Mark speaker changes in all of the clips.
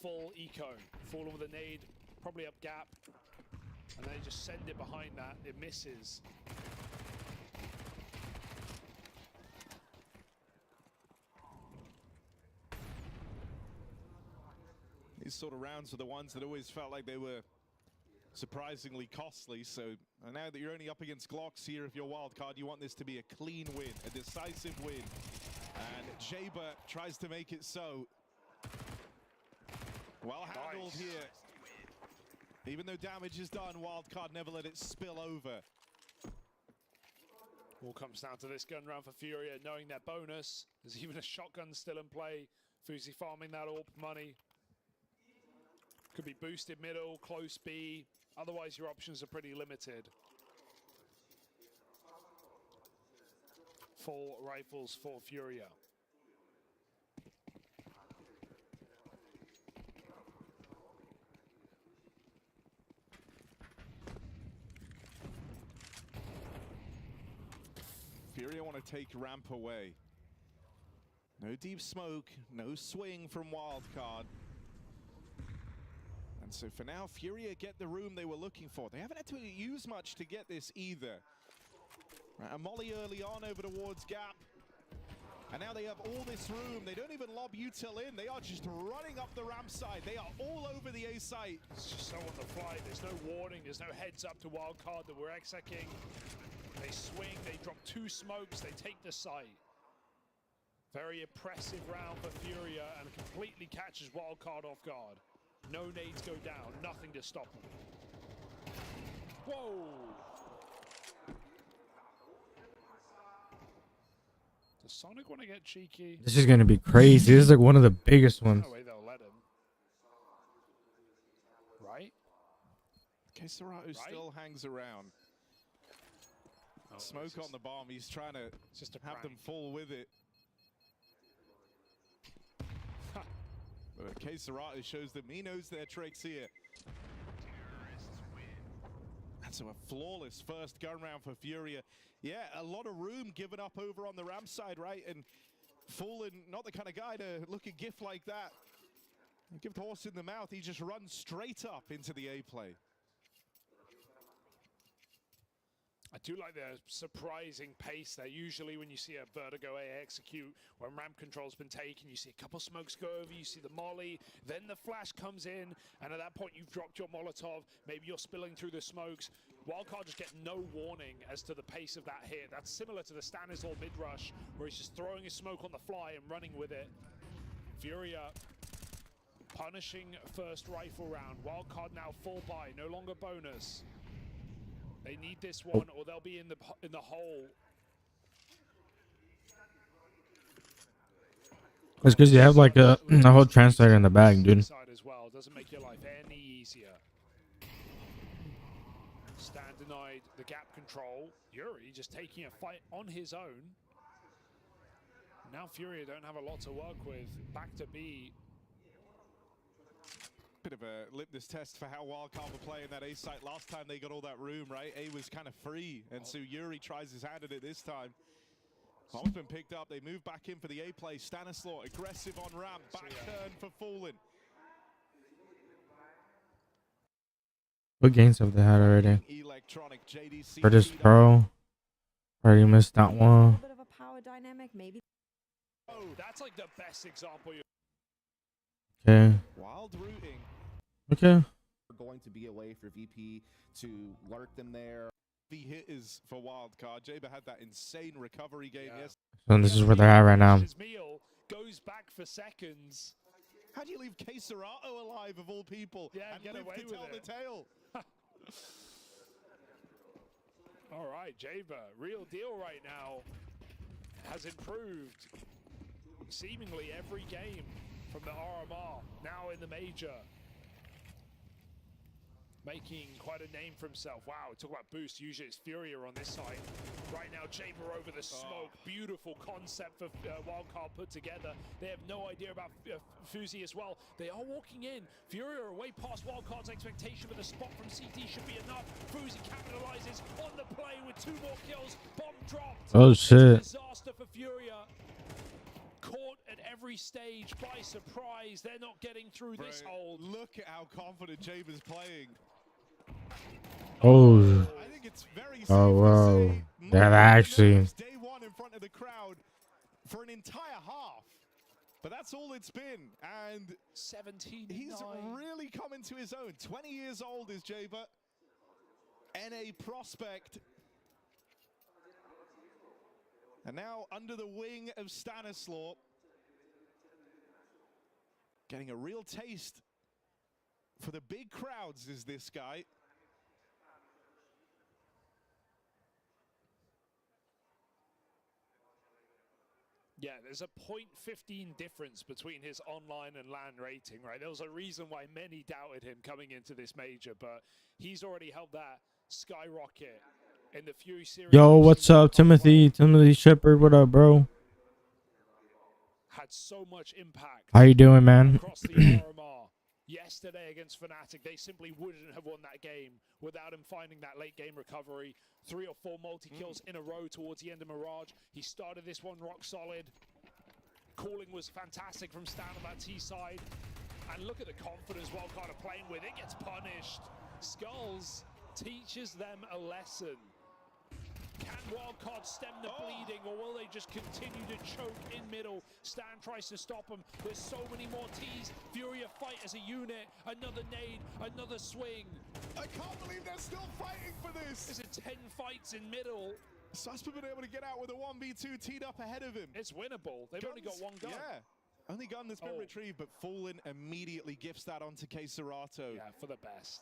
Speaker 1: full eco. Fallen with a nade, probably up gap. And they just send it behind that. It misses.
Speaker 2: These sort of rounds are the ones that always felt like they were surprisingly costly. So now that you're only up against Glocks here, if you're wildcard, you want this to be a clean win, a decisive win. And Jaber tries to make it so. Well handled here. Even though damage is done, wildcard never let it spill over.
Speaker 1: All comes down to this gun round for Furia, knowing their bonus. There's even a shotgun still in play. Fuzi farming that AWP money. Could be boosted middle, close B. Otherwise, your options are pretty limited. Full rifles for Furia.
Speaker 2: Furia want to take ramp away. No deep smoke, no swing from wildcard. And so for now, Furia get the room they were looking for. They haven't had to use much to get this either. Right, a molly early on over towards gap. And now they have all this room. They don't even lob util in. They are just running up the ramp side. They are all over the A site.
Speaker 1: It's just so on the fly. There's no warning. There's no heads up to wildcard that we're execing. They swing, they drop 2 smokes, they take the site. Very impressive round for Furia and completely catches wildcard off guard. No nades go down, nothing to stop them. Whoa! Does Sonic want to get cheeky?
Speaker 3: This is gonna be crazy. This is like one of the biggest ones.
Speaker 1: No way they'll let him. Right?
Speaker 2: KaseRato still hangs around. Smoke on the bomb, he's trying to
Speaker 1: just
Speaker 2: have them fall with it. But KaseRato shows them he knows their tricks here. And so a flawless first gun round for Furia. Yeah, a lot of room given up over on the ramp side, right? And Fallen, not the kind of guy to look a gift like that. Give the horse in the mouth, he just runs straight up into the A play.
Speaker 1: I do like the surprising pace there. Usually when you see a Vertigo A execute, when ramp control's been taken, you see a couple smokes go over, you see the molly, then the flash comes in, and at that point you've dropped your Molotov, maybe you're spilling through the smokes. Wildcard just get no warning as to the pace of that hit. That's similar to the Stanislaw mid-rush, where he's just throwing his smoke on the fly and running with it. Furia punishing first rifle round. Wildcard now full buy, no longer bonus. They need this one, or they'll be in the hole.
Speaker 3: It's because you have like a whole translator in the bag, dude.
Speaker 1: As well doesn't make your life any easier. Stan denied the gap control. Yuri just taking a fight on his own. Now Furia don't have a lot to work with. Back to B.
Speaker 2: Bit of a litmus test for how wildcard were playing that A site. Last time they got all that room, right? A was kind of free, and so Yuri tries his hand at it this time. Bomb's been picked up. They move back in for the A play. Stanislaw aggressive on ramp. Back turn for Fallen.
Speaker 3: What games have they had already?
Speaker 2: Electronic JDC.
Speaker 3: British Pro. Already missed that one.
Speaker 4: Bit of a power dynamic, maybe.
Speaker 1: Oh, that's like the best example.
Speaker 3: Okay.
Speaker 2: Wild routing.
Speaker 3: Okay.
Speaker 5: We're going to be a way for VP to lurk them there.
Speaker 2: The hit is for wildcard. Jaber had that insane recovery game yesterday.
Speaker 3: So this is where they're at right now.
Speaker 1: His meal goes back for seconds.
Speaker 2: How do you leave KaseRato alive of all people?
Speaker 1: Yeah,
Speaker 2: and
Speaker 1: get
Speaker 2: live
Speaker 1: away
Speaker 2: to
Speaker 1: with
Speaker 2: tell
Speaker 1: it.
Speaker 2: the tale?
Speaker 1: All right, Jaber, real deal right now, has improved seemingly every game from the RMR, now in the major. Making quite a name for himself. Wow, talk about boost. Usually it's Furia on this side. Right now, Jaber over the smoke. Beautiful concept for wildcard put together. They have no idea about Fuzi as well. They are walking in. Furia are way past wildcard's expectation, but the spot from CT should be enough. Fuzi capitalizes on the play with 2 more kills. Bomb dropped.
Speaker 3: Oh shit.
Speaker 1: Disaster for Furia. caught at every stage by surprise. They're not getting through this
Speaker 2: Bro,
Speaker 1: hold.
Speaker 2: look at how confident Jaber's playing.
Speaker 3: Oh,
Speaker 2: I think it's very safe
Speaker 3: oh,
Speaker 2: to
Speaker 3: whoa.
Speaker 2: say
Speaker 3: That
Speaker 2: Molly
Speaker 3: actually.
Speaker 2: knows day one in front of the crowd for an entire half. But that's all it's been. And
Speaker 1: 17
Speaker 2: he's
Speaker 1: 9.
Speaker 2: really come into his own. 20 years old is Jaber. NA prospect. And now under the wing of Stanislaw. Getting a real taste for the big crowds is this guy.
Speaker 1: Yeah, there's a 0.15 difference between his online and LAN rating, right? There was a reason why many doubted him coming into this major, but he's already helped that skyrocket in the Fury series.
Speaker 3: Yo,
Speaker 1: We've
Speaker 3: what's
Speaker 1: seen
Speaker 3: up, Timothy? Timothy Shepard, what up, bro?
Speaker 1: had so much impact
Speaker 3: How you doing, man?
Speaker 1: across the RMR yesterday against Fnatic. They simply wouldn't have won that game without him finding that late game recovery. 3 or 4 multi-kills in a row towards the end of Mirage. He started this one rock solid. Calling was fantastic from Stan on that T side. And look at the confidence Wildcard are playing with. It gets punished. Skulls teaches them a lesson. Can Wildcard stem the bleeding, or will they just continue to choke in middle? Stan tries to stop him. There's so many more T's. Furia fight as a unit. Another nade, another swing.
Speaker 2: I can't believe they're still fighting for this.
Speaker 1: There's a 10 fights in middle.
Speaker 2: Suspa been able to get out with a 1v2 teed up ahead of him.
Speaker 1: It's winnable. They've only got one gun.
Speaker 2: Yeah. Only gun that's been
Speaker 1: Oh.
Speaker 2: retrieved, but Fallen immediately gifts that onto K Serato.
Speaker 1: Yeah, for the best.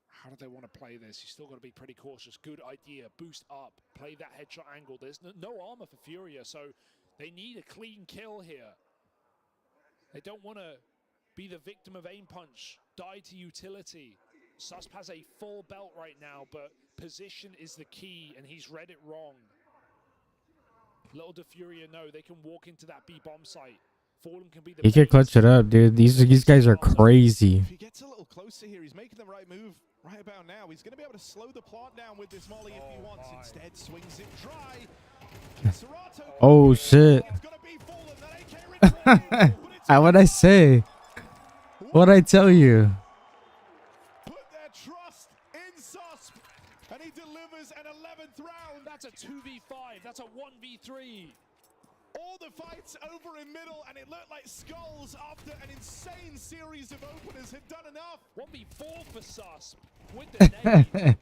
Speaker 1: How do they want to play this? You still got to be pretty cautious. Good idea. Boost up. Play that headshot angle. There's no armor for Furia, so they need a clean kill here. They don't want to be the victim of aim punch. Die to utility. Susp has a full belt right now, but position is the key, and he's read it wrong. Little do Furia know they can walk into that B bomb site. Fallen can be the
Speaker 3: He could
Speaker 1: base.
Speaker 3: clutch it up, dude. These guys are crazy.
Speaker 2: If he gets a little closer here, he's making the right move right about now. He's going to be able to slow the plant down with this molly if he
Speaker 1: Oh
Speaker 2: wants.
Speaker 1: my.
Speaker 2: Instead, swings it dry. K Serato.
Speaker 3: Oh, shit.
Speaker 2: It's gonna be Fallen. That AK recording, but it's
Speaker 3: What'd I say? What'd I tell you?
Speaker 2: put their trust in Susp, and he delivers an 11th round.
Speaker 1: That's a 2v5. That's a 1v3.
Speaker 2: All the fights over in middle, and it looked like Skulls, after an insane series of openers, had done enough.
Speaker 1: 1v4 for Susp with the nade.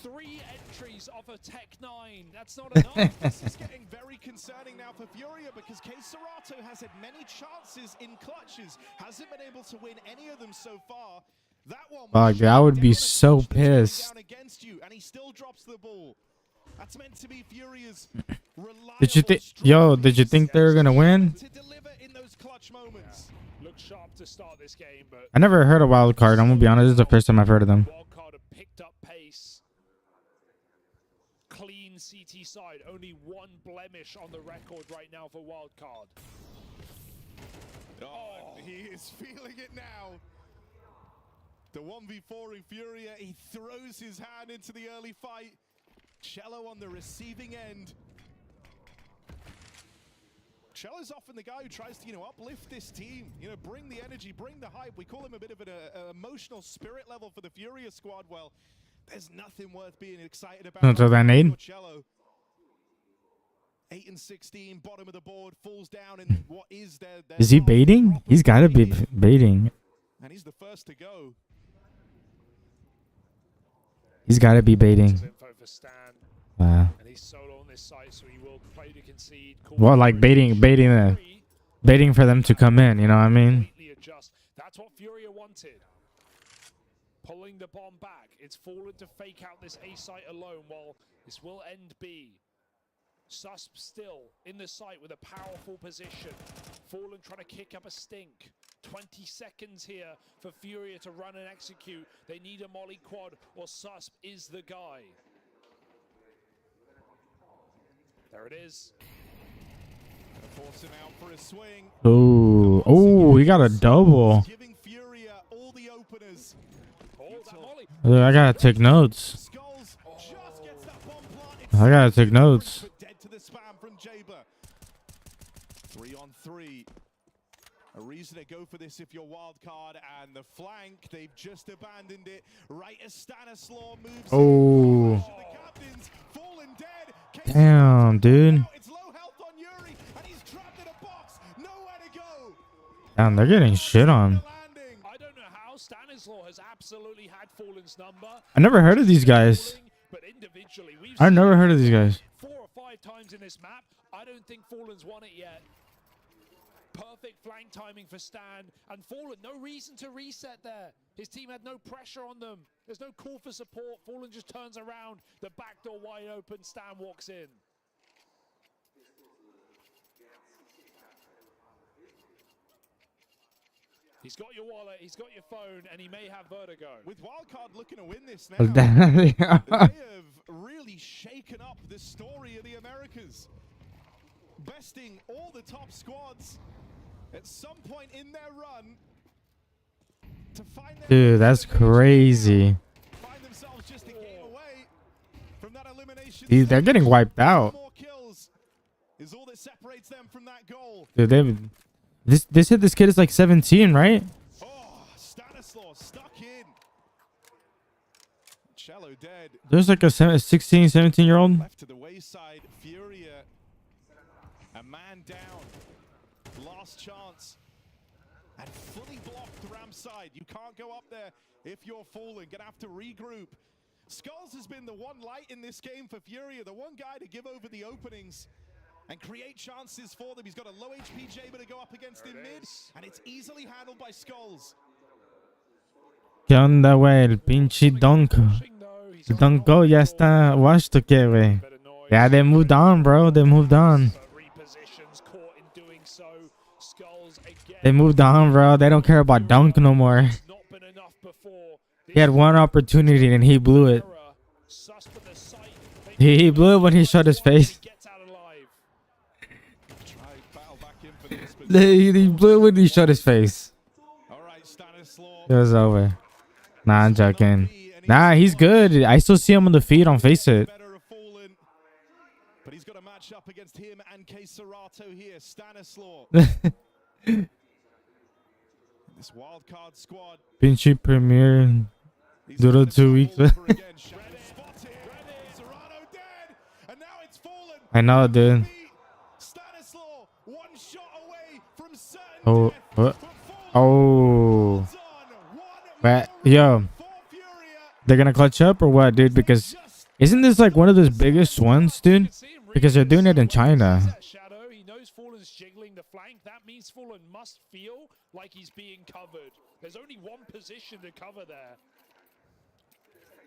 Speaker 1: 3 entries off a Tech 9. That's not enough.
Speaker 2: This is getting very concerning now for Furia, because K Serato has had many chances in clutches, hasn't been able to win any of them so far. That one was
Speaker 3: Fuck, I would
Speaker 2: shut
Speaker 3: be
Speaker 2: down,
Speaker 3: so
Speaker 2: especially going
Speaker 3: pissed.
Speaker 2: down against you, and he still drops the ball. That's meant to be Furia's reliable
Speaker 3: Did you think,
Speaker 2: strong
Speaker 3: yo, did you
Speaker 2: piece
Speaker 3: think they were gonna win?
Speaker 2: to deliver in those clutch moments.
Speaker 1: Looked sharp to start this game, but
Speaker 3: I never heard of Wildcard. I'm gonna be honest, this is the first time I've heard of them.
Speaker 1: Wildcard have picked up pace. Clean CT side. Only 1 blemish on the record right now for Wildcard.
Speaker 2: Oh, he is feeling it now. The 1v4 in Furia, he throws his hand into the early fight. Cello on the receiving end. Cello's often the guy who tries to, uplift this team, bring the energy, bring the hype. We call him a bit of an emotional spirit level for the Furia squad. Well, there's nothing worth being excited about.
Speaker 3: Don't throw that nade.
Speaker 2: Cello. 8 and 16, bottom of the board, falls down in what is their
Speaker 3: Is he
Speaker 2: last
Speaker 3: baiting?
Speaker 2: proper
Speaker 3: He's gotta be
Speaker 2: game.
Speaker 3: baiting.
Speaker 2: And he's the first to go.
Speaker 3: He's gotta be baiting.
Speaker 1: Info for Stan,
Speaker 3: Wow.
Speaker 1: and he's solo on this site, so he will play to concede.
Speaker 3: Well, like baiting for them to come in. You know what I mean?
Speaker 1: Completely adjust. That's what Furia wanted. Pulling the bomb back. It's Fallen to fake out this A site alone. While this will end B. Susp still in the site with a powerful position. Fallen trying to kick up a stink. 20 seconds here for Furia to run and execute. They need a molly quad, or Susp is the guy. There it is.
Speaker 2: Gonna force him out for a swing.
Speaker 3: Oh, he got a double.
Speaker 2: Giving Furia all the openers.
Speaker 1: Oh, that molly.
Speaker 3: I gotta take notes.
Speaker 2: Skulls just gets that
Speaker 3: I gotta take notes.
Speaker 2: Put dead to the spam from Jaber. 3 on 3. A reason to go for this if you're wild card, and the flank, they've just abandoned it. Right as Stanislaw moves.
Speaker 3: Oh,
Speaker 2: The captain's fallen dead.
Speaker 3: damn, dude.
Speaker 2: It's low health on Yuri, and he's trapped in a box. Nowhere to go.
Speaker 3: Damn, they're getting shit on.
Speaker 2: Landing.
Speaker 1: I don't know how Stanislaw has absolutely had Fallen's number.
Speaker 3: I never heard of these guys.
Speaker 1: But individually, we've
Speaker 3: I've
Speaker 1: seen
Speaker 3: never heard of these guys.
Speaker 1: 4 or 5 times in this map. I don't think Fallen's won it yet. Perfect flank timing for Stan. And Fallen, no reason to reset there. His team had no pressure on them. There's no call for support. Fallen just turns around. The back door wide open. Stan walks in. He's got your wallet, he's got your phone, and he may have vertigo.
Speaker 2: With Wildcard looking to win this now, they
Speaker 3: Yeah.
Speaker 2: have really shaken up the story of the Americas. Besting all the top squads at some point in their run to find their
Speaker 3: Dude, that's crazy.
Speaker 2: find themselves just a game away from that elimination.
Speaker 3: Dude, they're getting wiped out.
Speaker 2: More kills is all that separates them from that goal.
Speaker 3: Dude, they said this kid is like 17, right?
Speaker 2: Oh, Stanislaw stuck in. Cello dead.
Speaker 3: There's like a 16, 17-year-old.
Speaker 2: Left to the wayside, Furia. A man down. Last chance. And fully blocked the ramp side. You can't go up there if you're falling. Gonna have to regroup. Skulls has been the one light in this game for Furia. The one guy to give over the openings and create chances for them. He's got a low HP Jaber to go up against in mid. And it's easily handled by Skulls.
Speaker 3: ¿Qué onda, güey? El pinche dunk. El dunko ya está washed, ¿o qué, güey? Yeah, they moved on, bro. They moved on. They moved on, bro. They don't care about dunk no more. He had one opportunity and he blew it. He blew it when he showed his face. He blew it when he showed his face. It was over. Nah, I'm joking. Nah, he's good. I still see him on the feed on Face It.
Speaker 2: But he's got a match up against him and K Serato here. Stanislaw. This wild card squad.
Speaker 3: Pinche Premier. Duró 2 weeks. I know, dude.
Speaker 2: Stanislaw, one shot away from certain
Speaker 3: Oh,
Speaker 2: death.
Speaker 3: oh. But yo, they're gonna clutch up or what, dude? Because isn't this like one of those biggest ones, dude? Because they're doing it in China.
Speaker 1: Shadow, he knows Fallen's jiggling the flank. That means Fallen must feel like he's being covered. There's only one position to cover there.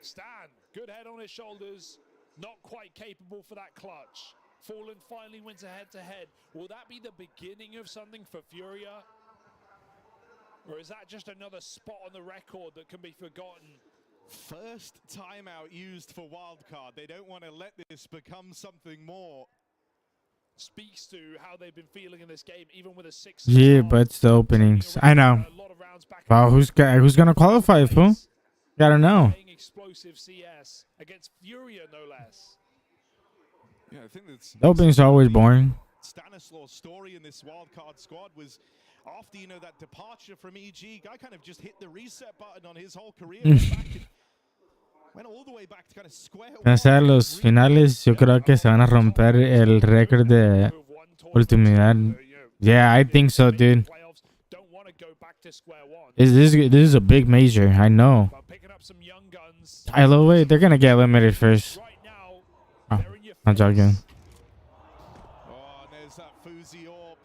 Speaker 1: Stan, good head on his shoulders. Not quite capable for that clutch. Fallen finally wins a head-to-head. Will that be the beginning of something for Furia? Or is that just another spot on the record that can be forgotten?
Speaker 2: First timeout used for wildcard. They don't want to let this become something more.
Speaker 1: Speaks to how they've been feeling in this game, even with a 6.
Speaker 3: Yeah, but it's the openings. I know. Wow, who's gonna qualify, fool? Gotta know.
Speaker 1: Explosive CS against Furia, no less.
Speaker 2: Yeah, I think that's
Speaker 3: The openings are always boring.
Speaker 2: Stanislaw's story in this wildcard squad was after, you know, that departure from EG, guy kind of just hit the reset button on his whole career. Went all the way back to kind of square
Speaker 3: Van a ser los finales. Yo creo que se van a romper el récord de ultimidad. Yeah, I think so, dude. This is a big major. I know. Tyler, wait, they're gonna get eliminated first. Oh, I'm joking.
Speaker 2: Oh, and there's that Fuzi Orb.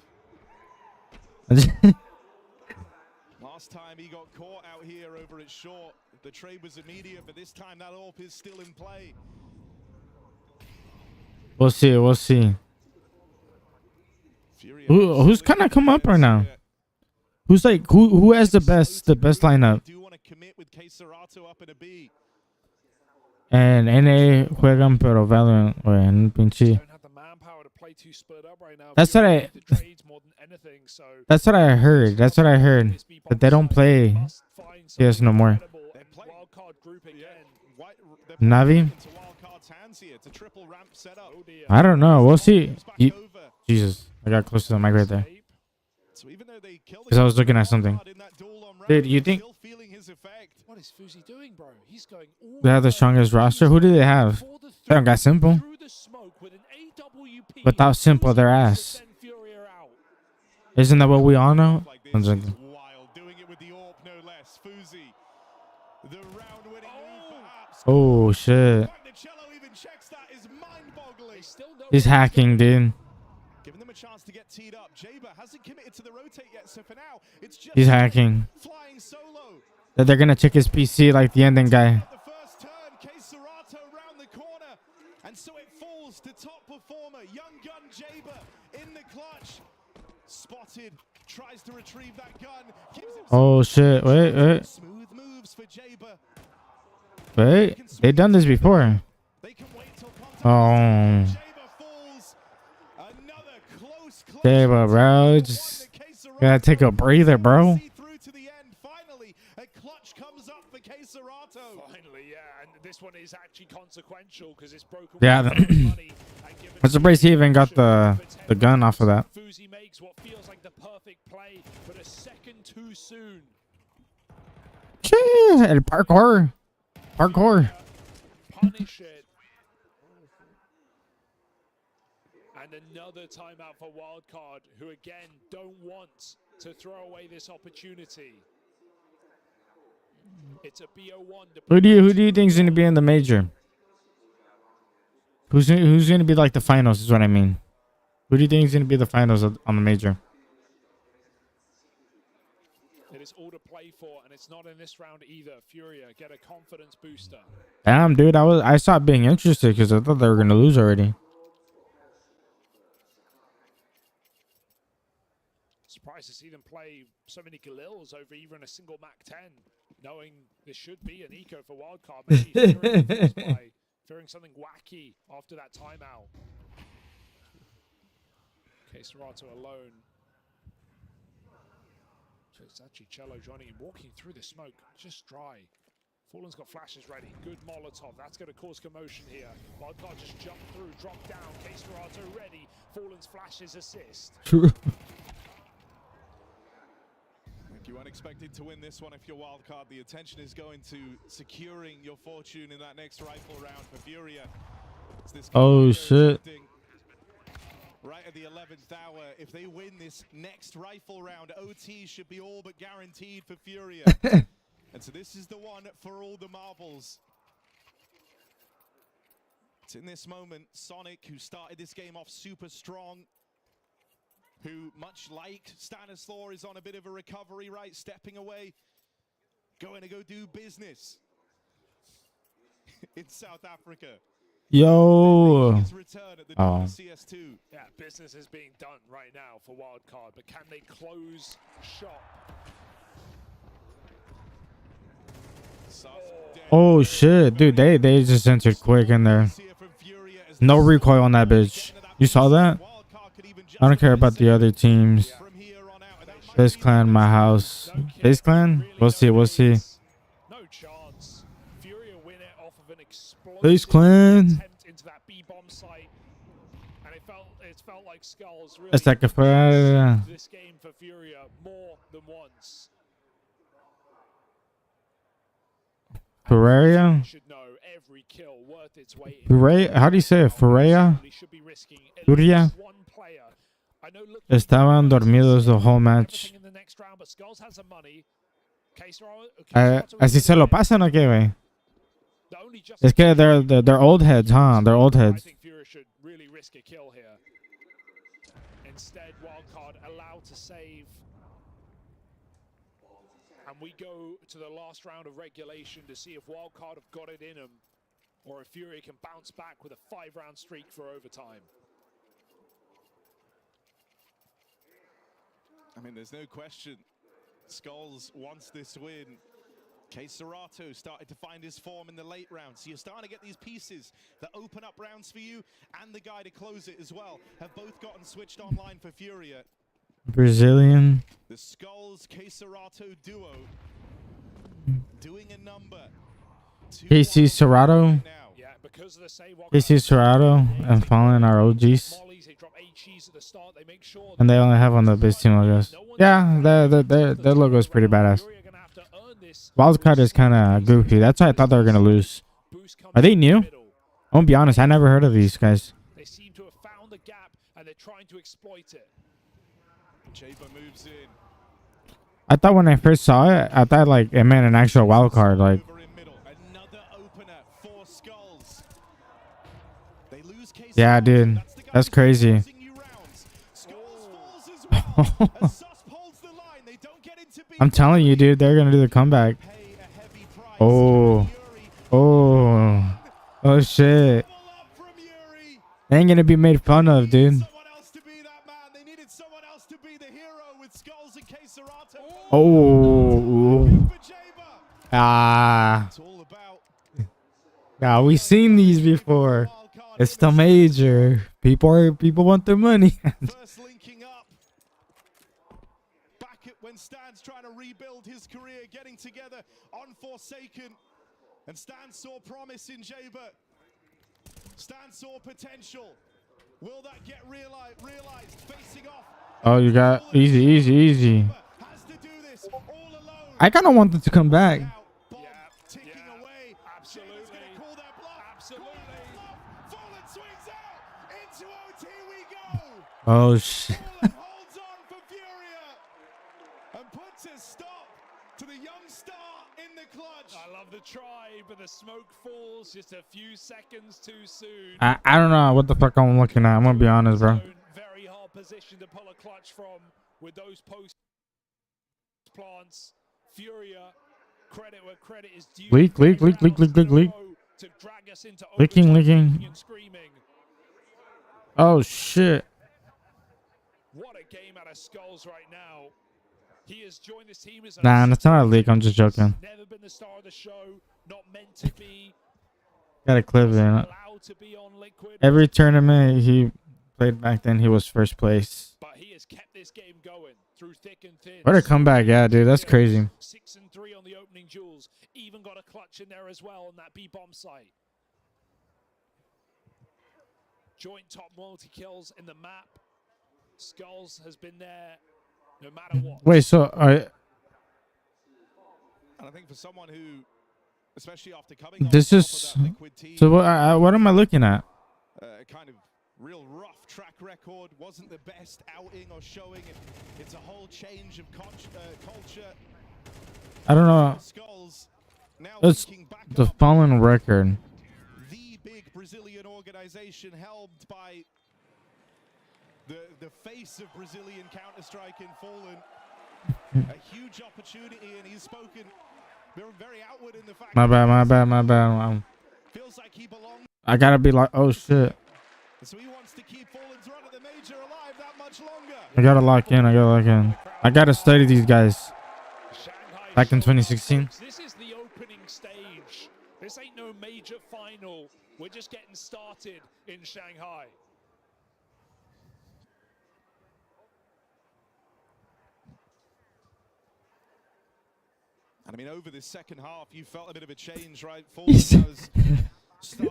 Speaker 2: Last time he got caught out here over at short. The trade was immediate, but this time that Orb is still in play.
Speaker 3: We'll see. We'll see. Who's kind of come up right now? Who's like who has the best lineup?
Speaker 2: Do you want to commit with K Serato up in a B?
Speaker 3: And NA juegan pero Valorant, güey, en pinche. That's what I. That's what I heard. That's what I heard. But they don't play CS no more. Navi?
Speaker 2: Cloud's hands here. It's a triple ramp setup.
Speaker 1: Oh dear.
Speaker 3: I don't know. We'll see.
Speaker 2: Moves back
Speaker 3: You,
Speaker 2: over.
Speaker 3: Jesus, I got close to the mic right there.
Speaker 1: Escape.
Speaker 2: So even though they killed
Speaker 3: 'Cause I was looking at something.
Speaker 2: in that duel on
Speaker 3: Dude,
Speaker 2: Ramp,
Speaker 3: you
Speaker 2: he's
Speaker 3: think-
Speaker 2: still feeling his effect.
Speaker 1: What is Fuzi doing, bro? He's going all
Speaker 3: They have the
Speaker 1: way
Speaker 3: strongest roster. Who do they have?
Speaker 1: for the
Speaker 3: They don't got Simple.
Speaker 1: through the smoke with an AWP.
Speaker 3: Without Simple, they're
Speaker 1: Fuzi
Speaker 3: ass.
Speaker 1: send Furia out.
Speaker 3: Isn't that what we all know?
Speaker 2: Like this
Speaker 3: One
Speaker 2: is
Speaker 3: second.
Speaker 2: wild. Doing it with the AWP, no less. Fuzi, the round-winning move, perhaps.
Speaker 3: Oh
Speaker 2: The
Speaker 3: shit.
Speaker 2: fact that Cello even checks that is mind-boggling.
Speaker 1: They still know
Speaker 3: He's
Speaker 1: what
Speaker 3: hacking, dude.
Speaker 2: Giving them a chance to get teed up. Jaber hasn't committed to the rotate yet, so for now, it's just
Speaker 3: He's hacking.
Speaker 2: flying solo.
Speaker 3: That they're gonna check his PC like the ending guy.
Speaker 2: The first turn, Serato round the corner, and so it falls to top performer, Young Gun Jaber in the clutch. Spotted, tries to retrieve that gun. Gives himself
Speaker 3: Oh shit. Wait.
Speaker 2: smooth moves for Jaber.
Speaker 3: Wait. They done this before.
Speaker 2: They can wait till contact.
Speaker 3: Oh.
Speaker 2: Jaber falls. Another close
Speaker 3: Jaber, bro. Just gotta take a breather, bro.
Speaker 2: Through to the end. Finally, a clutch comes up for Serato.
Speaker 1: Finally, yeah, and this one is actually consequential because it's broken.
Speaker 3: Yeah,
Speaker 1: with money and given
Speaker 3: I'm surprised he even got the
Speaker 1: the
Speaker 3: gun off of that.
Speaker 1: Fuzi makes what feels like the perfect play, but a second too soon.
Speaker 3: Shit. El parkour. Parkour.
Speaker 1: Punish it. And another timeout for Wildcard, who again don't want to throw away this opportunity. It's a BO1.
Speaker 3: Who do you think is gonna be in the major? Who's gonna be like the finals? Is what I mean. Who do you think is gonna be the finals on the major?
Speaker 1: It is all to play for, and it's not in this round either. Furia, get a confidence booster.
Speaker 3: Damn, dude, I stopped being interested because I thought they were gonna lose already.
Speaker 1: Surprised to see them play so many Galils over even a single Mac 10, knowing this should be an eco for Wildcard. Maybe fearing something wacky after that timeout. Okay, Serato alone. So it's actually Cello joining him, walking through the smoke, just dry. Fallen's got flashes ready. Good Molotov. That's going to cause commotion here. Wildcard just jumped through, dropped down. Serato ready. Fallen's flashes assist.
Speaker 3: True.
Speaker 2: You weren't expected to win this one if you're Wildcard. The attention is going to securing your fortune in that next rifle round for Furia. It's this
Speaker 3: Oh,
Speaker 2: game
Speaker 3: shit.
Speaker 2: right at the 11th hour. If they win this next rifle round, OT should be all but guaranteed for Furia. And so this is the one for all the marbles. It's in this moment, Sonic, who started this game off super strong, who, much like Stanislaw, is on a bit of a recovery, right? Stepping away, going to go do business in South Africa.
Speaker 3: Yo.
Speaker 2: His return at the CS2.
Speaker 1: Yeah, business is being done right now for Wildcard, but can they close shop?
Speaker 3: Oh shit, dude, they just entered quick in there. No recoil on that bitch. You saw that? I don't care about the other teams. FaZe Clan, my house. FaZe Clan? We'll see, we'll see.
Speaker 1: No chance. Furia win it off of an explosive
Speaker 3: FaZe Clan.
Speaker 1: attempt into that B-bomb site. And it felt like Skulls really
Speaker 3: It's like a
Speaker 1: saved this game for Furia more than once.
Speaker 3: Ferreira?
Speaker 1: Should know every kill worth its weight in
Speaker 3: Ferreira? How do you say it? Ferreira?
Speaker 1: should be risking at
Speaker 3: Furia?
Speaker 1: least one player. I know
Speaker 3: Estaban dormidos the whole match.
Speaker 1: in the next round, but Skulls has some money.
Speaker 3: Así se lo pasan o qué, güey?
Speaker 1: The only
Speaker 3: Es que they're old heads, huh? They're old
Speaker 1: I
Speaker 3: heads.
Speaker 1: think Furia should really risk a kill here. Instead, Wildcard allowed to save. And we go to the last round of regulation to see if Wildcard have got it in them, or if Furia can bounce back with a 5-round streak for overtime.
Speaker 2: I mean, there's no question. Skulls wants this win. Serato started to find his form in the late rounds. So you're starting to get these pieces that open up rounds for you, and the guy to close it as well have both gotten switched online for Furia.
Speaker 3: Brazilian.
Speaker 2: The Skulls Serato duo doing a number.
Speaker 3: KC Serato.
Speaker 2: Now.
Speaker 1: Yeah, Because of the save,
Speaker 3: KC Serrato and Fallen are OGs.
Speaker 1: Mollies, they drop HEs at the start. They make sure
Speaker 3: And they only have on the base team logos. Yeah, their logo is pretty badass.
Speaker 1: Fury are gonna have to earn this.
Speaker 3: Wildcard is kind of goofy. That's why I thought they were going to lose.
Speaker 1: Boost comes
Speaker 3: Are they
Speaker 1: in the
Speaker 3: new?
Speaker 1: middle.
Speaker 3: I'm going to be honest. I never heard of these guys.
Speaker 1: They seem to have found the gap and they're trying to exploit it.
Speaker 2: Jaber moves in.
Speaker 3: I thought when I first saw it, I thought like it meant an actual wildcard. Like,
Speaker 2: Over in middle. Another opener for Skulls. They lose KC.
Speaker 3: yeah, dude.
Speaker 2: That's the guy
Speaker 3: That's
Speaker 2: who's
Speaker 3: crazy.
Speaker 2: losing you rounds. Skulls falls as well. As Sus holds the line. They don't get into beat.
Speaker 3: I'm telling you, dude, they're going to do the comeback.
Speaker 2: Pay a heavy price.
Speaker 3: Oh.
Speaker 2: Fury.
Speaker 3: Oh shit.
Speaker 2: Double up from Yuri.
Speaker 3: They ain't going to be made fun of, dude.
Speaker 2: Someone else to be that man. They needed someone else to be the hero with Skulls and Keserato.
Speaker 3: Oh.
Speaker 2: For Jaber.
Speaker 3: Ah.
Speaker 2: It's all about
Speaker 3: Yeah, we've seen these before.
Speaker 2: wild card.
Speaker 3: It's the major. People want their money.
Speaker 2: First linking up. Back at when Stan's trying to rebuild his career, getting together on Forsaken. And Stan saw promise in Jaber. Stan saw potential. Will that get realized? Facing off.
Speaker 3: Oh, you got easy.
Speaker 2: Has to do this all alone.
Speaker 3: I kind of want them to come back.
Speaker 2: Bomb
Speaker 1: Yeah,
Speaker 2: ticking
Speaker 1: yeah,
Speaker 2: away.
Speaker 1: absolutely.
Speaker 2: Jaber's gonna call that bluff.
Speaker 1: Absolutely.
Speaker 2: Call that bluff. Fallen swings out. Into OT we go.
Speaker 3: Oh shit.
Speaker 2: Fallen holds on for Furia and puts a stop to the young star in the clutch.
Speaker 1: I love the try, but the smoke falls just a few seconds too soon.
Speaker 3: I don't know what the fuck I'm looking at. I'm gonna be honest, bro.
Speaker 1: Very hard position to pull a clutch from with those post plants. Furia, credit where credit is due.
Speaker 3: Leak.
Speaker 1: To drag us into
Speaker 3: Leaking.
Speaker 1: overtime and screaming.
Speaker 3: Oh shit.
Speaker 1: What a game out of Skulls right now. He has joined this team as
Speaker 3: Nah, that's not a leak. I'm just joking.
Speaker 1: Never been the star of the show, not meant to be.
Speaker 3: Got a clip there.
Speaker 1: Allowed to be on Liquid.
Speaker 3: Every tournament he played back then, he was first place.
Speaker 1: But he has kept this game going through thick and thin.
Speaker 3: What a comeback, yeah, dude. That's crazy.
Speaker 1: 6 and 3 on the opening duels. Even got a clutch in there as well on that B bomb site. Joint top multi kills in the map. Skulls has been there no matter what.
Speaker 3: Wait, so
Speaker 2: And I think for someone who, especially after coming
Speaker 3: This
Speaker 2: off
Speaker 3: is-
Speaker 2: of that Liquid team,
Speaker 3: so what am I looking at?
Speaker 2: kind of real rough track record, wasn't the best outing or showing. It's a whole change of culture.
Speaker 3: I don't know.
Speaker 2: Skulls now
Speaker 3: It's
Speaker 2: linking back
Speaker 3: the
Speaker 2: up.
Speaker 3: fallen record.
Speaker 2: The big Brazilian organization helped by the face of Brazilian Counter-Strike in Fallen. A huge opportunity, and he's spoken very outward in the fact
Speaker 3: My
Speaker 2: that
Speaker 3: bad.
Speaker 2: feels like he belongs.
Speaker 3: I gotta be like, oh shit.
Speaker 2: So he wants to keep Fallen's run at the major alive that much longer.
Speaker 3: I gotta lock in. I gotta study these guys.
Speaker 1: Shanghai
Speaker 3: Back in
Speaker 1: showing
Speaker 3: 2016.
Speaker 1: This is the opening stage. This ain't no major final. We're just getting started in Shanghai.
Speaker 2: And I mean, over this second half, you felt a bit of a change, right?
Speaker 3: He's-
Speaker 2: Fallen has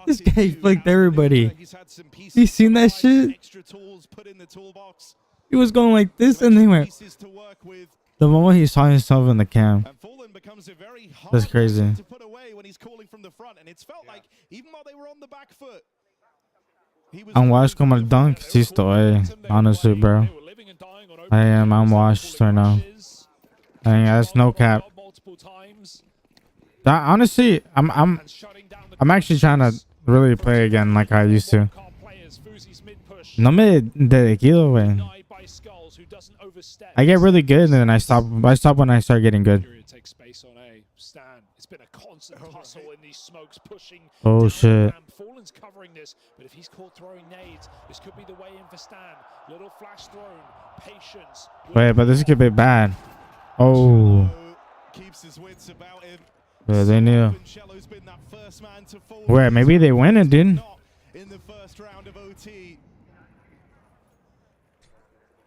Speaker 3: This
Speaker 2: started
Speaker 3: guy
Speaker 2: to
Speaker 3: flicked
Speaker 2: outmaneuver.
Speaker 3: everybody.
Speaker 2: He's had some pieces
Speaker 3: You seen that
Speaker 2: to
Speaker 3: shit?
Speaker 2: Extra tools put in the toolbox.
Speaker 3: He was going like this
Speaker 2: Some
Speaker 3: and he
Speaker 2: extra
Speaker 3: went.
Speaker 2: pieces to work with.
Speaker 3: The moment he saw himself in the cam.
Speaker 2: And Fallen becomes a very hard
Speaker 3: That's crazy.
Speaker 2: person to put away when he's calling from the front. And it's felt like even while they were on the back foot, he was
Speaker 3: I'm
Speaker 2: calling
Speaker 3: washed
Speaker 2: from
Speaker 3: como
Speaker 2: the
Speaker 3: el
Speaker 2: front.
Speaker 3: dunk. Sí estoy. Honestly, bro. I'm washed right now. I think that's no cap. Honestly, I'm actually trying to really play again like I used to. No me dediquito, güey. I get really good and then I stop when I start getting good.
Speaker 1: Takes space on A. Stan. It's been a constant tussle in these smokes, pushing.
Speaker 3: Oh,
Speaker 1: down
Speaker 3: shit.
Speaker 1: Ram. Fallen's covering this, but if he's caught throwing nades, this could be the way in for Stan. Little flash thrown, patience.
Speaker 3: Wait, but this could be bad. Oh,
Speaker 2: Keeps his wits about him.
Speaker 3: yeah, they knew.
Speaker 2: Cello's been that first man to fall.
Speaker 3: Wait, maybe they win it, dude.
Speaker 2: Not in the first round of OT.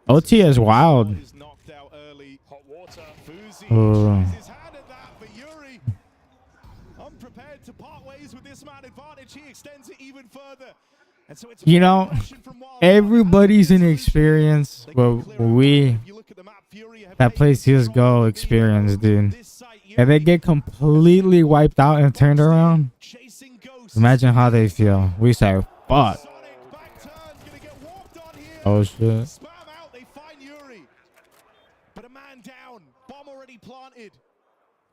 Speaker 3: OT is wild.
Speaker 2: Is knocked out early.
Speaker 1: Hot water.
Speaker 2: Fuzi
Speaker 3: Oh.
Speaker 2: tries his hand at that, but Yuri unprepared prepared to part ways with this man advantage. He extends it even further. And so it's
Speaker 3: You know, everybody's inexperienced, but we that plays CSGO experience, dude. If they get completely wiped out and turned around, imagine how they feel. We say, fuck. Oh shit.
Speaker 2: Spam out, they find Yuri. But a man down, bomb already planted.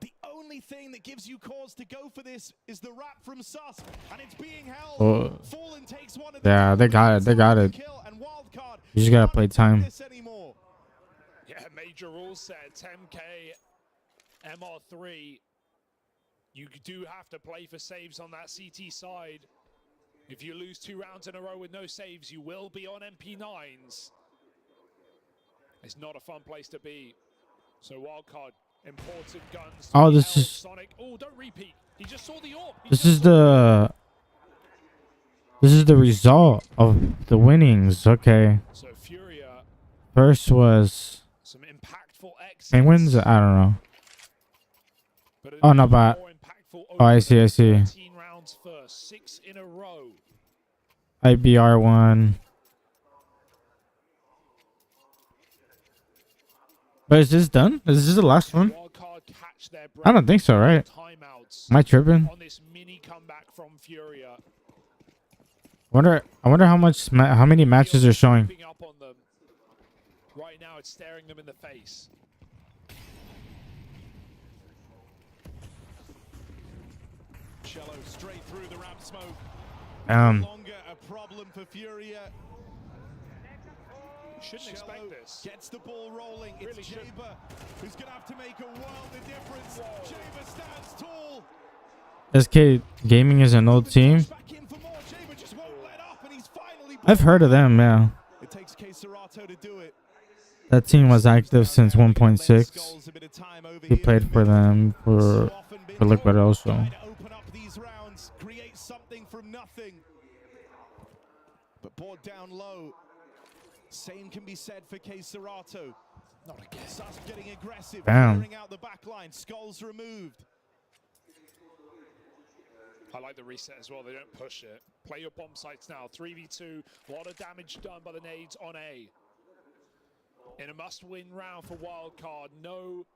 Speaker 2: The only thing that gives you cause to go for this is the wrap from Sus, and it's being held.
Speaker 3: Oh.
Speaker 2: Fallen takes one of
Speaker 3: Yeah, they got it. They got it. You just gotta play time.
Speaker 1: Yeah, major rule set, 10k, MR3. You do have to play for saves on that CT side. If you lose 2 rounds in a row with no saves, you will be on MP9s. It's not a fun place to be. So Wildcard, important guns.
Speaker 3: Oh, this is
Speaker 1: Sonic. Oh, don't repeat. He just saw the orb.
Speaker 3: this is the result of the winnings. Okay.
Speaker 1: So Furia,
Speaker 3: First was
Speaker 1: some impactful exits.
Speaker 3: Penguins. I don't know.
Speaker 1: But
Speaker 3: Oh, not bad.
Speaker 1: more impactful
Speaker 3: Oh, I see. I see.
Speaker 1: 13 rounds first, 6 in a row.
Speaker 3: IBR one. But is this done? Is this the last one?
Speaker 1: Wildcard catch their
Speaker 3: I don't think so, right?
Speaker 1: Timeouts
Speaker 3: Am I tripping?
Speaker 1: on this mini comeback from Furia.
Speaker 3: I wonder how much how many matches they're showing.
Speaker 1: Creeping up on them. Right now, it's staring them in the face.
Speaker 2: Cello straight through the ramp smoke. No longer a problem for Furia.
Speaker 1: Shouldn't expect this.
Speaker 2: Gets the ball rolling. It's
Speaker 1: Really should.
Speaker 2: Jaber who's going to have to make a world of difference. Jaber stands tall.
Speaker 3: SK Gaming is an old team.
Speaker 2: Back in for more. Jaber just won't let up, and he's finally.
Speaker 3: I've heard of them, yeah.
Speaker 2: It takes Serato to do it.
Speaker 3: That team was active since 1.6. He played for them for Liquid also.
Speaker 2: Open up these rounds, create something from nothing. But board down low. Same can be said for Serato.
Speaker 1: Not again.
Speaker 2: Sus getting aggressive,
Speaker 3: Damn.
Speaker 2: clearing out the back line. Skulls removed.
Speaker 1: I like the reset as well. They don't push it. Play your bomb sites now. 3v2. A lot of damage done by the nades on A. In a must-win round for Wildcard. No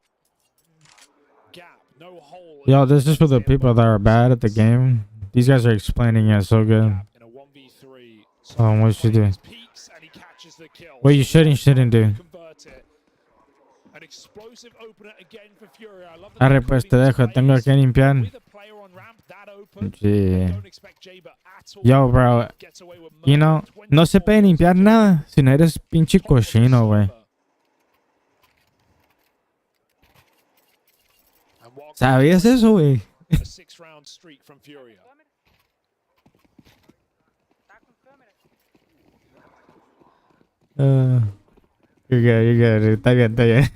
Speaker 1: gap. No hole.
Speaker 3: Yo, this is for the people that are bad at the game. These guys are explaining it so good.
Speaker 1: In a 1v3.
Speaker 3: Oh, what should you do?
Speaker 1: Peaks and he catches the kill.
Speaker 3: What you shouldn't do.
Speaker 1: Convert it. An explosive opener again for Fury. I love
Speaker 3: Arre, pues te dejo. Tengo que limpiar.
Speaker 1: With a player on ramp that open,
Speaker 3: Sí.
Speaker 1: don't expect Jaber at all.
Speaker 3: Yo, bro.
Speaker 1: Gets away with
Speaker 3: You know, no se puede limpiar nada si no eres pinche cochino, güey. ¿Sabías eso, güey?
Speaker 1: A 6-round streak from Furia.
Speaker 3: You're good, dude. Está bien, está bien.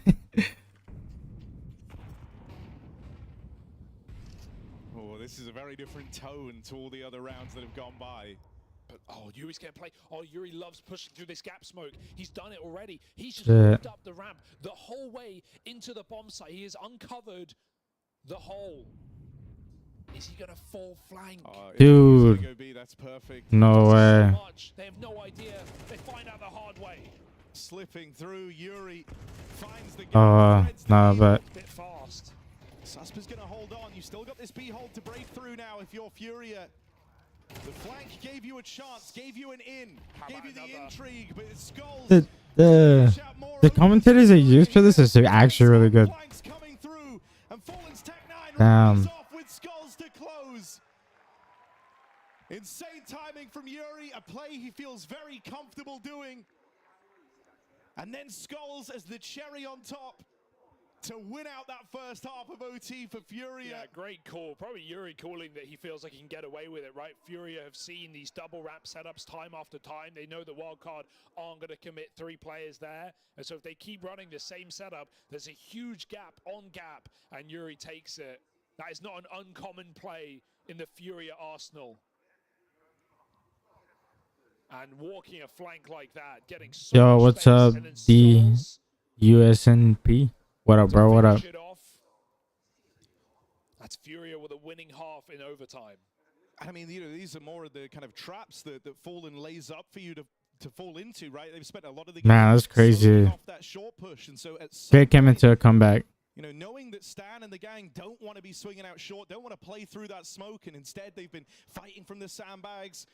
Speaker 2: Oh, this is a very different tone to all the other rounds that have gone by.
Speaker 1: But, oh, Yuri's getting play. Oh, Yuri loves pushing through this gap smoke. He's done it already. He's just
Speaker 3: Shit.
Speaker 1: moved up the ramp the whole way into the bomb site. He has uncovered the hole. Is he gonna fall flank?
Speaker 2: If
Speaker 3: Dude.
Speaker 2: it's Go B, that's perfect.
Speaker 3: No
Speaker 1: So
Speaker 3: way.
Speaker 1: much. They have no idea. They find out the hard way.
Speaker 2: Slipping through, Yuri finds the
Speaker 3: Oh, nah, but
Speaker 1: Bit fast.
Speaker 2: Susper's gonna hold on. You still got this B hold to break through now if you're Furia. The flank gave you a chance, gave you an in,
Speaker 1: How
Speaker 2: gave
Speaker 1: about
Speaker 2: you the
Speaker 1: another?
Speaker 2: intrigue, but it's Skulls.
Speaker 3: the commentators they use for this is actually really good.
Speaker 2: Flanks coming through, and Fallen's Tech 9
Speaker 3: Damn.
Speaker 2: runs off with Skulls to close. Insane timing from Yuri, a play he feels very comfortable doing. And then Skulls as the cherry on top to win out that first half of OT for Furia.
Speaker 1: Yeah, great call. Probably Yuri calling that he feels like he can get away with it, right? Furia have seen these double ramp setups time after time. They know that Wildcard aren't going to commit 3 players there. And so if they keep running the same setup, there's a huge gap on gap, and Yuri takes it. That is not an uncommon play in the Furia arsenal. And walking a flank like that, getting so
Speaker 3: Yo,
Speaker 1: much
Speaker 3: what's
Speaker 1: space,
Speaker 3: up,
Speaker 1: and then
Speaker 3: D?
Speaker 1: Skulls
Speaker 3: USNP. What up,
Speaker 1: to
Speaker 3: bro? What up?
Speaker 1: finish it off. That's Furia with a win. winning half in overtime.
Speaker 2: I mean, you know, these are more of the kind of traps that Fallen lays up for you to fall into, right? They've spent a lot of the game
Speaker 3: Man, that's crazy.
Speaker 2: slowing off that short push, and so at some
Speaker 3: Pick him
Speaker 2: point,
Speaker 3: into a comeback.
Speaker 2: you know, knowing that Stan and the gang don't want to be swinging out short, don't want to play through that smoke, and instead they've been fighting from the sandbags,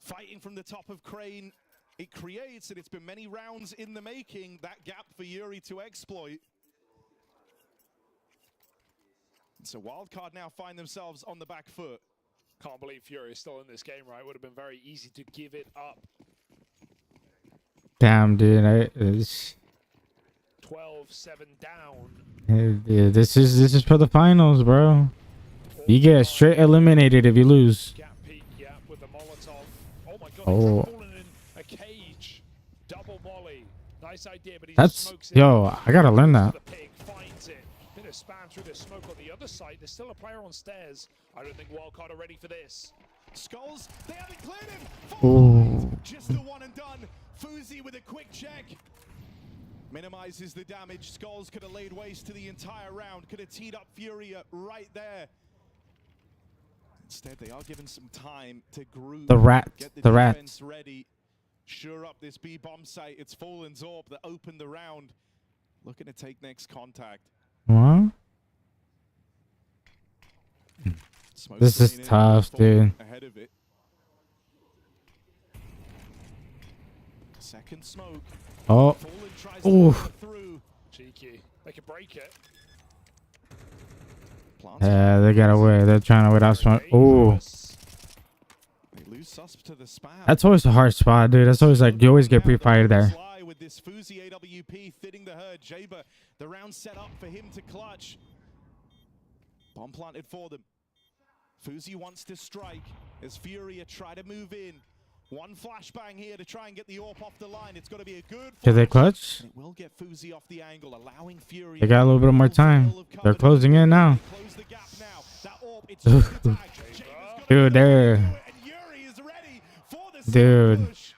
Speaker 2: fighting from the top of Crane. It creates, and it's been many rounds in the making, that gap for Yuri to exploit. So Wildcard now find themselves on the back foot.
Speaker 1: Can't believe Fury is still in this game, right? Would have been very easy to give it up.
Speaker 3: Damn, dude.
Speaker 1: 12-7 down.
Speaker 3: This is for the finals, bro. You get straight eliminated if you lose.
Speaker 1: Gap peek, yeah, with the Molotov. Oh my god,
Speaker 3: Oh.
Speaker 1: he's fallen in a cage. Double molly. Nice idea, but he
Speaker 3: That's
Speaker 1: just smokes it.
Speaker 3: yo. I gotta learn that.
Speaker 1: The pig finds it. Bit of spam through the smoke on the other side. There's still a player on stairs. I don't think Wildcard are ready for this.
Speaker 2: Skulls, they haven't cleared him.
Speaker 3: Ooh.
Speaker 2: Just the one and done. Fuzi with a quick check. Minimizes the damage. Skulls could have laid waste to the entire round. Could have teed up Furia right there. Instead, they are given some time to group.
Speaker 3: The rat.
Speaker 2: Get
Speaker 3: The
Speaker 2: defense
Speaker 3: rat.
Speaker 2: ready. Sure up this B bomb site. It's Fallen Zorb that opened the round. Looking to take next contact.
Speaker 3: What?
Speaker 2: Smoke
Speaker 3: This is
Speaker 2: screen in,
Speaker 3: tough,
Speaker 2: Fallen
Speaker 3: dude.
Speaker 2: Ahead of it. Second smoke.
Speaker 3: Oh.
Speaker 2: Fallen tries to
Speaker 3: Ooh.
Speaker 2: follow through.
Speaker 1: Cheeky. They could break it.
Speaker 2: Plants
Speaker 3: Yeah, they got away. They're trying to without smoke. Ooh.
Speaker 1: Dangerous.
Speaker 2: They lose susp to the spam.
Speaker 3: That's always a hard spot, dude. That's always like you always get pre-fired there.
Speaker 2: Fly with this Fuzi AWP thinning the herd. Jaber, the round set up for him to clutch. Bomb planted for them. Fuzi wants to strike as Furia try to move in. One flashbang here to try and get the AWP off the line. It's got to be a good
Speaker 3: Did they
Speaker 2: flash.
Speaker 3: clutch?
Speaker 2: And it will get Fuzi off the angle, allowing Furia.
Speaker 3: They got a little bit more time. They're closing in now.
Speaker 2: Close the gap now. That AWP, it's just a tag. Jaber's gonna
Speaker 3: Dude, they're
Speaker 2: and Yuri is ready for the
Speaker 3: Dude.
Speaker 2: push.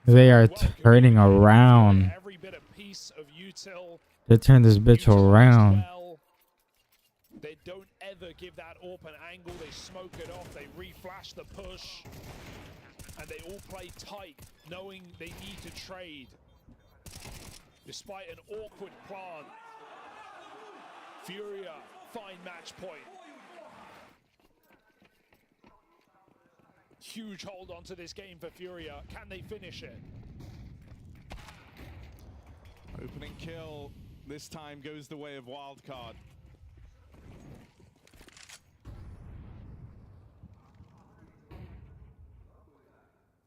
Speaker 3: they are turning around.
Speaker 1: Every bit of piece of util.
Speaker 3: They turned this bitch
Speaker 1: Util
Speaker 3: around.
Speaker 1: as well. They don't ever give that AWP an angle. They smoke it off. They reflash the push. And they all play tight, knowing they need to trade. Despite an awkward plant. Furia, fine match point. Huge hold on to this game for Furia. Can they finish it?
Speaker 2: Opening kill this time goes the way of Wildcard.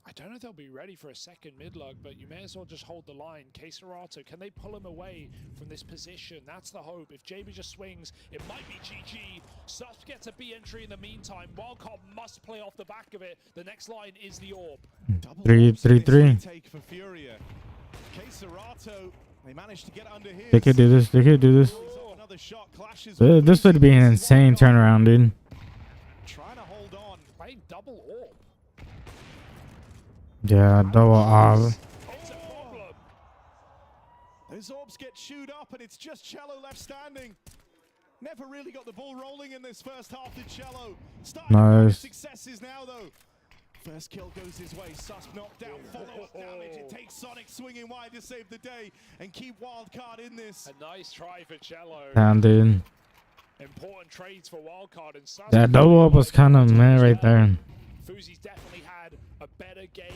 Speaker 1: I don't know if they'll be ready for a second mid-lug, but you may as well just hold the line. Keserato, can they pull him away from this position? That's the hope. If JB just swings, it might be GG. Susp gets a B entry in the meantime. Wildcard must play off the back of it. The next line is the AWP.
Speaker 2: Double
Speaker 3: 3-3-3.
Speaker 2: take for Furia. Keserato, they managed to get under his.
Speaker 3: They could do this. They could do this.
Speaker 2: Another shot clashes.
Speaker 3: This would be an insane turnaround, dude.
Speaker 2: Trying to hold on.
Speaker 1: Playing double AWP.
Speaker 3: Yeah, double
Speaker 1: It's a problem.
Speaker 2: Those orbs get chewed up, and it's just Cello left standing. Never really got the ball rolling in this first half to Cello. Starting to find
Speaker 3: Nice.
Speaker 2: successes now, though. First kill goes his way. Susp knocked out. Follow-up damage. It takes Sonic swinging wide to save the day and keep Wildcard in this.
Speaker 1: A nice try for Cello.
Speaker 3: Damn, dude.
Speaker 1: Important trades for Wildcard and Susp.
Speaker 3: That double up was kind of meh right there.
Speaker 1: Fuzi's definitely had a better game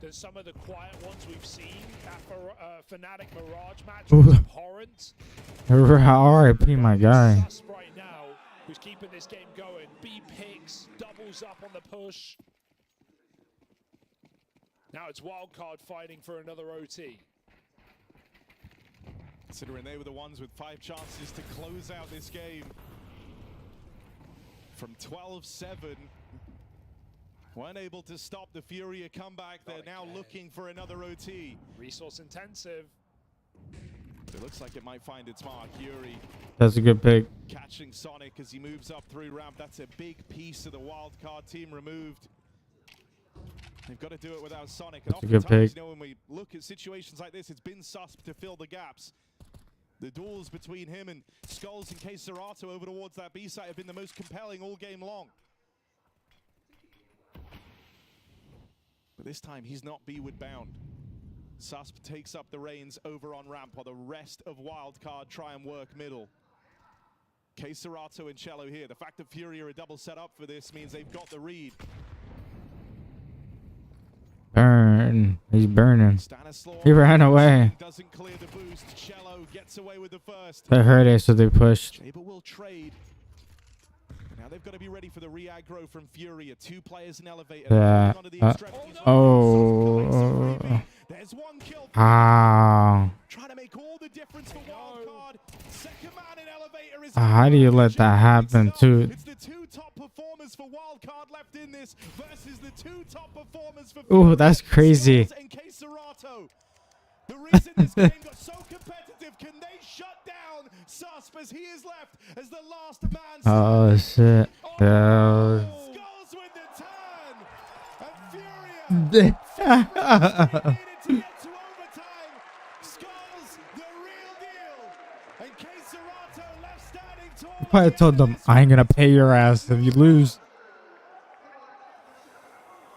Speaker 1: than some of the quiet ones we've seen. That Fnatic Mirage match
Speaker 3: Ooh.
Speaker 1: was abhorrent.
Speaker 3: R.I.P. my guy.
Speaker 1: Susp right now, who's keeping this game going. B picks, doubles up on the push. Now it's Wildcard fighting for another OT.
Speaker 2: Considering they were the ones with 5 chances to close out this game. From 12-7. Weren't able to stop the Furia comeback. They're
Speaker 1: Not
Speaker 2: now
Speaker 1: again.
Speaker 2: looking for another OT.
Speaker 1: Resource intensive.
Speaker 2: It looks like it might find its mark. Yuri
Speaker 3: That's a good pick.
Speaker 2: catching Sonic as he moves up through ramp. That's a big piece of the Wildcard team removed. They've got to do it without Sonic. And
Speaker 3: That's a good
Speaker 2: oftentimes,
Speaker 3: pick.
Speaker 2: you know, when we look at situations like this, it's been Susp to fill the gaps. The duels between him and Skulls and Serato over towards that B site have been the most compelling all game long. But this time he's not B-Wood bound. Susp takes up the reins over on ramp while the rest of Wildcard try and work middle. Serato and Cello here. The fact that Fury are a double set up for this means they've got the read.
Speaker 3: Burn. He's burning.
Speaker 2: Stanislaw
Speaker 3: He ran away.
Speaker 2: doesn't clear the boost. Cello gets away with the first.
Speaker 3: They heard it, so they pushed.
Speaker 2: Jaber will trade. Now they've got to be ready for the re-aggro from Furia. 2 players in elevator.
Speaker 3: Yeah.
Speaker 2: Onto the extremities.
Speaker 3: Oh.
Speaker 2: There's 1 kill.
Speaker 3: Ah.
Speaker 2: Trying to make all the difference for Wildcard. Second man in elevator is
Speaker 3: How do you let that happen, too?
Speaker 2: It's the 2 top performers for Wildcard left in this versus the 2 top performers for
Speaker 3: Ooh, that's crazy.
Speaker 2: Skulls and Serato. The reason this game got so competitive, can they shut down Susp as he is left as the last man
Speaker 3: Oh, shit. Yeah.
Speaker 2: Skulls with the turn and Furia needed to get to overtime. Skulls, the real deal. And Serato left standing tall.
Speaker 3: I told them, I ain't gonna pay your ass if you lose.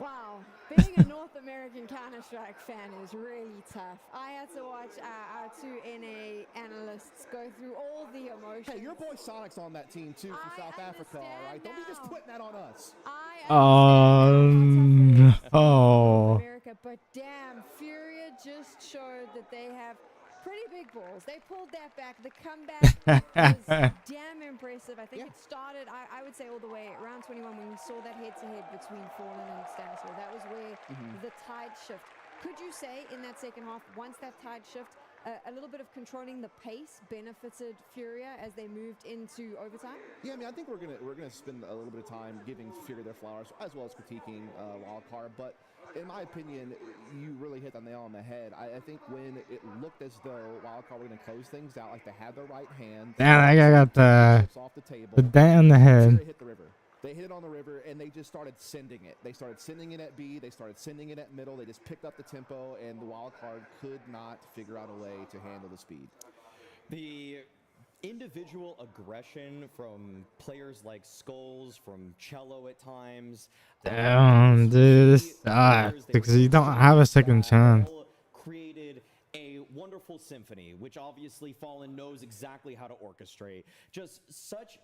Speaker 4: Wow, being a North American Counter-Strike fan is really tough. I had to watch our 2 NA analysts go through all the emotions.
Speaker 5: Hey, your boy Sonic's on that team too for
Speaker 4: I
Speaker 5: South Africa, all right? Don't be just
Speaker 4: now.
Speaker 5: putting that on us.
Speaker 3: Oh.
Speaker 4: America, but damn, Furia just showed that they have pretty big balls. They pulled that back. The comeback was damn impressive. I think it started, I would say, all the way round 21 when we saw that head-to-head between Fallen and Stanislaw. That was where the tide shift. Could you say in that second half, once that tide shift, a little bit of controlling the pace benefited Furia as they moved into overtime?
Speaker 5: Yeah, I mean, I think we're gonna spend a little bit of time giving Furia their flowers as well as critiquing Wildcard. But in my opinion, you really hit the nail on the head. I think when it looked as though Wildcard were gonna close things out, like they had the right hand.
Speaker 3: Damn, that guy got the
Speaker 5: off the table.
Speaker 3: dent in the head.
Speaker 5: Furia hit the river. They hit it on the river, and they just started sending it. They started sending it at B. They started sending it at middle. They just picked up the tempo, and the Wildcard could not figure out a way to handle the speed.
Speaker 6: The individual aggression from players like Skulls, from Cello at times.
Speaker 3: Damn, dude, this sucks because you don't have a second chance.
Speaker 6: Created a wonderful symphony, which obviously Fallen knows exactly how to orchestrate. Just such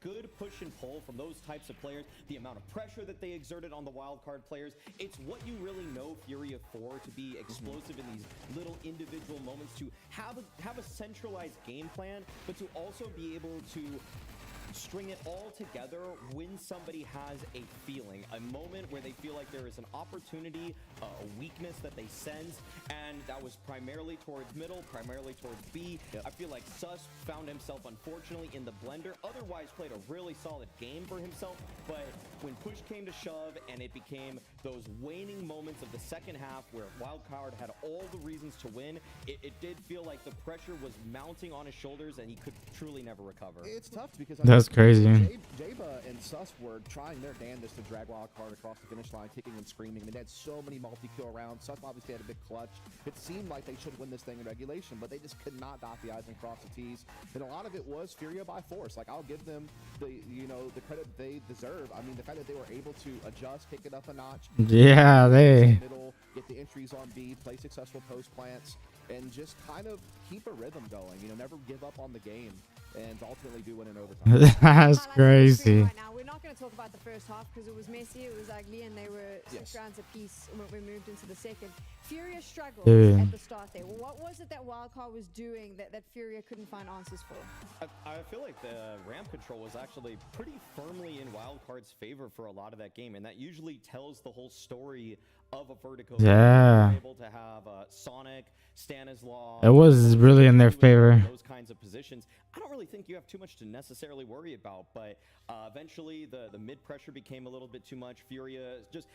Speaker 6: good push and pull from those types of players. The amount of pressure that they exerted on the wildcard players. It's what you really know Furia for, to be explosive in these little individual moments, to have a centralized game plan, but to also be able to string it all together when somebody has a feeling, a moment where they feel like there is an opportunity, a weakness that they sense, and that was primarily towards middle, primarily towards B. I feel like Sus found himself, unfortunately, in the blender, otherwise played a really solid game for himself, but when push came to shove and it became those waning moments of the second half where Wildcard had all the reasons to win, it did feel like the pressure was mounting on his shoulders and he could truly never recover.
Speaker 5: It's tough because
Speaker 3: That's crazy.
Speaker 5: Jaba and Sus were trying their damnedest to drag Wildcard across the finish line, kicking and screaming. They had so many multi-kill rounds. Sus obviously had a big clutch. It seemed like they should win this thing in regulation, but they just could not dot the I's and cross the T's. And a lot of it was Furia by force. Like, I'll give them the credit they deserve. I mean, the fact that they were able to adjust, kick it up a notch.
Speaker 3: Yeah, they.
Speaker 5: Middle, get the entries on B, play successful post plants, and just kind of keep a rhythm going. You know, never give up on the game, and ultimately do win in overtime.
Speaker 3: That's
Speaker 4: Highlights of the
Speaker 3: crazy.
Speaker 4: stream right now. We're not going to talk about the first half because it was messy, it was ugly, and they were 6 rounds apiece when we moved into the second. Furia struggled
Speaker 3: Dude.
Speaker 4: at the start there. What was it that Wildcard was doing that Furia couldn't find answers for?
Speaker 6: I feel like the ramp control was actually pretty firmly in Wildcard's favor for a lot of that game, and that usually tells the whole story of a Vertigo.
Speaker 3: Yeah.
Speaker 6: They're able to have Sonic, Stanislaw.
Speaker 3: It was really in their favor.
Speaker 6: Those kinds of positions. I don't really think you have too much to necessarily worry about, but eventually the mid pressure became a little bit too much. Furia just,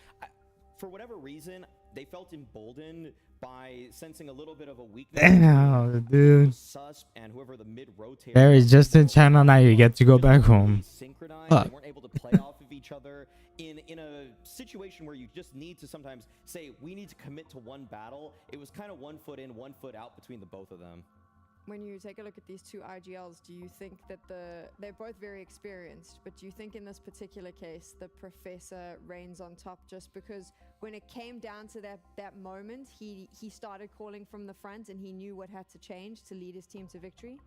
Speaker 6: for whatever reason, they felt emboldened by sensing a little bit of a weakness.
Speaker 3: Damn, dude.
Speaker 6: Susp and whoever the mid rotator.
Speaker 3: There is just in channel now. You get to go back home.
Speaker 6: Synchronized.
Speaker 3: Fuck.
Speaker 6: They weren't able to play off of each other in a situation where you just need to sometimes say we need to commit to one battle. It was kind of 1 foot in, 1 foot out between the both of them.
Speaker 4: when you take a look at these two IGLs, do you think that they're both very experienced, but do you think in this particular case the Professor reigns on top just because when it came down to that moment, he started calling from the front and he knew what had to change to lead his team to victory?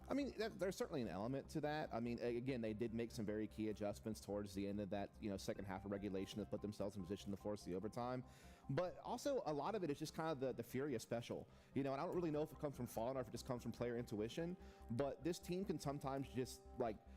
Speaker 5: I mean, there's certainly an element to that. I mean, again, they did make some very key adjustments towards the end of that, second half of regulation to put themselves in position to force the overtime. But also, a lot of it is just kind of the Furia special. And I don't really know if it comes from Fallen or if it just comes from player intuition. But this team can sometimes just,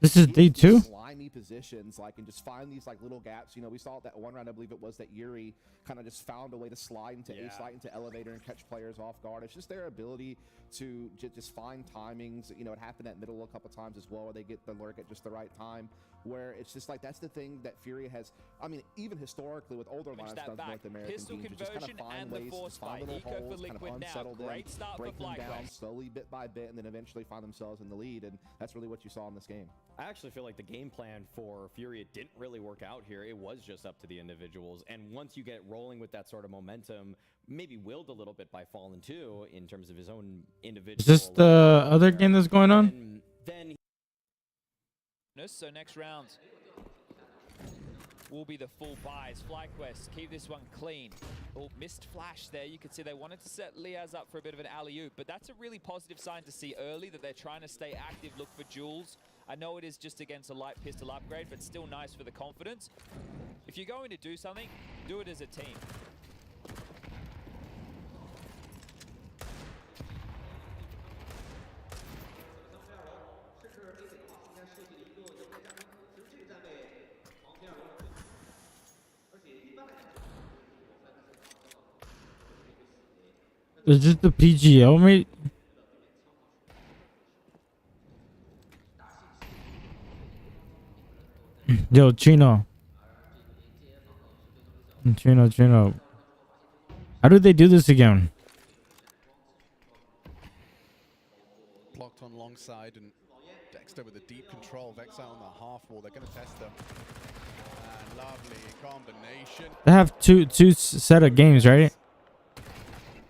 Speaker 3: This is
Speaker 5: get these
Speaker 3: D2?
Speaker 5: slimy positions, and just find these, little gaps. We saw that one round, I believe it was, that Yuri kind of just found a way to slide into A, slide into Elevator, and catch players off guard. It's just their ability to just find timings. It happened at middle a couple times as well, where they get the lurk at just the right time. Where it's just that's the thing that Furia has. I mean, even historically with older lineups done North American
Speaker 7: Pistol
Speaker 5: teams, just kind of find ways to find little holes, kind of unsettle them, break them down slowly, bit by bit, and then eventually find themselves in the lead. And that's really what you saw in this game.
Speaker 6: I actually feel like the game plan for Furia didn't really work out here. It was just up to the individuals. And once you get rolling with that sort of momentum, maybe willed a little bit by Fallen too, in terms of his own individual.
Speaker 3: Is this the other game that's going on?
Speaker 6: Then
Speaker 7: So next round will be the full buys. FlyQuest, keep this one clean. Oh, missed flash there. You could see they wanted to set Liaz up for a bit of an alley-oop, but that's a really positive sign to see early that they're trying to stay active, look for jewels. I know it is just against a light pistol upgrade, but still nice for the confidence. If you're going to do something, do it as a team.
Speaker 3: Is this the PGL, mate? Yo, Chino. Chino. How do they do this again?
Speaker 8: Blocked on long side, and Dexter with a deep control. Vexile on the half wall. They're going to test them. And lovely combination.
Speaker 3: They have two set of games, right?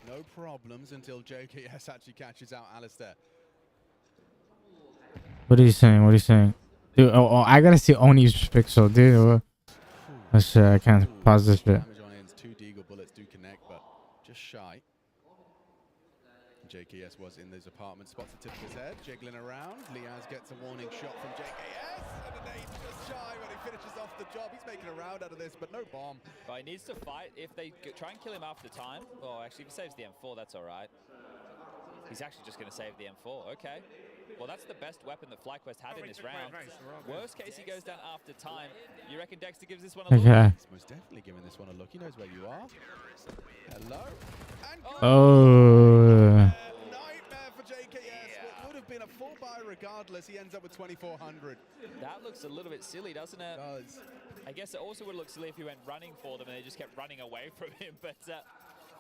Speaker 8: No problems until JKS actually catches out Alistair.
Speaker 3: What are you saying? Dude, I gotta see Oni's pixel, dude. Oh shit, I can't pause this shit.
Speaker 8: Damage on ends. 2 Deagle bullets do connect, but just shy. JKS was in those apartments. Spots the tip of his head, jiggling around. Liaz gets a warning shot from JKS, and a nade just shy when he finishes off the job. He's making a round out of this, but no bomb.
Speaker 7: But he needs to fight. If they try and kill him after time, well, actually, if he saves the M4, that's all right. He's actually just going to save the M4. Okay. Well, that's the best weapon that FlyQuest had in this round. Worst case, he goes down after time. You reckon Dexter gives this one a look?
Speaker 3: Okay.
Speaker 8: He's most definitely giving this one a look. He knows where you are. Hello. And
Speaker 3: Oh.
Speaker 8: nightmare for JKS. What would have been a full buy regardless. He ends up with 2,400.
Speaker 7: That looks a little bit silly, doesn't it?
Speaker 8: Does.
Speaker 7: I guess it also would look silly if he went running for them and they just kept running away from him. But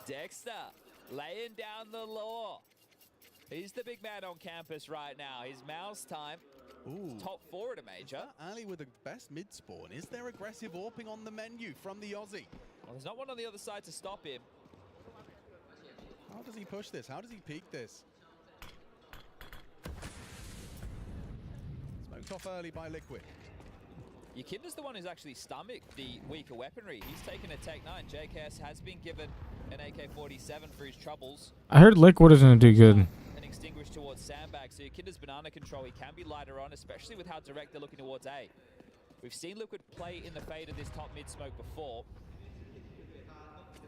Speaker 7: Dexter laying down the law. He's the big man on campus right now. His mouse time.
Speaker 8: Ooh.
Speaker 7: Top 4 at a major.
Speaker 8: Ali with the best mid spawn. Is there aggressive AWPing on the menu from the Aussie?
Speaker 7: Well, there's not one on the other side to stop him.
Speaker 8: How does he push this? How does he peek this? Smoked off early by Liquid.
Speaker 7: Yakinda's the one who's actually stomached the weaker weaponry. He's taken a Tech 9. JKS has been given an AK-47 for his troubles.
Speaker 3: I heard Liquid is gonna do good.
Speaker 7: And extinguished towards Sandbag. So Yakinda's banana control. He can be lighter on, especially with how direct they're looking towards A. We've seen Liquid play in the fade of this top mid smoke before.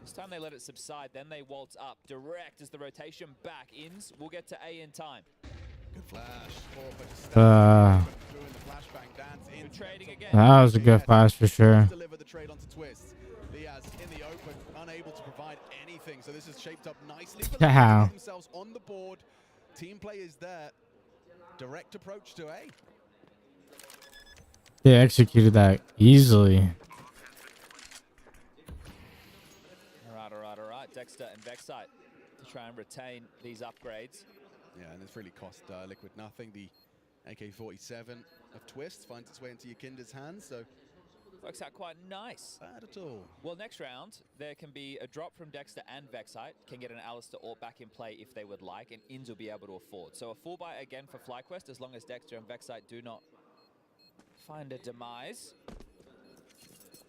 Speaker 7: This time they let it subside, then they waltz up direct as the rotation back ins. We'll get to A in time.
Speaker 8: Good flash. Doing the flashbang dance in.
Speaker 7: Good trading again.
Speaker 3: That was a good flash for sure.
Speaker 8: Deliver the trade onto Twist. Liaz in the open, unable to provide anything. So this is shaped up nicely for them to get themselves on the board. Team play is there. Direct approach to A.
Speaker 3: They executed that easily.
Speaker 7: All right. Dexter and Vexite to try and retain these upgrades.
Speaker 8: Yeah, and it's really cost Liquid nothing. The AK-47 of Twist finds its way into Yakinda's hands, so
Speaker 7: Works out quite nice.
Speaker 8: Bad at all.
Speaker 7: Well, next round, there can be a drop from Dexter and Vexite. Can get an Alistair Orb back in play if they would like, and Inns will be able to afford. So a full buy again for FlyQuest, as long as Dexter and Vexite do not find a demise.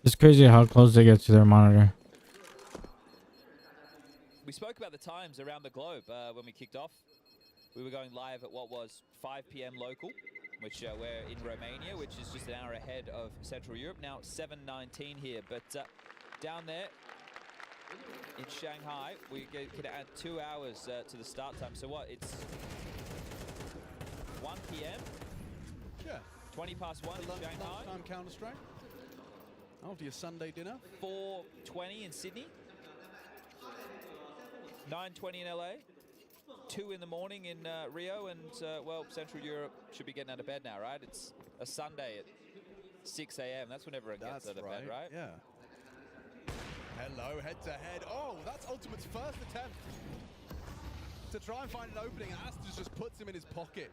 Speaker 3: It's crazy how close they get to their monitor.
Speaker 7: We spoke about the times around the globe when we kicked off. We were going live at what was 5 p.m. local, which we're in Romania, which is just an hour ahead of Central Europe. Now 7:19 here, but down there in Shanghai, we could add 2 hours to the start time. So what? It's 1 p.m.
Speaker 8: Yeah.
Speaker 7: 20 past 1 in Shanghai.
Speaker 8: Lunchtime Counter-Strike. After your Sunday dinner.
Speaker 7: 4:20 in Sydney. 9:20 in LA. 2 in the morning in Rio, and well, Central Europe should be getting out of bed now, right? It's a Sunday at 6 a.m. That's when everyone gets out of bed, right?
Speaker 8: Yeah. Hello, head-to-head. Oh, that's Ultimate's first attempt to try and find an opening. Astus just puts him in his pocket.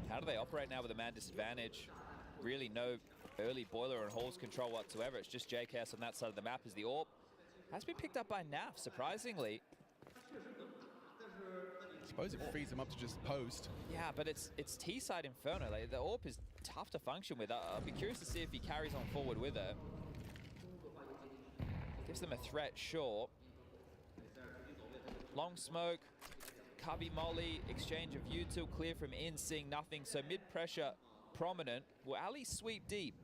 Speaker 7: How do they operate now with a man disadvantage? Really no early boiler and Halls control whatsoever. It's just JKS on that side of the map as the AWP has been picked up by NAF, surprisingly.
Speaker 8: I suppose it frees him up to just post.
Speaker 7: Yeah, but it's T-side Inferno. Like, the AWP is tough to function with. I'll be curious to see if he carries on forward with her. Gives them a threat, sure. Long smoke, Cubby Molly, exchange of util, clear from in, seeing nothing. So mid-pressure, prominent. Will Ali sweep deep?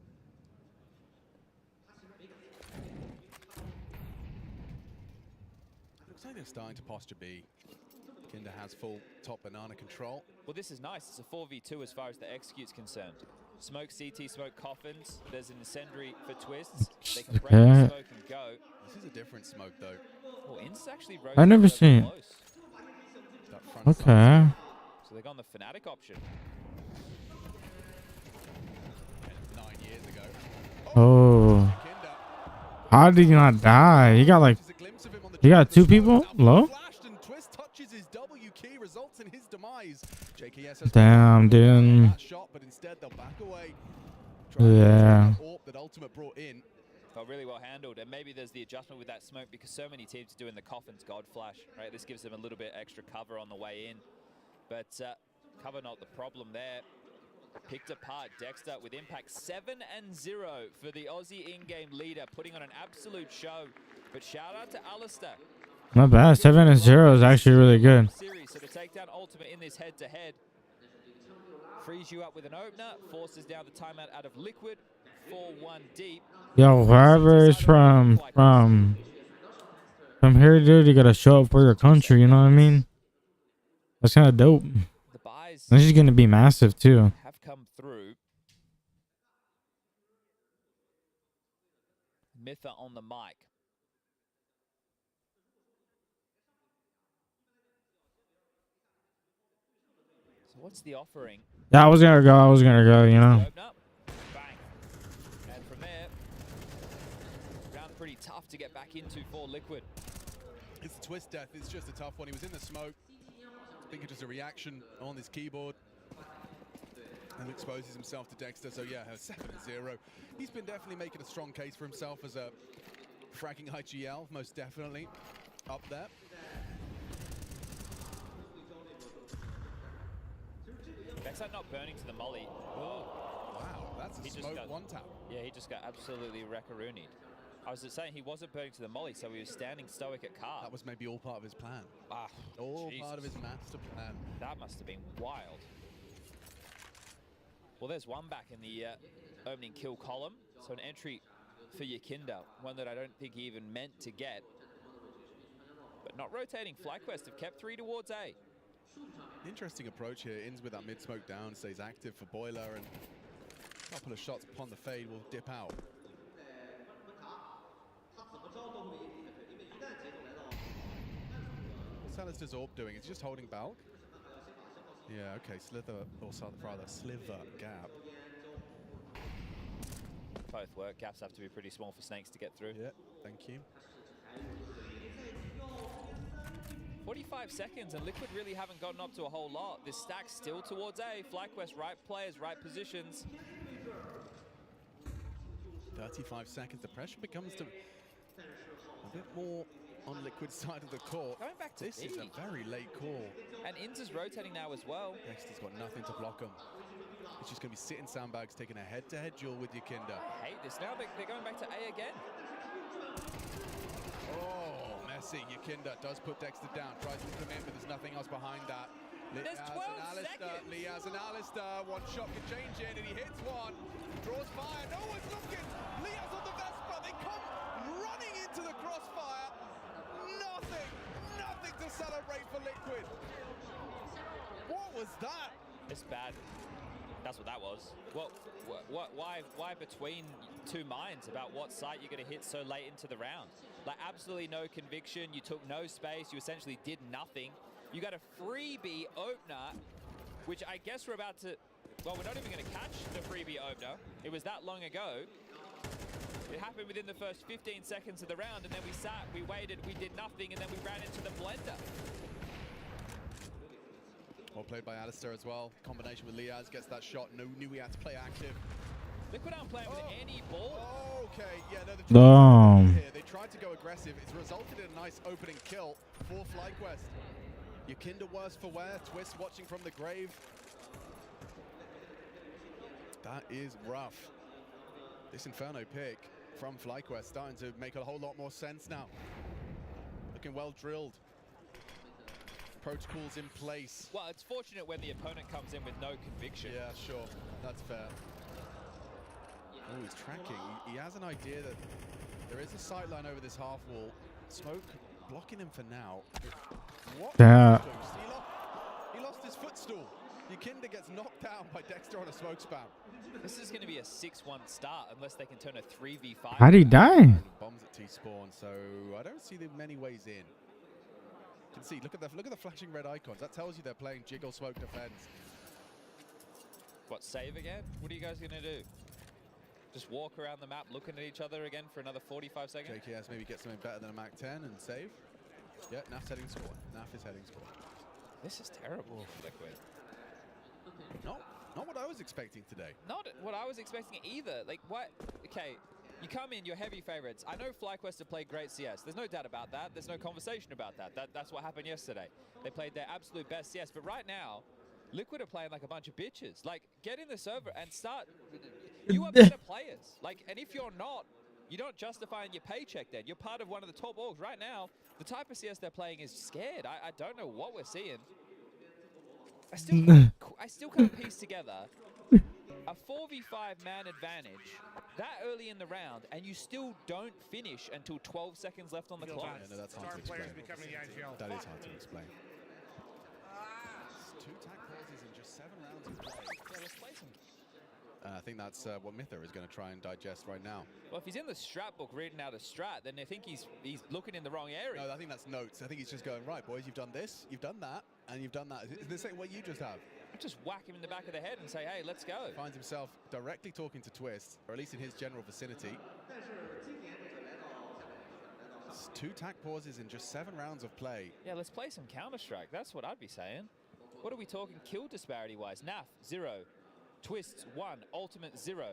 Speaker 8: Looks like they're starting to posture B. Kinder has full top banana control.
Speaker 7: Well, this is nice. It's a 4v2 as far as the execute's concerned. Smoke CT, smoke coffins. There's an incendiary for twists. They can break the smoke and go.
Speaker 8: This is a different smoke, though.
Speaker 7: Oh, Inns actually rotated.
Speaker 3: I've never seen it.
Speaker 8: That front
Speaker 3: Okay.
Speaker 8: side.
Speaker 7: So they've gone the Fnatic option.
Speaker 8: 9 years ago.
Speaker 3: Oh.
Speaker 8: Kinder.
Speaker 3: How did he not die? He got like,
Speaker 8: There's a glimpse of him on the
Speaker 3: he got
Speaker 8: top of
Speaker 3: 2
Speaker 8: the
Speaker 3: people
Speaker 8: smoke.
Speaker 3: low?
Speaker 8: Flashed and Twist touches his W key, results in his demise. JKS has
Speaker 3: Damn, dude.
Speaker 8: that shot, but instead they'll back away.
Speaker 3: Yeah.
Speaker 8: AWP that Ultimate brought in.
Speaker 7: Felt really well handled, and maybe there's the adjustment with that smoke because so many teams are doing the Coffins God Flash, right? This gives them a little bit extra cover on the way in, but cover not the problem there. Picked apart Dexter with impact 7-0 for the Aussie in-game leader, putting on an absolute show. But shout out to Alistair.
Speaker 3: Not bad. 7-0 is actually really good.
Speaker 7: Series, so to take down Ultimate in this head-to-head frees you up with an opener, forces down the timeout out of Liquid, 4-1 deep.
Speaker 3: Yo, wherever is from here, dude, you gotta show up for your country. You know what I mean? That's kind of dope.
Speaker 7: The buys
Speaker 3: This is gonna be massive too.
Speaker 7: have come through. Mitha on the mic. So what's the offering?
Speaker 3: Yeah, I was gonna go. You know.
Speaker 7: Open up, bang, and from there, round pretty tough to get back into for Liquid.
Speaker 8: It's Twist death. It's just a tough one. He was in the smoke. I think it's just a reaction on his keyboard. And exposes himself to Dexter. So yeah, 7-0. He's been definitely making a strong case for himself as a fragging IGL, most definitely up there.
Speaker 7: Vexite not burning to the molly. Oh,
Speaker 8: Wow, that's a
Speaker 7: He just
Speaker 8: smoke
Speaker 7: got-
Speaker 8: one tap.
Speaker 7: yeah, he just got absolutely wreckaroonied. I was just saying he wasn't burning to the molly, so he was standing stoic at car.
Speaker 8: That was maybe all part of his plan.
Speaker 7: Ah,
Speaker 8: All
Speaker 7: Jesus.
Speaker 8: part of his master plan.
Speaker 7: That must have been wild. Well, there's one back in the opening kill column. So an entry for Yakinda, one that I don't think he even meant to get. But not rotating. FlyQuest have kept 3 towards A.
Speaker 8: Interesting approach here. Ins with that mid smoke down, stays active for Boiler, and a couple of shots upon the fade will dip out. What's Alistair's AWP doing? Is he just holding bulk? Yeah, okay, Slither, or rather Sliver gap.
Speaker 7: Both work. Gaps have to be pretty small for Snakes to get through.
Speaker 8: Yeah, thank you.
Speaker 7: 45 seconds, and Liquid really haven't gotten up to a whole lot. This stack's still towards A. FlyQuest, right players, right positions.
Speaker 8: 35 seconds. The pressure becomes a bit more on Liquid's side of the court.
Speaker 7: Going back to
Speaker 8: This is a very late call.
Speaker 7: And Inns is rotating now as well.
Speaker 8: Dexter's got nothing to block him. He's just going to be sitting sandbags, taking a head-to-head duel with Yakinda.
Speaker 7: I hate this. Now they're going back to A again.
Speaker 8: Oh, messy. Yakinda does put Dexter down. Tries to come in, but there's nothing else behind that.
Speaker 7: There's 12 seconds.
Speaker 8: Liaz and Alistair. One shot can change it, and he hits one. Draws fire. No one's looking. Liaz on the Vespa. They come running into the crossfire. Nothing to celebrate for Liquid. What was that?
Speaker 7: It's bad. That's what that was. Well, why between two minds about what site you're going to hit so late into the round? Like, absolutely no conviction. You took no space. You essentially did nothing. You got a freebie opener, which I guess we're about to... Well, we're not even going to catch the freebie opener. It was that long ago. It happened within the first 15 seconds of the round, and then we sat, we waited, we did nothing, and then we ran into the blender.
Speaker 8: Well played by Alistair as well. Combination with Liaz gets that shot. Knew he had to play active.
Speaker 7: Liquid aren't playing with any ball.
Speaker 8: Okay, yeah, no,
Speaker 3: Damn.
Speaker 8: they tried to go aggressive. It's resulted in a nice opening kill for FlyQuest. Yakinda worse for wear. Twist watching from the grave. That is rough. This Inferno pick from FlyQuest starting to make a whole lot more sense now. Looking well drilled. Protocols in place.
Speaker 7: Well, it's fortunate when the opponent comes in with no conviction.
Speaker 8: Yeah, sure. That's fair. Oh, he's tracking. He has an idea that there is a sight line over this half wall. Smoke blocking him for now. What?
Speaker 3: Yeah.
Speaker 8: He lost his footstool. Yakinda gets knocked down by Dexter on a smoke spam.
Speaker 7: This is going to be a 6-1 start unless they can turn a 3v5.
Speaker 3: How'd he die?
Speaker 8: Bombs at T-spawn, so I don't see the many ways in. You can see, look at the flashing red icons. That tells you they're playing jiggle smoke defense.
Speaker 7: What, save again? What are you guys going to do? Just walk around the map looking at each other again for another 45 seconds?
Speaker 8: JKS maybe get something better than a Mac 10 and save. Yeah, Naf's heading score. Naf is heading score.
Speaker 7: This is terrible for Liquid.
Speaker 8: Not what I was expecting today.
Speaker 7: Not what I was expecting either. Like, what? Okay, you come in, you're heavy favorites. I know FlyQuest have played great CS. There's no doubt about that. There's no conversation about that. That's what happened yesterday. They played their absolute best CS. But right now, Liquid are playing like a bunch of bitches. Like, get in the server and start. You are better players. Like, and if you're not, you don't justify in your paycheck then. You're part of one of the top orgs. Right now, the type of CS they're playing is scared. I don't know what we're seeing. I still can't piece together a 4v5 man advantage that early in the round, and you still don't finish until 12 seconds left on the clock.
Speaker 8: Yeah, no, that's hard to explain. That is hard to explain. It's 2 tag pauses in just 7 rounds of play.
Speaker 7: Yeah, let's play some.
Speaker 8: I think that's what Myther is going to try and digest right now.
Speaker 7: Well, if he's in the strat book reading out a strat, then I think he's looking in the wrong area.
Speaker 8: No, I think that's notes. I think he's just going, right, boys, you've done this, you've done that, and you've done that. Is this what you just have?
Speaker 7: Just whack him in the back of the head and say, hey, let's go.
Speaker 8: Finds himself directly talking to Twist, or at least in his general vicinity. It's 2 tag pauses in just 7 rounds of play.
Speaker 7: Yeah, let's play some Counter-Strike. That's what I'd be saying. What are we talking kill disparity-wise? Naf, 0. Twists, 1. Ultimate, 0.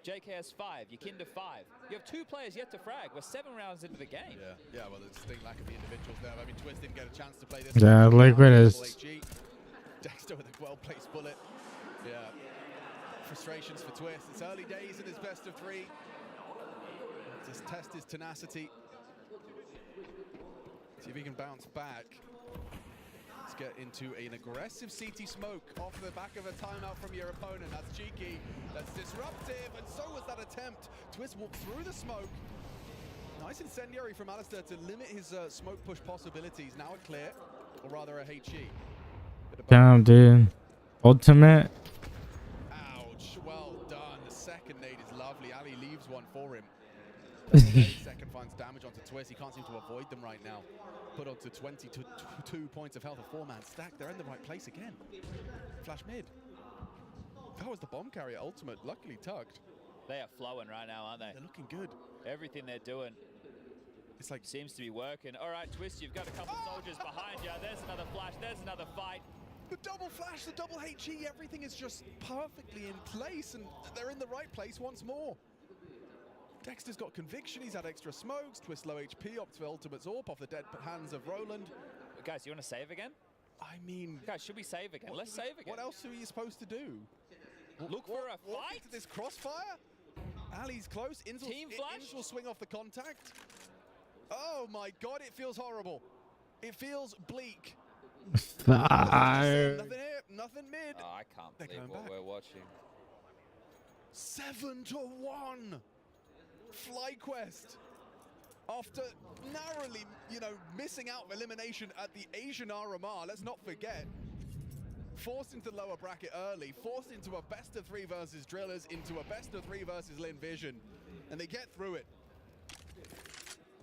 Speaker 7: JKS, 5. Yakinda, 5. You have 2 players yet to frag. We're 7 rounds into the game.
Speaker 8: Yeah, well, there's a distinct lack of the individuals there. I mean, Twist didn't get a chance to play this.
Speaker 3: Yeah, Liquid is.
Speaker 8: Dexter with a well-placed bullet. Yeah. Frustrations for Twist. It's early days in his best of 3. Just test his tenacity. See if he can bounce back. Let's get into an aggressive CT smoke off the back of a timeout from your opponent. That's cheeky. That's disruptive. And so was that attempt. Twist walked through the smoke. Nice incendiary from Alistair to limit his smoke push possibilities. Now a clear, or rather a HE.
Speaker 3: Damn, dude. Ultimate.
Speaker 8: Ouch. Well done. The second nade is lovely. Ali leaves one for him. Second finds damage onto Twist. He can't seem to avoid them right now. Put onto 22 points of health. A 4-man stack. They're in the right place again. Flash mid. That was the bomb carrier ultimate. Luckily tugged.
Speaker 7: They are flowing right now, aren't they?
Speaker 8: They're looking good.
Speaker 7: Everything they're doing.
Speaker 8: It's like,
Speaker 7: Seems to be working. All right, Twist, you've got a couple soldiers behind you. There's another flash. There's another fight.
Speaker 8: the double flash, the double HE, everything is just perfectly in place, and they're in the right place once more. Dexter's got conviction, he's had extra smokes, Twist low HP, opts for ultimate Zorp off the dead hands of Roland.
Speaker 7: Guys, you want to save again?
Speaker 8: I mean,
Speaker 7: Guys, should we save again? Let's save again.
Speaker 8: what else are you supposed to do?
Speaker 7: Look for a
Speaker 8: Walk
Speaker 7: fight?
Speaker 8: into this crossfire? Ali's close, Inz
Speaker 7: Team flash?
Speaker 8: Inz will swing off the contact. Oh my god, it feels horrible. It feels bleak.
Speaker 3: Fire.
Speaker 8: Nothing here, nothing mid.
Speaker 7: Oh, I can't
Speaker 8: They're
Speaker 7: believe
Speaker 8: going
Speaker 7: what
Speaker 8: back.
Speaker 7: we're watching.
Speaker 8: 7-1. FlyQuest. After narrowly, missing out of elimination at the Asian RMR, let's not forget. Forced into lower bracket early, forced into a best of 3 versus Drillers, into a best of 3 versus Lin Vision, and they get through it.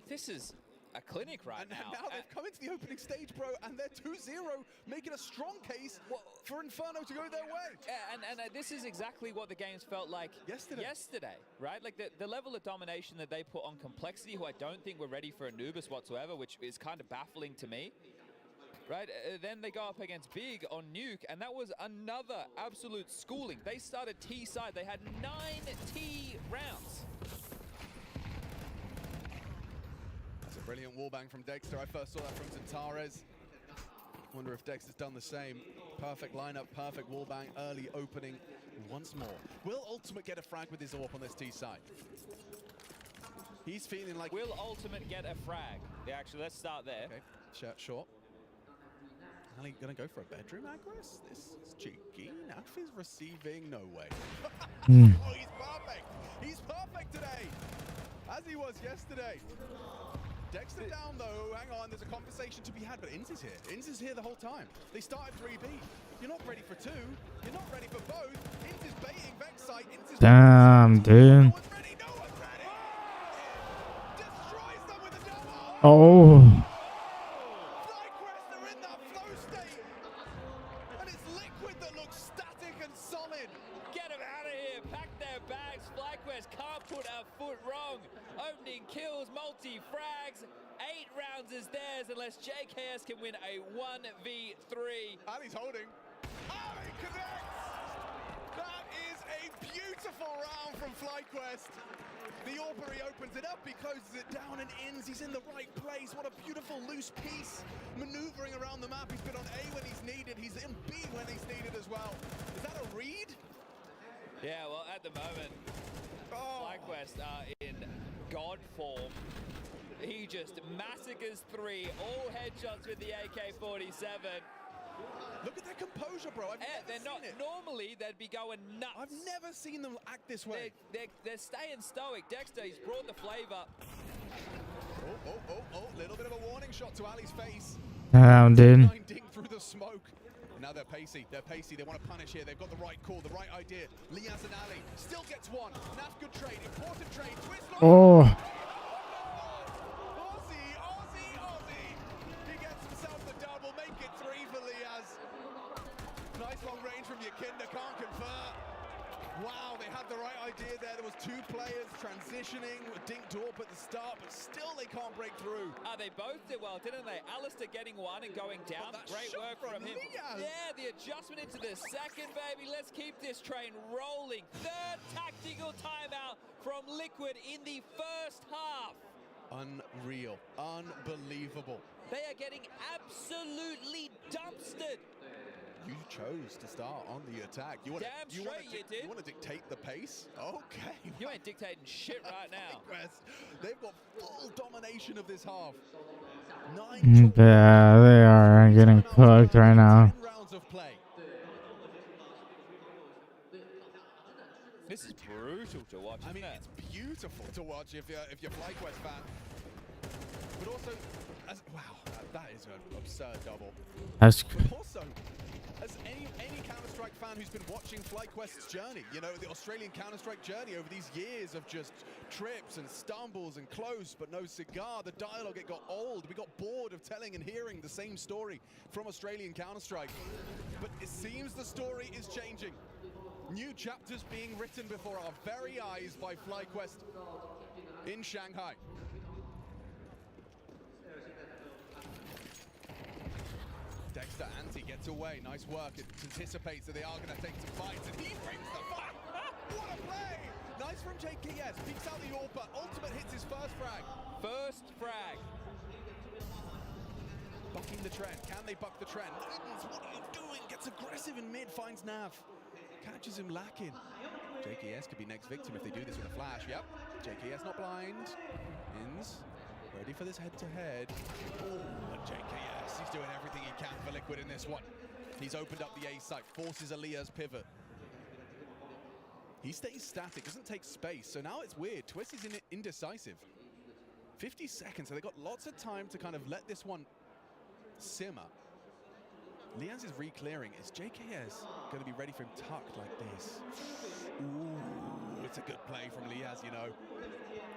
Speaker 7: This is a clinic right
Speaker 8: And
Speaker 7: now.
Speaker 8: now they've come into the opening stage, bro, and they're 2-0, making a strong case for Inferno to go their way.
Speaker 7: And this is exactly what the games felt like
Speaker 8: Yesterday.
Speaker 7: right? Like the level of domination that they put on Complexity, who I don't think were ready for Anubis whatsoever, which is kind of baffling to me. Right, then they go up against Big on Nuke, and that was another absolute schooling. They started T side, they had 9 T rounds.
Speaker 8: That's a brilliant wallbang from Dexter. I first saw that from Zantares. Wonder if Dexter's done the same. Perfect lineup, perfect wallbang, early opening once more. Will Ultimate get a frag with his AWP on this T side? He's feeling like...
Speaker 7: Will Ultimate get a frag? Yeah, actually, let's start there.
Speaker 8: Okay, short. Ali gonna go for a bedroom aggress? This is cheeky. Naf is receiving, no way. Oh, he's perfect. He's perfect today, as he was yesterday. Dexter down though, hang on, there's a conversation to be had, but Inz is here. Inz is here the whole time. They started 3B. You're not ready for 2. You're not ready for both. Inz is baiting Vexite. Inz is
Speaker 3: Damn, dude.
Speaker 8: No one's ready, no one's ready. Destroys them with a double.
Speaker 3: Oh.
Speaker 8: FlyQuest are in that flow state. And it's Liquid that looks static and solid.
Speaker 7: Get them out of here, pack their bags. FlyQuest can't put a foot wrong. Opening kills, multi-frags. 8 rounds is theirs unless JKS can win a 1v3.
Speaker 8: Ali's holding. Ali connects. That is a beautiful round from FlyQuest. The Aubrey opens it up, he closes it down, and Inz, he's in the right place. What a beautiful loose piece. Maneuvering around the map. He's been on A when he's needed. He's in B when he's needed as well. Is that a read?
Speaker 7: Yeah, well, at the moment, FlyQuest are in God form. He just massacres 3, all headshots with the AK-47.
Speaker 8: Look at their composure, bro.
Speaker 7: They're not normally they'd be going nuts.
Speaker 8: I've never seen them act this way.
Speaker 7: They're staying stoic. Dexter, he's brought the flavor.
Speaker 8: Oh, little bit of a warning shot to Ali's face.
Speaker 3: Damn, dude.
Speaker 8: Ding through the smoke. Now they're pacey. They want to punish here. They've got the right call, the right idea. Liaz and Ali still gets one. Naf, good trade, important trade. Twist.
Speaker 3: Oh.
Speaker 8: Aussie. He gets himself the double. Make it 3 for Liaz. Nice long range from Yakinda. Can't convert. Wow, they had the right idea there. There was 2 players transitioning. Dink Dorp at the start, but still they can't break through.
Speaker 7: They both did well, didn't they? Alistair getting one and going down.
Speaker 8: But that
Speaker 7: Great
Speaker 8: shot
Speaker 7: work from him.
Speaker 8: Liaz.
Speaker 7: Yeah, the adjustment into the second, baby. Let's keep this train rolling. 3rd tactical timeout from Liquid in the first half.
Speaker 8: Unreal. Unbelievable.
Speaker 7: They are getting absolutely dumpstered.
Speaker 8: You chose to start on the attack. You want
Speaker 7: Damn straight you did.
Speaker 8: You want to dictate the pace? Okay.
Speaker 7: You ain't dictating shit right now.
Speaker 8: They've got full domination of this half.
Speaker 3: Yeah, they are getting cooked right now.
Speaker 8: 10 rounds of play.
Speaker 7: This is brutal to watch.
Speaker 8: I mean,
Speaker 7: isn't it?
Speaker 8: it's beautiful to watch if you're FlyQuest fan. But also, wow, that is an absurd double.
Speaker 3: That's
Speaker 8: But also, as any Counter-Strike fan who's been watching FlyQuest's journey, the Australian Counter-Strike journey over these years of just trips and stumbles and close but no cigar, the dialogue, it got old. We got bored of telling and hearing the same story from Australian Counter-Strike. But it seems the story is changing. New chapters being written before our very eyes by FlyQuest in Shanghai. Dexter Anti gets away. Nice work. It anticipates that they are going to take some fights, and he brings the fight. What a play! Nice from JKS. Peeks out the AWP. Ultimate hits his first frag.
Speaker 7: First frag.
Speaker 8: Bucking the trend. Can they buck the trend? Lidens, what are you doing? Gets aggressive in mid. Finds Nav. Catches him lacking. JKS could be next victim if they do this with a flash. Yep. JKS not blind. Ins. Ready for this head-to-head. Oh, and JKS, he's doing everything he can for Liquid in this one. He's opened up the A site, forces Aaliyah's pivot. He stays static, doesn't take space, so now it's weird. Twist is indecisive. 50 seconds, so they've got lots of time to kind of let this one simmer. Liaz is re-clearing. Is JKS going to be ready for him tucked like this? Ooh, it's a good play from Liaz, you know.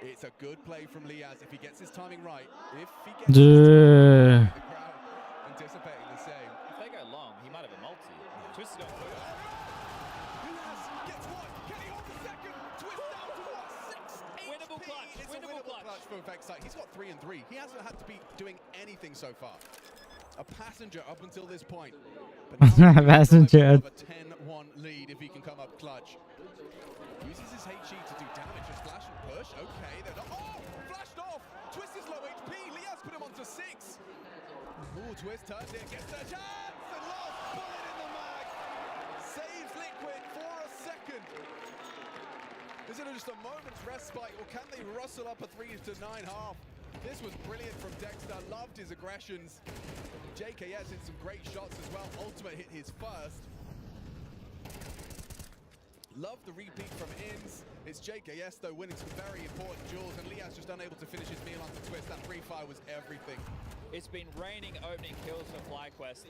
Speaker 8: It's a good play from Liaz if he gets his timing right. If he gets his timing right, the crowd anticipating the same.
Speaker 7: If they go long, he might have a multi. Twist is going through.
Speaker 8: Liaz gets one. Can he hold the second? Twist down to what? 6
Speaker 7: Winnable
Speaker 8: HP.
Speaker 7: clutch,
Speaker 8: It's
Speaker 7: winnable
Speaker 8: a winnable
Speaker 7: clutch.
Speaker 8: clutch for Vexite. He's got 3 and 3. He hasn't had to be doing anything so far. A passenger up until this point. But now
Speaker 3: Passenger.
Speaker 8: a 10-1 lead if he can come up clutch. Uses his HE to do damage, just flash and push. Okay, they're not. Oh! Flashed off! Twist is low HP. Liaz put him onto 6. Ooh, Twist turns it, gets a chance! And last bullet in the mag! Saves Liquid for a second. Is it just a moment's respite, or can they rustle up a 3-9 half? This was brilliant from Dexter. Loved his aggressions. JKS hit some great shots as well. Ultimate hit his first. Love the repeat from Ins. It's JKS though winning some very important duels, and Liaz just unable to finish his meal onto Twist. That free fire was everything.
Speaker 7: It's been raining opening kills for FlyQuest.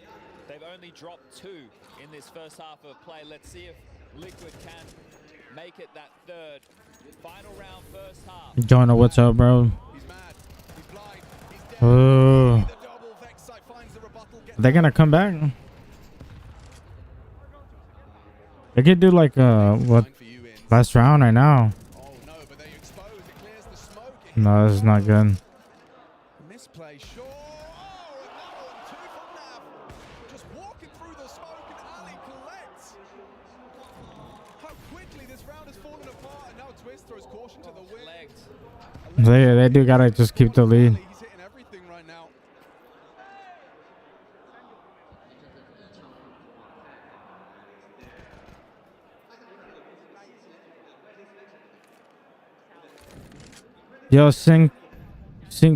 Speaker 7: They've only dropped 2 in this first half of play. Let's see if Liquid can make it that third. Final round, first half.
Speaker 3: Jonah, what's up, bro?
Speaker 8: He's mad. He's blind. He's dead.
Speaker 3: Oh.
Speaker 8: The double Vexite finds the rebuttal.
Speaker 3: Are they gonna come back? They could do like what
Speaker 8: For you, Ins.
Speaker 3: last round right now.
Speaker 8: Oh no, but they expose. It clears the smoke.
Speaker 3: No, this is not good.
Speaker 8: Misplay, sure. Oh, and that one too from Nav. Just walking through the smoke, and Ali collects. How quickly this round has fallen apart, and now Twist throws caution to the wind.
Speaker 7: Legged.
Speaker 3: They do gotta just keep the lead.
Speaker 8: He's hitting everything right now.
Speaker 3: Yo, sync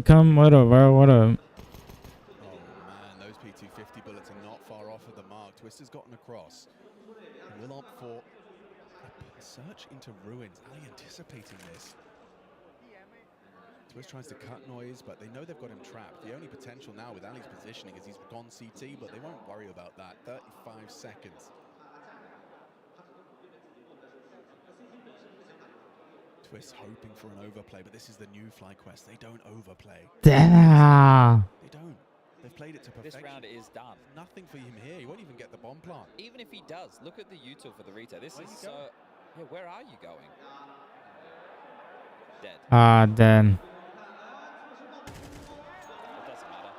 Speaker 3: come. What up, bro? What up?
Speaker 8: Oh man, those P250 bullets are not far off of the mark. Twist has gotten across. And will opt for a search into ruins. Ali anticipating this. Twist tries to cut noise, but they know they've got him trapped. The only potential now with Ali's positioning is he's gone CT, but they won't worry about that. 35 seconds. Twist hoping for an overplay, but this is the new FlyQuest. They don't overplay.
Speaker 3: Damn.
Speaker 8: They don't. They've played it to perfection.
Speaker 7: This round is done.
Speaker 8: Nothing for him here. He won't even get the bomb plant.
Speaker 7: Even if he does, look at the util for the retail. This
Speaker 8: Where's
Speaker 7: is
Speaker 8: he
Speaker 7: so...
Speaker 8: going?
Speaker 7: Yeah, where are you going? Dead.
Speaker 3: Then.
Speaker 7: It doesn't matter.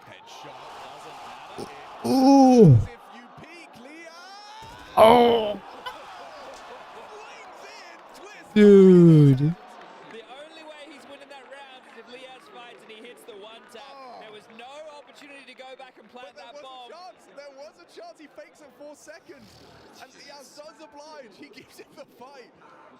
Speaker 8: Headshot.
Speaker 7: Doesn't matter.
Speaker 3: Ooh.
Speaker 8: As if you peek, Leah.
Speaker 3: Oh,
Speaker 8: Leans in. Twist.
Speaker 3: dude.
Speaker 7: The only way he's winning that round is if Liaz fights and he hits the one tap.
Speaker 8: Oh.
Speaker 7: There was no opportunity to go back and plant
Speaker 8: But there
Speaker 7: that
Speaker 8: was
Speaker 7: bomb.
Speaker 8: a chance. There was a chance. He fakes it 4 seconds. And Diaz does oblige. He gives him the fight.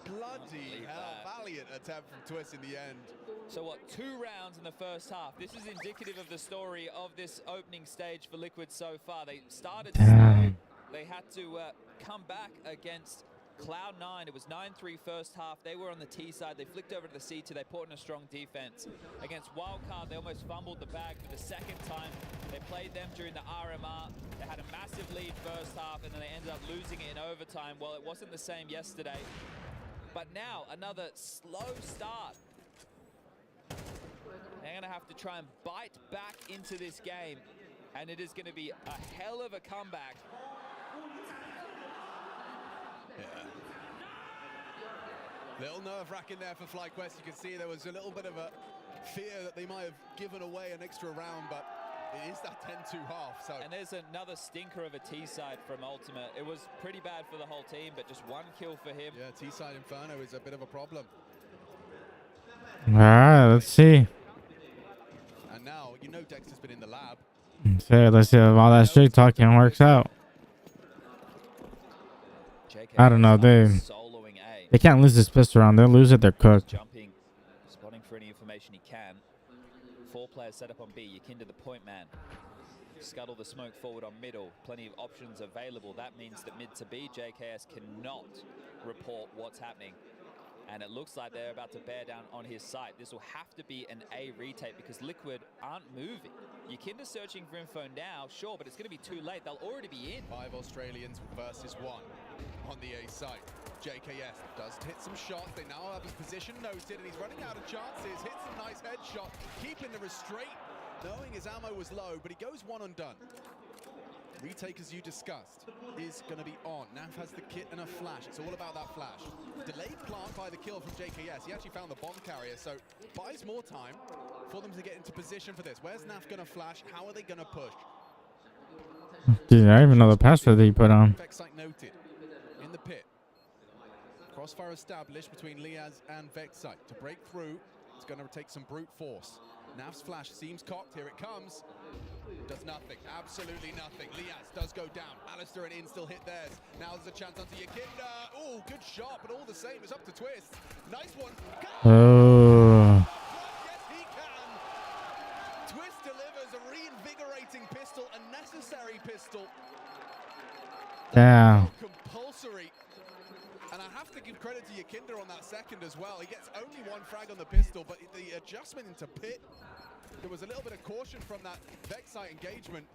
Speaker 8: Bloody
Speaker 7: believe
Speaker 8: hell.
Speaker 7: that.
Speaker 8: Valiant attempt from Twist in the end.
Speaker 7: So what, 2 rounds in the first half. This is indicative of the story of this opening stage for Liquid so far. They started slow.
Speaker 3: Damn.
Speaker 7: They had to come back against Cloud9. It was 9-3 first half. They were on the T side. They flicked over to the C2. They put in a strong defense. Against Wildcard, they almost fumbled the bag for the second time. They played them during the RMR. They had a massive lead first half, and then they ended up losing it in overtime. Well, it wasn't the same yesterday. But now, another slow start. They're going to have to try and bite back into this game. And it is going to be a hell of a comeback.
Speaker 8: Yeah. Little nerve-wracking there for FlyQuest. You can see there was a little bit of a fear that they might have given away an extra round, but It is that 10-2 half. So
Speaker 7: And there's another stinker of a T-side from Ultimate. It was pretty bad for the whole team, but just one kill for him.
Speaker 8: yeah, T-side Inferno is a bit of a problem.
Speaker 3: All right, let's see.
Speaker 8: And now, you know Dexter's been in the lab.
Speaker 3: Let's see if all that shit talking works out. I don't know, dude.
Speaker 7: Soloing A.
Speaker 3: They can't lose this pistol round. They'll lose it, they're cooked.
Speaker 7: Jumping, spotting for any information he can. 4 players set up on B. Yakinda the point man. Scuttle the smoke forward on middle. Plenty of options available. That means that mid to B, JKS cannot report what's happening. And it looks like they're about to bear down on his site. This will have to be an A retake because Liquid aren't moving. Yakinda's searching for info now, sure, but it's going to be too late. They'll already be in.
Speaker 8: 5 Australians versus 1 on the A site. JKS does hit some shots. They now have his position noted, and he's running out of chances. Hits a nice headshot, keeping the restraint, knowing his ammo was low, but he goes one undone. Retake, as you discussed, is going to be on. Naf has the kit and a flash. It's all about that flash. Delayed plant by the kill from JKS. He actually found the bomb carrier, so buys more time for them to get into position for this. Where's Naf going to flash? How are they going to push?
Speaker 3: Dude, I don't even know the password that you put on.
Speaker 8: Vexite noted in the pit. Crossfire established between Liaz and Vexite. To break through, it's going to take some brute force. Naf's flash seems cocked. Here it comes. Does nothing. Absolutely nothing. Liaz does go down. Alistair and In still hit theirs. Now there's a chance onto Yakinda. Oh, good shot, but all the same, it's up to Twist. Nice one.
Speaker 3: Oh.
Speaker 8: Yes, he can. Twist delivers a reinvigorating pistol, a necessary pistol.
Speaker 3: Damn.
Speaker 8: Compulsory. And I have to give credit to Yakinda on that second as well. He gets only 1 frag on the pistol, but the adjustment into pit, there was a little bit of caution from that Vexite engagement.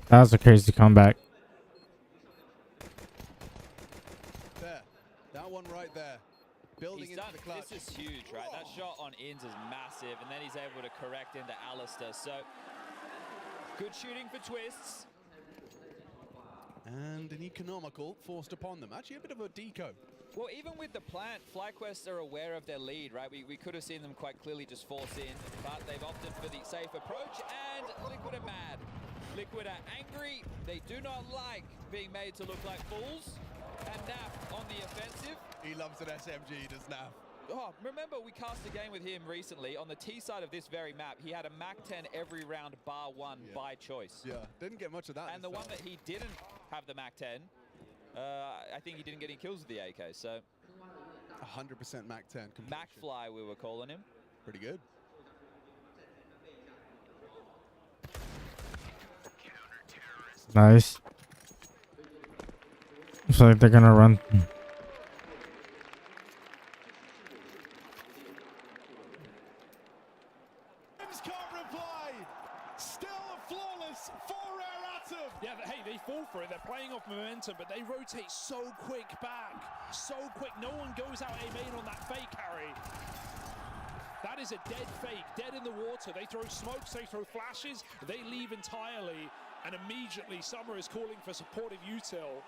Speaker 3: That was a crazy comeback.
Speaker 8: There. That one right there. Building
Speaker 7: He's
Speaker 8: into
Speaker 7: done.
Speaker 8: the clutch.
Speaker 7: This is huge, right? That shot on Inns is massive, and then he's able to correct into Alistair. So, good shooting for Twists.
Speaker 8: And an economical forced upon them. Actually a bit of a deco.
Speaker 7: Well, even with the plant, FlyQuest are aware of their lead, right? We could have seen them quite clearly just force in, but they've opted for the safe approach, and Liquid are mad. Liquid are angry. They do not like being made to look like fools. And Naf on the offensive.
Speaker 8: He loves an SMG, does Naf.
Speaker 7: Oh, remember we cast a game with him recently on the T side of this very map. He had a MAC-10 every round bar 1 by choice.
Speaker 8: Yeah, didn't get much of that.
Speaker 7: And the one that he didn't have the MAC-10, I think he didn't get any kills with the AK, so
Speaker 8: 100% MAC-10.
Speaker 7: MacFly we were calling him.
Speaker 8: Pretty good.
Speaker 3: Nice. Looks like they're gonna run.
Speaker 2: Can't reply. Still flawless for Rare Atom.
Speaker 1: Yeah, but hey, they fall for it. They're playing off momentum, but they rotate so quick back. So quick. No one goes out A main on that fake carry. That is a dead fake, dead in the water. They throw smokes, they throw flashes, they leave entirely, and immediately Summer is calling for supportive util.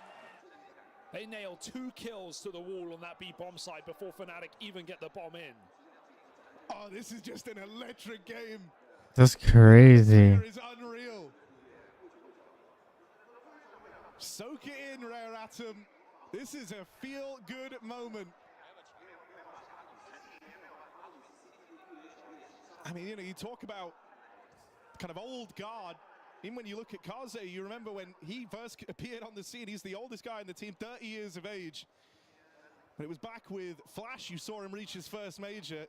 Speaker 1: They nail 2 kills to the wall on that B bomb site before Fnatic even get the bomb in.
Speaker 2: Oh, this is just an electric game.
Speaker 3: That's crazy.
Speaker 2: It is unreal. Soak it in, Rare Atom. This is a feel-good moment. I mean, you know, you talk about kind of old guard. Even when you look at Kaze, you remember when he first appeared on the scene, he's the oldest guy in the team, 30 years of age. But it was back with Flash, you saw him reach his first major.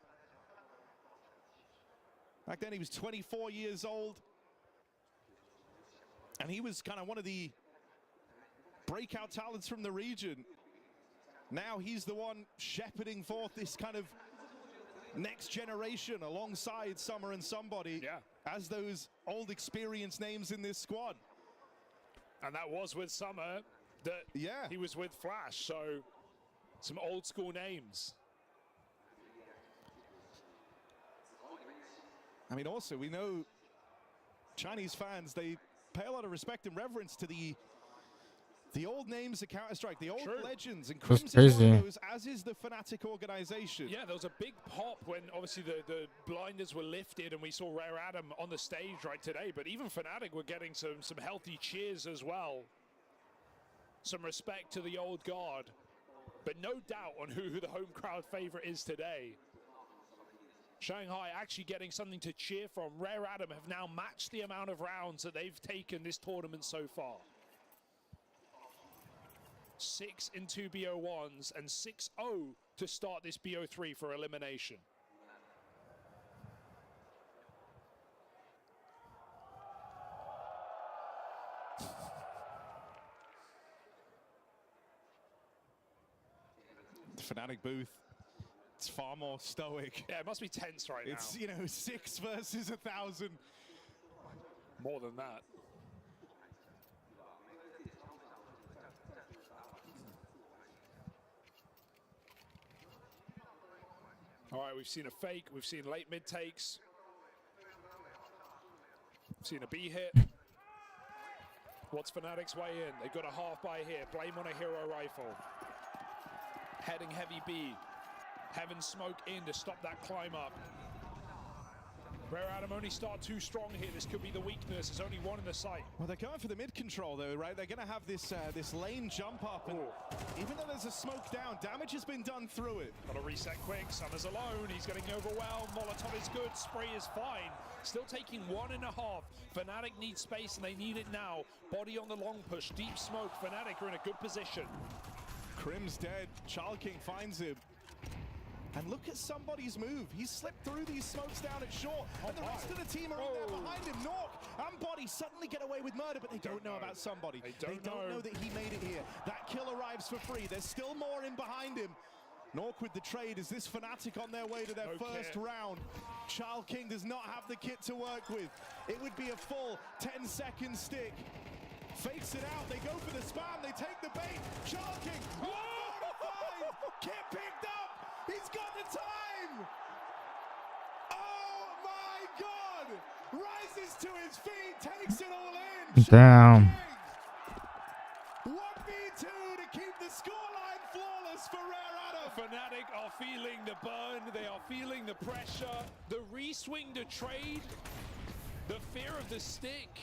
Speaker 2: Back then he was 24 years old. And he was kind of one of the breakout talents from the region. Now he's the one shepherding forth this kind of next generation alongside Summer and Somebody as those old experienced names in this squad.
Speaker 1: And that was with Summer that he was with Flash, so some old school names.
Speaker 2: I mean, also, we know Chinese fans, they pay a lot of respect and reverence to the The old names of Counter-Strike, the old
Speaker 1: True.
Speaker 2: legends, and
Speaker 3: That's
Speaker 2: Crimson is one
Speaker 3: crazy.
Speaker 2: of those, as is the Fnatic organization.
Speaker 1: Yeah, there was a big pop when obviously the blinders were lifted and we saw Rare Adam on the stage right today, but even Fnatic were getting some healthy cheers as well. Some respect to the old guard, but no doubt on who the home crowd favorite is today. Shanghai actually getting something to cheer from. Rare Adam have now matched the amount of rounds that they've taken this tournament so far. 6 in 2 BO1s and 6-0 to start this BO3 for elimination.
Speaker 2: The Fnatic booth, it's far more stoic.
Speaker 1: Yeah, it must be tense right now.
Speaker 2: It's, you know, 6 versus 1,000.
Speaker 1: More than that. All right, we've seen a fake, we've seen late mid takes. We've seen a B hit. What's Fnatic's way in? They've got a half buy here. Blame on a hero rifle. Heading heavy B. Heaven smoke in to stop that climb up. Rare Adam only start too strong here. This could be the weakness. There's only one in the sight.
Speaker 2: Well, they're going for the mid control though, right? They're going to have this this lane jump up, and even though there's a smoke down, damage has been done through it.
Speaker 1: Got to reset quick. Summer's alone. He's getting overwhelmed. Molotov is good. Spray is fine. Still taking 1.5. Fnatic needs space and they need it now. Body on the long push. Deep smoke. Fnatic are in a good position.
Speaker 2: Crim's dead. Chalking finds him. And look at somebody's move. He's slipped through these smokes down at short, and the rest of the team are in there behind him. Nork and Body suddenly get away with murder, but they don't know about somebody.
Speaker 1: They don't know
Speaker 2: that he made it here. That kill arrives for free. There's still more in behind him. Nork with the trade. Is this Fnatic on their way to their first round? Chalking does not have the kit to work with. It would be a full 10-second stick. Fakes it out. They go for the spam. They take the bait. Chalking. Kit picked up. He's got the time! Oh my God! Rises to his feet, takes it all in.
Speaker 3: Damn.
Speaker 2: 1v2 to keep the scoreline flawless for Rare Adam.
Speaker 1: Fnatic are feeling the burn. They are feeling the pressure. The re-swing to trade. The fear of the stick.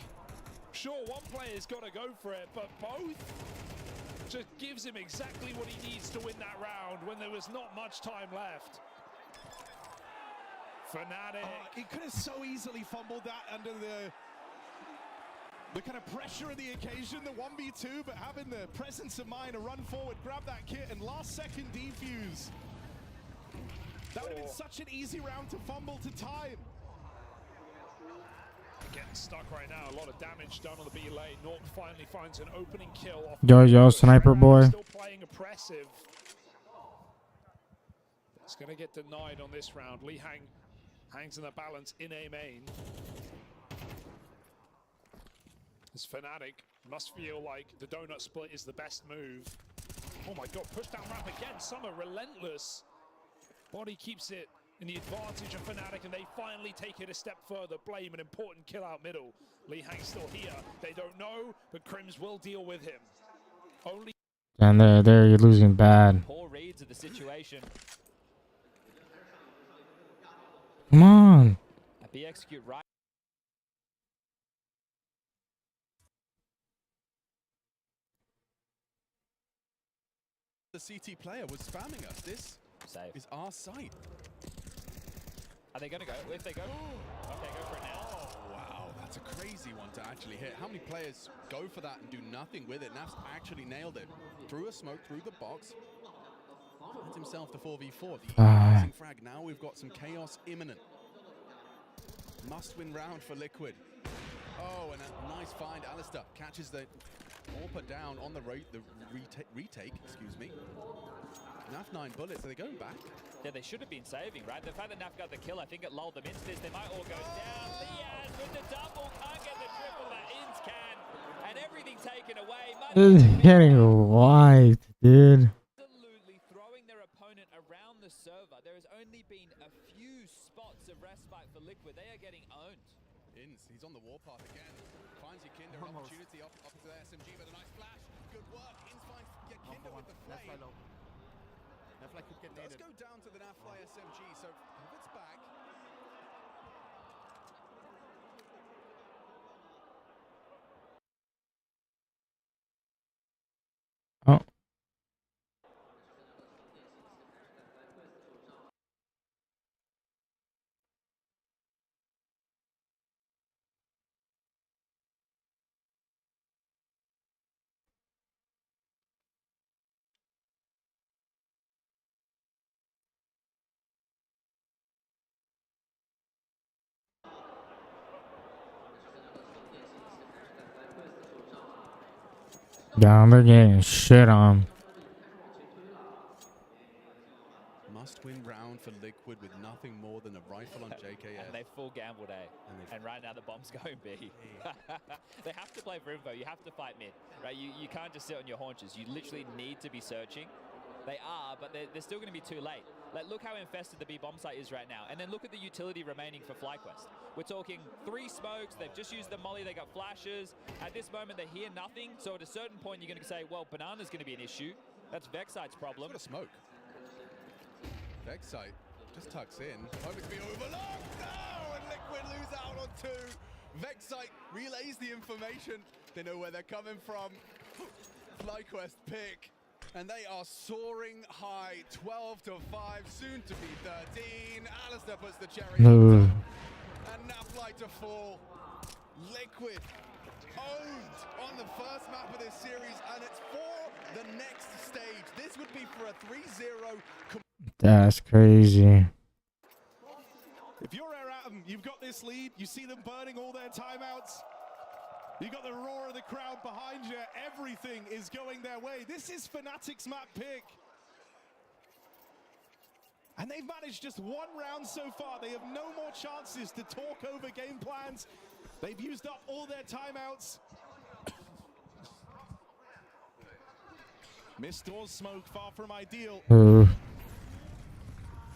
Speaker 1: Sure, one player's got to go for it, but both just gives him exactly what he needs to win that round when there was not much time left. Fnatic.
Speaker 2: He could have so easily fumbled that under the kind of pressure of the occasion, the 1v2, but having the presence of mind to run forward, grab that kit, and last second defuse. That would have been such an easy round to fumble to time.
Speaker 1: Getting stuck right now. A lot of damage done on the B lane. Nork finally finds an opening kill off.
Speaker 3: Yo, sniper boy.
Speaker 1: Still playing oppressive. It's going to get denied on this round. Li Hang hangs in the balance in A main. This Fnatic must feel like the donut split is the best move. Oh my God, push down ramp again. Summer relentless. Body keeps it in the advantage of Fnatic, and they finally take it a step further. Blame an important kill out middle. Li Hang's still here. They don't know, but Crims will deal with him. Only.
Speaker 3: And there you're losing bad.
Speaker 7: Poor reads of the situation.
Speaker 3: Come on.
Speaker 7: Be execute right.
Speaker 8: The CT player was spamming us. This
Speaker 7: Save.
Speaker 8: is our site.
Speaker 7: Are they going to go? If they go, okay, go for it now.
Speaker 8: Oh, wow. That's a crazy one to actually hit. How many players go for that and do nothing with it? Naf's actually nailed it. Through a smoke, through the box. Finds himself the 4v4. The amazing frag. Now we've got some chaos imminent. Must-win round for Liquid. Oh, and a nice find. Alistair catches the AWPer down on the retake, excuse me. Naf 9 bullets. Are they going back?
Speaker 7: Yeah, they should have been saving, right? The fact that Naf got the kill, I think it lulled them into this. They might all go down. Yes, with the double, can't get the triple that Inns can. And everything taken away.
Speaker 3: This is getting white, dude.
Speaker 7: Absolutely throwing their opponent around the server. There has only been a few spots of respite for Liquid. They are getting owned.
Speaker 8: Inns, he's on the warpath again. Finds Yakinder, an opportunity up to the SMG with a nice flash. Good work. the flame. Does go down to the Nafly SMG, so if it's back.
Speaker 3: Oh. Down, they're getting shit on.
Speaker 8: Must-win round for Liquid with nothing more than a rifle on JKS.
Speaker 7: And they full gambled A. And right now the bomb's going B. They have to play for info. You have to fight mid, right? You can't just sit on your haunches. You literally need to be searching. They are, but they're still going to be too late. Like, look how infested the B bomb site is right now. And then look at the utility remaining for FlyQuest. We're talking 3 smokes. They've just used the molly. They got flashes. At this moment, they hear nothing. So at a certain point, you're going to say, well, Banana's going to be an issue. That's Vexite's problem.
Speaker 8: What a smoke. Vexite just tucks in. Hoping to be overlooked. No! And Liquid lose out on 2. Vexite relays the information. They know where they're coming from. FlyQuest pick. And they are soaring high, 12 to 5, soon to be 13. Alistair puts the cherry on top. And Nafly to fall. Liquid owned on the first map of this series, and it's for the next stage. This would be for a 3-0.
Speaker 3: That's crazy.
Speaker 2: If you're Air Atom, you've got this lead. You see them burning all their timeouts. You got the roar of the crowd behind you. Everything is going their way. This is Fnatic's map pick. And they've managed just 1 round so far. They have no more chances to talk over game plans. They've used up all their timeouts. Missed doors smoke, far from ideal.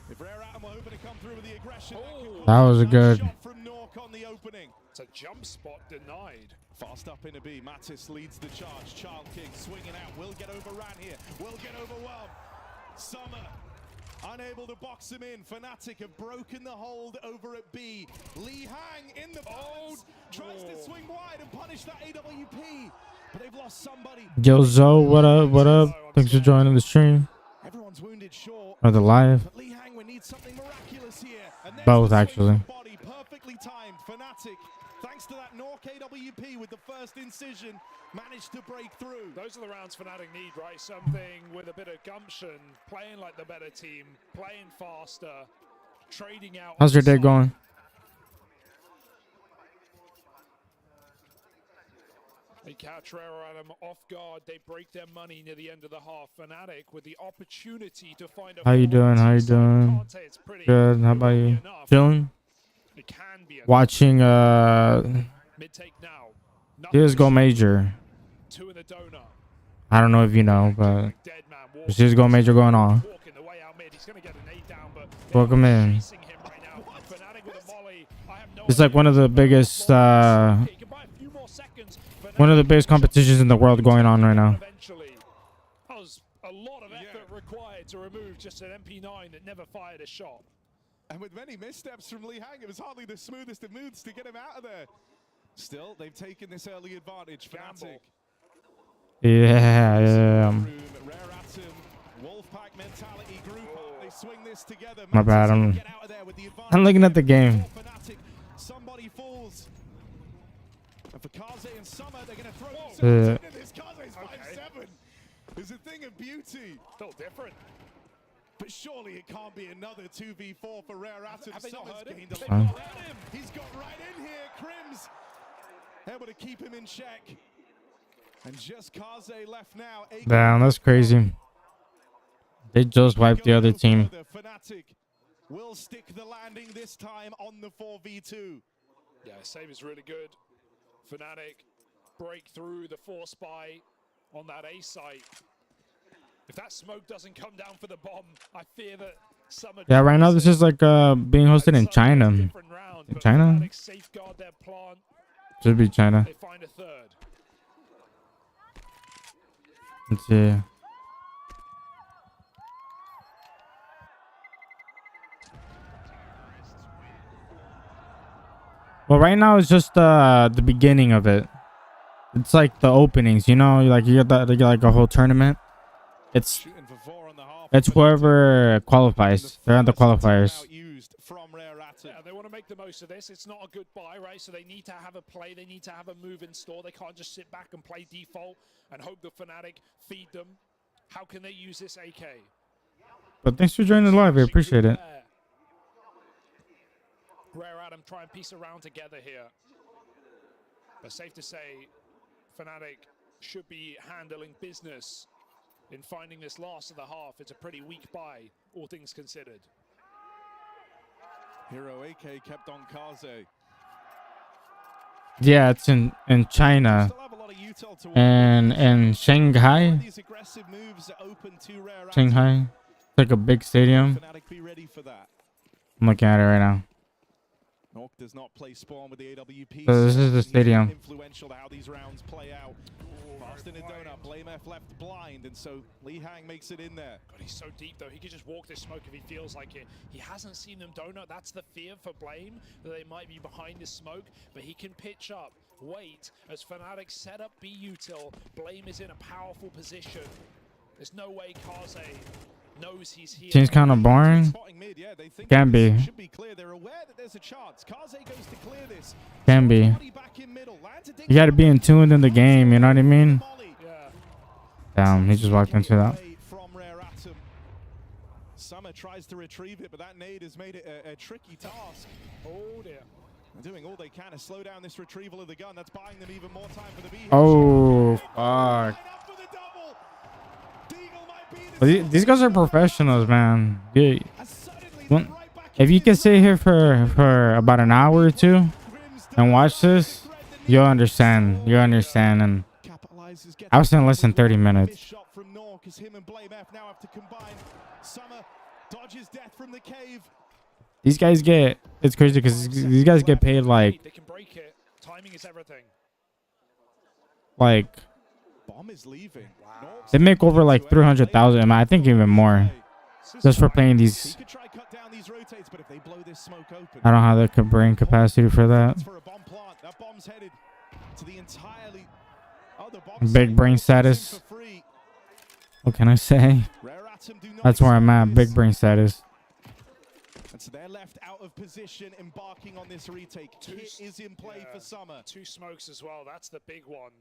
Speaker 2: If Rare Atom were hoping to come through with the aggression,
Speaker 3: that was a good
Speaker 2: shot from Nork on the opening.
Speaker 1: It's a jump spot denied.
Speaker 2: Fast up in a B. Mattis leads the charge. Child King swinging out. Will get overran here. Will get overwhelmed. Summer unable to box him in. Fnatic have broken the hold over at B. Lee Hang in the box. Tries to swing wide and punish that AWP. But they've lost somebody.
Speaker 3: Yo, Zoe, what up? What up? Thanks for joining the stream.
Speaker 2: Everyone's wounded short.
Speaker 3: Or the live.
Speaker 2: But Lee Hang, we need something miraculous here. And
Speaker 3: Both, actually.
Speaker 2: Body perfectly timed. Fnatic, thanks to that Nork AWP with the first incision, managed to break through.
Speaker 1: Those are the rounds Fnatic need, right? Something with a bit of gumption, playing like the better team, playing faster, trading out.
Speaker 3: How's your day going?
Speaker 1: They catch Rare Atom off guard. They break their money near the end of the half. Fnatic with the opportunity to find a.
Speaker 3: How you doing? How you doing?
Speaker 1: Can't say it's pretty.
Speaker 3: Good. How about you?
Speaker 1: Enough.
Speaker 3: Chilling?
Speaker 1: It can be enough.
Speaker 3: Watching
Speaker 1: Mid-take now.
Speaker 3: CSGO Major.
Speaker 1: 2 in the donut.
Speaker 3: I don't know if you know, but
Speaker 1: Dead man
Speaker 3: there's CSGO Major going on.
Speaker 1: walking the way out mid. He's gonna get an 8 down, but
Speaker 3: Welcome in.
Speaker 1: chasing him right now. Fnatic with a molly. I have no
Speaker 3: It's like
Speaker 1: idea
Speaker 3: one of the biggest
Speaker 1: He can buy a few more seconds.
Speaker 3: one of the biggest competitions in the world going on right now.
Speaker 1: Eventually, that was a lot of effort required to remove just an MP9 that never fired a shot.
Speaker 2: And with many missteps from Lee Hang, it was hardly the smoothest of moves to get him out of there. Still, they've taken this early advantage. Fnatic.
Speaker 3: Yeah.
Speaker 2: Rare Atom, Wolfpack mentality, group up. They swing this together.
Speaker 3: My bad.
Speaker 2: Get out of there with the advantage.
Speaker 3: I'm looking at the game.
Speaker 2: Fnatic, somebody falls. And for Kaze and Summer, they're going to throw
Speaker 3: Yeah.
Speaker 2: themselves into this. Kaze's 5-7. It's a thing of beauty.
Speaker 1: Still different.
Speaker 2: But surely it can't be another 2v4 for Rare Atom.
Speaker 1: Have they not
Speaker 2: Summer's
Speaker 1: heard him?
Speaker 2: gained a
Speaker 1: They've
Speaker 2: lot.
Speaker 1: not heard him.
Speaker 2: He's got right in here. Crims able to keep him in check. And just Kaze left now.
Speaker 3: Damn, that's crazy. They just wiped the other team.
Speaker 2: Fnatic will stick the landing this time on the 4v2.
Speaker 1: Yeah, save is really good. Fnatic break through the force buy on that A site. If that smoke doesn't come down for the bomb, I fear that Summer.
Speaker 3: Yeah, right now this is like being hosted in China. In China?
Speaker 1: Fnatic safeguard their plant.
Speaker 3: Should be China.
Speaker 1: They find a third.
Speaker 3: Let's see. Well, right now it's just the beginning of it. It's like the openings, you know, like you get like a whole tournament. It's
Speaker 2: Shooting for 4 on the half.
Speaker 3: it's whoever qualifies. They're on the qualifiers.
Speaker 2: Used from Rare Atom.
Speaker 1: Yeah, they want to make the most of this. It's not a good buy, right? So they need to have a play. They need to have a move in store. They can't just sit back and play default and hope the Fnatic feed them. How can they use this AK?
Speaker 3: But thanks for joining the live. I appreciate it.
Speaker 1: Rare Atom try and piece around together here. But safe to say, Fnatic should be handling business in finding this last of the half. It's a pretty weak buy, all things considered.
Speaker 2: Hero AK kept on Kaze.
Speaker 3: Yeah, it's in China
Speaker 2: Still have a lot of util to work
Speaker 3: and
Speaker 2: with.
Speaker 3: in Shanghai.
Speaker 2: These aggressive moves are open to Rare Atom.
Speaker 3: Shanghai. It's like a big stadium.
Speaker 2: Fnatic be ready for that.
Speaker 3: I'm looking at it right now.
Speaker 2: Nork does not play Spawn with the AWP.
Speaker 3: So this is the
Speaker 2: He's
Speaker 3: stadium.
Speaker 2: influential to how these rounds play out. Boston and Donut, Blame F left blind, and so Lee Hang makes it in there.
Speaker 1: God, he's so deep though. He could just walk this smoke if he feels like it. He hasn't seen them Donut. That's the fear for Blame, that they might be behind this smoke, but he can pitch up, wait, as Fnatic set up B util. Blame is in a powerful position. There's no way Kaze knows he's here.
Speaker 3: Seems kind of boring.
Speaker 2: Spotting mid, yeah, they think
Speaker 3: Can
Speaker 2: this
Speaker 3: be.
Speaker 2: should be clear. They're aware that there's a chance. Kaze goes to clear this.
Speaker 3: Can be.
Speaker 2: Body back in middle. Lands a dig
Speaker 3: You got to be in tune in the game. You know what I mean?
Speaker 2: Molly.
Speaker 1: Yeah.
Speaker 3: Damn, he just walked into that.
Speaker 2: Away from Rare Atom. Summer tries to retrieve it, but that nade has made it a tricky task.
Speaker 1: Oh dear.
Speaker 2: They're doing all they can to slow down this retrieval of the gun. That's buying them even more time for the B.
Speaker 3: Oh, fuck. But these guys are professionals, man. Yeah. If you can sit here for about an hour or two and watch this, you'll understand. You'll understand. And I was in less than 30 minutes.
Speaker 2: Shot from Nork as him and Blame F now have to combine. Summer dodges death from the cave.
Speaker 3: These guys get, it's crazy because these guys get paid
Speaker 1: They can break it. Timing is everything.
Speaker 3: like
Speaker 2: Bomb is leaving. Nork's
Speaker 3: they make over like 300,000. I think even more just for playing
Speaker 2: He
Speaker 3: these.
Speaker 2: could try cut down these rotates, but if they blow this smoke open,
Speaker 3: I don't have the brain capacity for that.
Speaker 2: that's for a bomb plant. That bomb's headed to the entirely other bombs.
Speaker 3: Big brain status.
Speaker 2: For free.
Speaker 3: What can I say?
Speaker 2: Rare Atom do not
Speaker 3: That's where I'm at.
Speaker 2: expect
Speaker 3: Big
Speaker 2: this.
Speaker 3: brain status.
Speaker 2: And so they're left out of position, embarking on this retake. Kit is in play
Speaker 1: Yeah.
Speaker 2: for Summer.
Speaker 1: Two smokes as well. That's the big one.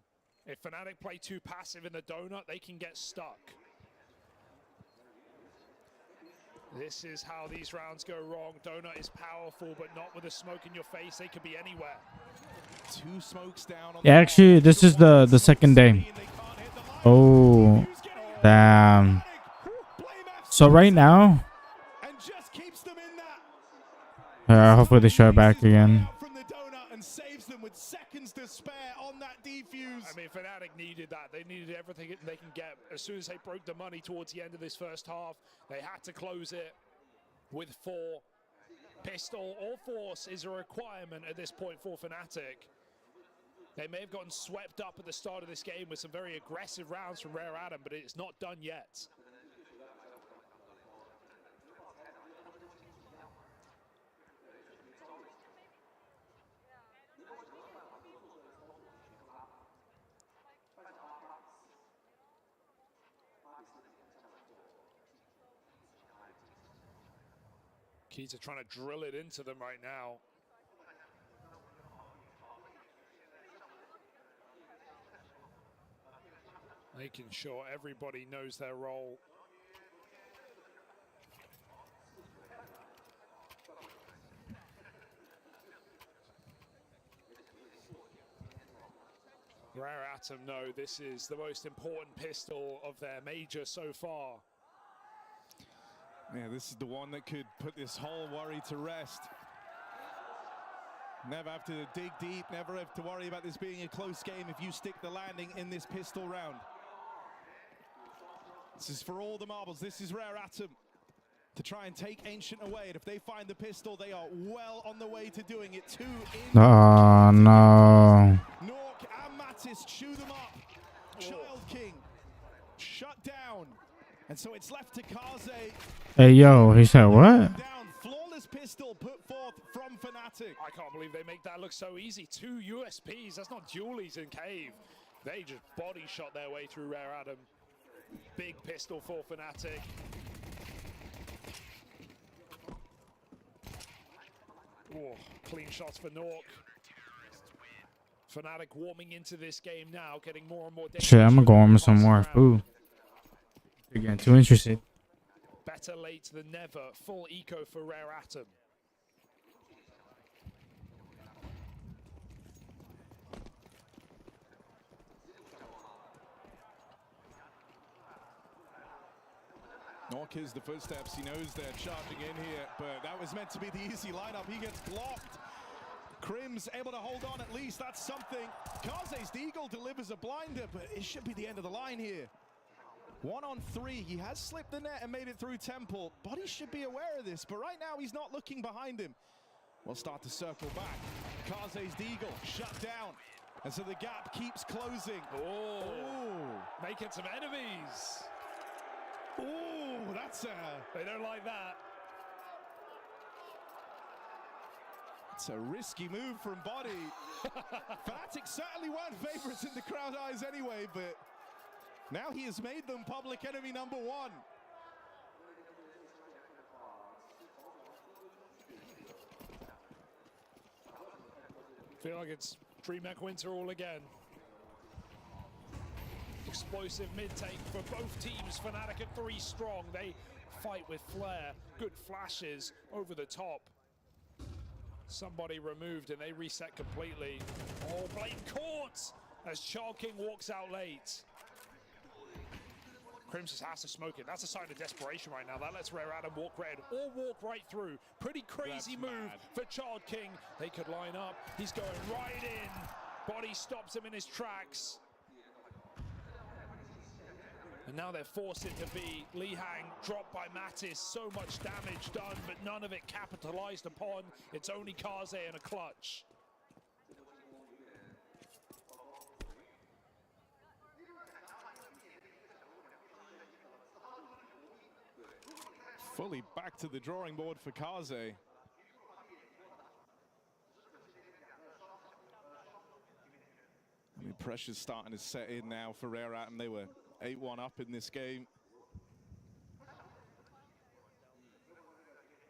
Speaker 1: If Fnatic play too passive in the donut, they can get stuck. This is how these rounds go wrong. Donut is powerful, but not with a smoke in your face. They could be anywhere.
Speaker 2: Two smokes down. On
Speaker 3: Yeah,
Speaker 2: the
Speaker 3: actually,
Speaker 2: bomb.
Speaker 3: this is the second day.
Speaker 2: They can't hit the line.
Speaker 3: Oh,
Speaker 2: Who's getting it?
Speaker 3: damn.
Speaker 2: Blame F
Speaker 3: So right now,
Speaker 2: and just keeps them in that.
Speaker 3: hopefully they show it back again.
Speaker 2: From the donut and saves them with seconds to spare on that defuse.
Speaker 1: I mean, Fnatic needed that. They needed everything they can get. As soon as they broke the money towards the end of this first half, they had to close it with 4. Pistol or Force is a requirement at this point for Fnatic. They may have gotten swept up at the start of this game with some very aggressive rounds from Rare Atom, but it's not done yet. Keys are trying to drill it into them right now. Making sure everybody knows their role. Rare Atom know this is the most important pistol of their major so far.
Speaker 2: Yeah, this is the one that could put this whole worry to rest. Never have to dig deep, never have to worry about this being a close game if you stick the landing in this pistol round. This is for all the marbles. This is Rare Atom to try and take Ancient away. And if they find the pistol, they are well on the way to doing it. 2 in.
Speaker 3: Oh no.
Speaker 2: Nork and Mattis chew them up. Child King shut down. And so it's left to Kaze.
Speaker 3: Hey yo, he said what?
Speaker 2: Down. Flawless pistol put forth from Fnatic.
Speaker 1: I can't believe they make that look so easy. 2 USPs, that's not dualies in Cave. They just body shot their way through Rare Adam. Big pistol for Fnatic. Oh, clean shots for Nork. Fnatic warming into this game now, getting more and more dangerous.
Speaker 3: Shit, I'm gonna go on with some more food. You're getting too interested.
Speaker 1: Better late than never. Full eco for Rare Atom.
Speaker 2: Nork is the footsteps. He knows they're charging in here, but that was meant to be the easy lineup. He gets blocked. Crim's able to hold on at least. That's something. Kaze's Deagle delivers a blinder, but it should be the end of the line here. 1 on 3. He has slipped the net and made it through Temple. Body should be aware of this, but right now he's not looking behind him. We'll start to circle back. Kaze's Deagle shut down. And so the gap keeps closing.
Speaker 1: Oh, making some enemies.
Speaker 2: Oh, that's
Speaker 1: They don't like that.
Speaker 2: it's a risky move from Body. Fnatic certainly weren't favorites in the crowd eyes anyway, but now he has made them public enemy number 1.
Speaker 1: Feel like it's DreamHack Winter all again. Explosive mid-take for both teams. Fnatic at 3 strong. They fight with flair. Good flashes over the top. Somebody removed and they reset completely. Oh, Blade caught as Chalking walks out late. Crimson has to smoke it. That's a sign of desperation right now. That lets Rare Adam walk red or walk right through. Pretty crazy move for Child King. They could line up. He's going right in. Body stops him in his tracks. And now they're forced it to be Li Hang dropped by Mattis. So much damage done, but none of it capitalized upon. It's only Kaze and a clutch.
Speaker 2: Fully back to the drawing board for Kaze. I mean, pressure's starting to set in now for Rare Atom. They were 8-1 up in this game.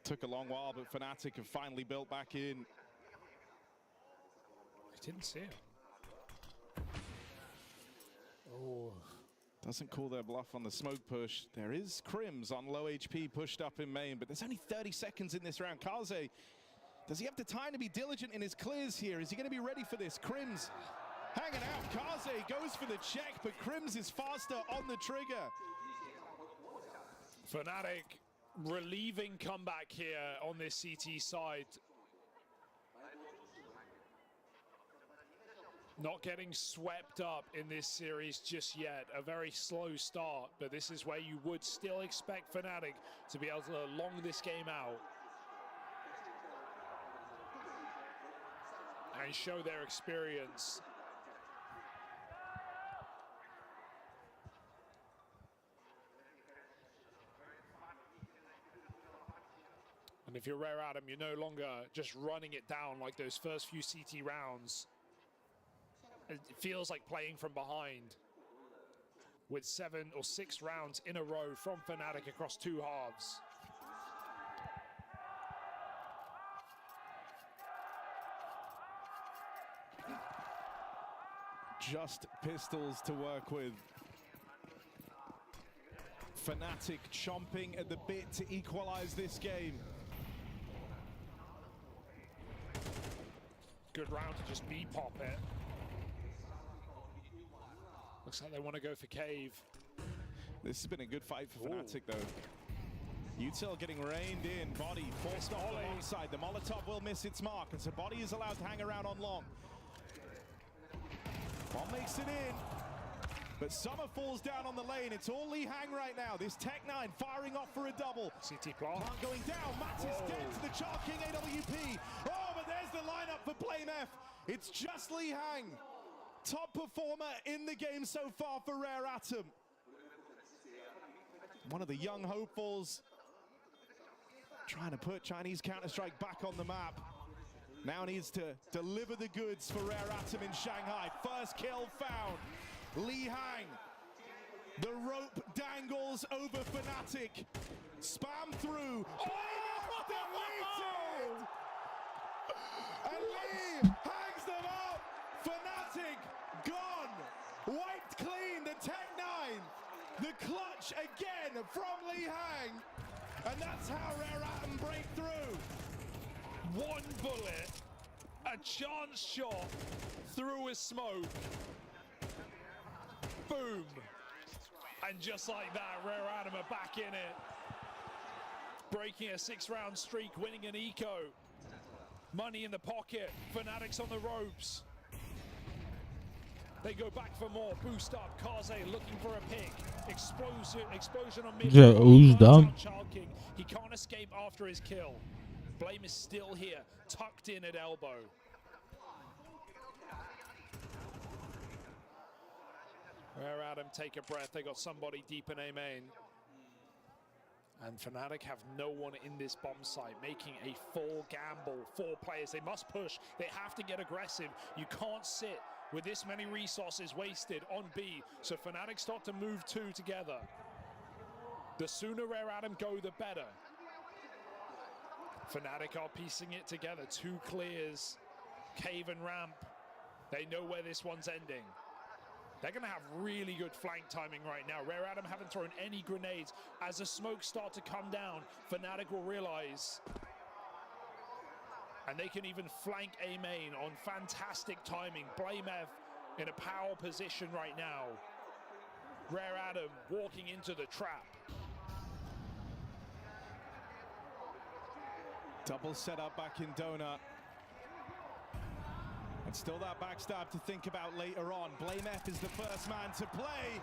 Speaker 2: Took a long while, but Fnatic have finally built back in.
Speaker 1: I didn't see it. Oh.
Speaker 2: Doesn't call their bluff on the smoke push. There is Crims on low HP pushed up in main, but there's only 30 seconds in this round. Kaze, does he have the time to be diligent in his clears here? Is he going to be ready for this? Crims hanging out. Kaze goes for the check, but Crims is faster on the trigger.
Speaker 1: Fnatic relieving comeback here on this CT side. Not getting swept up in this series just yet. A very slow start, but this is where you would still expect Fnatic to be able to long this game out and show their experience. And if you're Rare Adam, you're no longer just running it down like those first few CT rounds. It feels like playing from behind with 7 or 6 rounds in a row from Fnatic across 2 halves.
Speaker 2: Just pistols to work with. Fnatic chomping at the bit to equalize this game.
Speaker 1: Good round to just B-pop it. Looks like they want to go for Cave.
Speaker 2: This has been a good fight for Fnatic, though. Util getting reined in. Body forced off alongside. The Molotov will miss its mark, and so Body is allowed to hang around on long. Bomb makes it in, but Summer falls down on the lane. It's all Li Hang right now. This Tech-9 firing off for a double.
Speaker 1: CT plant.
Speaker 2: Plant going down. Mattis dead to the Char King AWP. Oh, but there's the lineup for Blame F. It's just Li Hang. Top performer in the game so far for Rare Atom. One of the young hopefuls trying to put Chinese Counter-Strike back on the map. Now needs to deliver the goods for Rare Atom in Shanghai. First kill found. Li Hang. The rope dangles over Fnatic. Spam through. Oh, deleted! And Lee hangs them up. Fnatic gone. Wiped clean. The Tech-9. The clutch again from Li Hang. And that's how Rare Atom break through.
Speaker 1: One bullet, a chance shot through a smoke. Boom. And just like that, Rare Atom are back in it. Breaking a 6-round streak, winning an eco. Money in the pocket, Fnatic's on the ropes. They go back for more, boost up, Kaze looking for a pick. Explosion on mid.
Speaker 3: Yeah, oozed up.
Speaker 1: Child King. He can't escape after his kill. Blame is still here, tucked in at elbow. Rare Atom take a breath, they got somebody deep in A main. And Fnatic have no one in this bomb site, making a full gamble. 4 players, they must push, they have to get aggressive. You can't sit with this many resources wasted on B, so Fnatic start to move 2 together. The sooner Rare Atom go, the better. Fnatic are piecing it together, 2 clears, cave and ramp. They know where this one's ending. They're going to have really good flank timing right now. Rare Atom haven't thrown any grenades. As the smokes start to come down, Fnatic will realize. And they can even flank A main on fantastic timing. Blamev in a power position right now. Rare Atom walking into the trap.
Speaker 2: Double setup back in Donut. And still that backstab to think about later on. Blamev is the first man to play.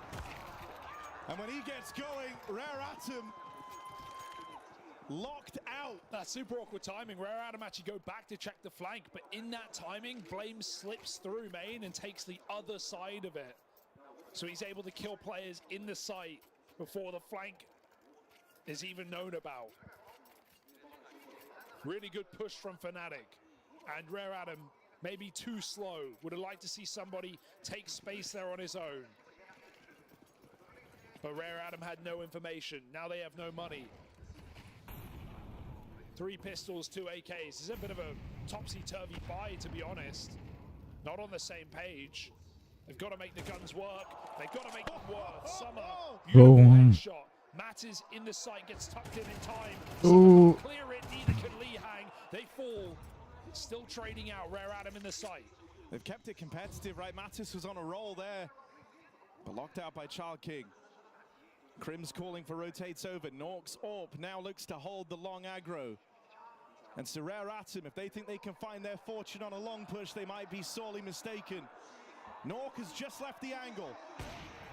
Speaker 2: And when he gets going, Rare Atom locked out.
Speaker 1: That's super awkward timing. Rare Atom actually go back to check the flank, but in that timing, Blame slips through main and takes the other side of it. So he's able to kill players in the site before the flank is even known about. Really good push from Fnatic. And Rare Atom maybe too slow. Would have liked to see somebody take space there on his own. But Rare Atom had no information. Now they have no money. 3 pistols, 2 AKs. This is a bit of a topsy-turvy buy, to be honest. Not on the same page. They've got to make the guns work. They've got to make them work. Summer, beautiful headshot. Matt is in the site, gets tucked in time.
Speaker 3: Ooh.
Speaker 1: Clear it, neither can Li Hang. They fall. Still trading out, Rare Atom in the site.
Speaker 2: They've kept it competitive, right? Mattis was on a roll there, but locked out by Child King. Crim's calling for rotates over. Norks Orp now looks to hold the long aggro. And so Rare Atom, if they think they can find their fortune on a long push, they might be sorely mistaken. Nork has just left the angle.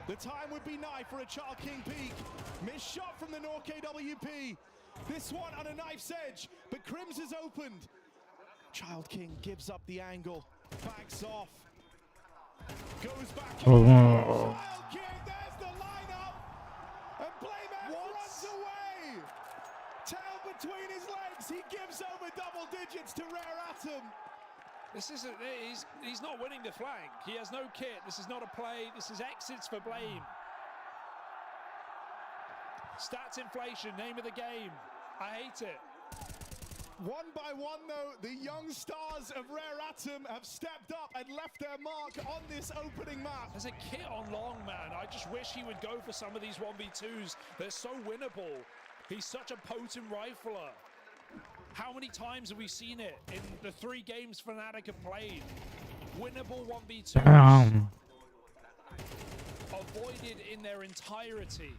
Speaker 2: The time would be nigh for a Child King peak. Missed shot from the Nork AWP. This one on a knife's edge, but Crims is opened. Child King gives up the angle, backs off, goes back. Child King, there's the lineup, and Blamev runs away. Tail between his legs, he gives over double digits to Rare Atom.
Speaker 1: This isn't, he's not winning the flank. He has no kit. This is not a play. This is exits for Blame. Stats inflation, name of the game. I hate it.
Speaker 2: One by one, though, the young stars of Rare Atom have stepped up and left their mark on this opening map.
Speaker 1: There's a kit on Long, man. I just wish he would go for some of these 1v2s. They're so winnable. He's such a potent rifler. How many times have we seen it in the 3 games Fnatic have played? Winnable 1v2s.
Speaker 3: Damn.
Speaker 1: Avoided in their entirety.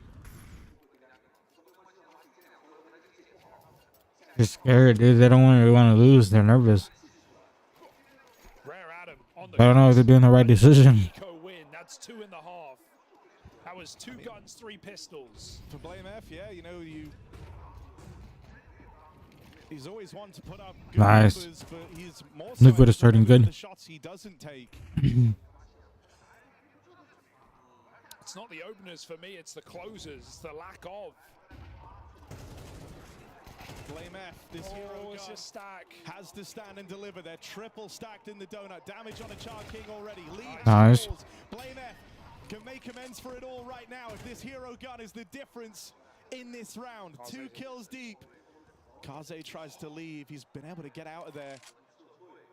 Speaker 3: They're scared, dude. They don't want to lose. They're nervous.
Speaker 1: Rare Atom on the
Speaker 3: I don't know if they're doing the right decision.
Speaker 1: Eco win. That's 2.5. That was 2 guns, 3 pistols.
Speaker 2: For Blamev, yeah, you know, he's always one to put up good
Speaker 3: Nice.
Speaker 2: numbers, but he's more
Speaker 3: Liquid
Speaker 2: so
Speaker 3: is starting good.
Speaker 2: the shots he doesn't take.
Speaker 1: It's not the openers for me, it's the closers. It's the lack of.
Speaker 2: Blame F, this hero
Speaker 1: Oh, it's
Speaker 2: gun
Speaker 1: a stack.
Speaker 2: has to stand and deliver. They're triple stacked in the donut. Damage on a Char King already. Lead
Speaker 3: Nice.
Speaker 2: falls. Blame F can make amends for it all right now if this hero gun is the difference in this round.
Speaker 1: Kaze.
Speaker 2: 2 kills deep. Kaze tries to leave. He's been able to get out of there.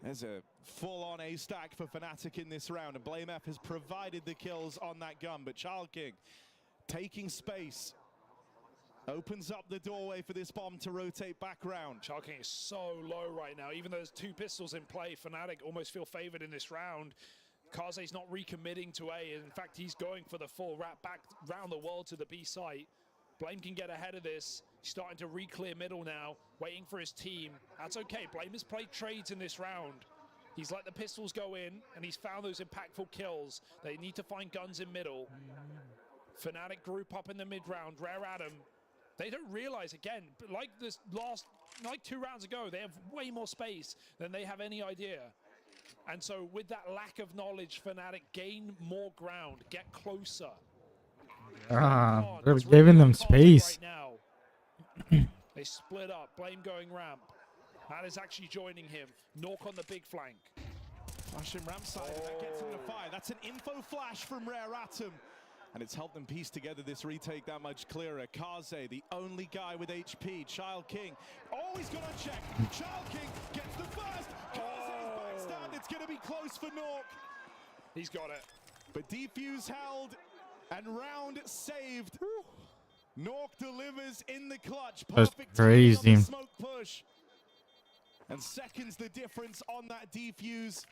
Speaker 2: There's a full-on A stack for Fnatic in this round, and Blame F has provided the kills on that gun. But Child King taking space. Opens up the doorway for this bomb to rotate back round.
Speaker 1: Child King is so low right now. Even though there's 2 pistols in play, Fnatic almost feel favored in this round. Kaze's not recommitting to A. In fact, he's going for the full wrap back round the world to the B site. Blame can get ahead of this. He's starting to re-clear middle now, waiting for his team. That's okay. Blame has played trades in this round. He's let the pistols go in, and he's found those impactful kills. They need to find guns in middle. Fnatic group up in the mid round. Rare Adam. They don't realize, again, like this last, like 2 rounds ago, they have way more space than they have any idea. And so with that lack of knowledge, Fnatic gain more ground, get closer.
Speaker 3: They're giving them space.
Speaker 1: Right now. They split up, Blame going ramp. That is actually joining him. Nork on the big flank.
Speaker 2: Flash him ramp side, and that gets him to fire. That's an info flash from Rare Atom. And it's helped them piece together this retake that much clearer. Kaze, the only guy with HP. Child King, always got unchecked. Child King gets the first. Kaze's backstabbed. It's going to be close for Nork.
Speaker 1: He's got it.
Speaker 2: But defuse held and round saved. Nork delivers in the clutch.
Speaker 3: That's
Speaker 2: Perfect
Speaker 3: crazy.
Speaker 2: timing on the smoke push. And seconds the difference on that defuse.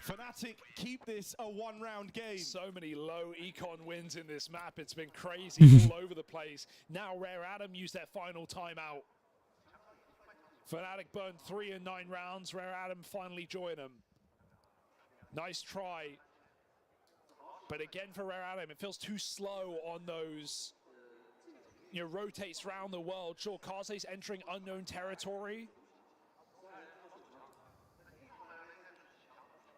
Speaker 2: Fnatic keep this a 1-round game.
Speaker 1: So many low econ wins in this map. It's been crazy all over the place. Now Rare Adam used their final timeout. Fnatic burned 3 in 9 rounds. Rare Adam finally joined them. Nice try. But again for Rare Adam, it feels too slow on those, you know, rotates around the world. Sure, Kaze's entering unknown territory.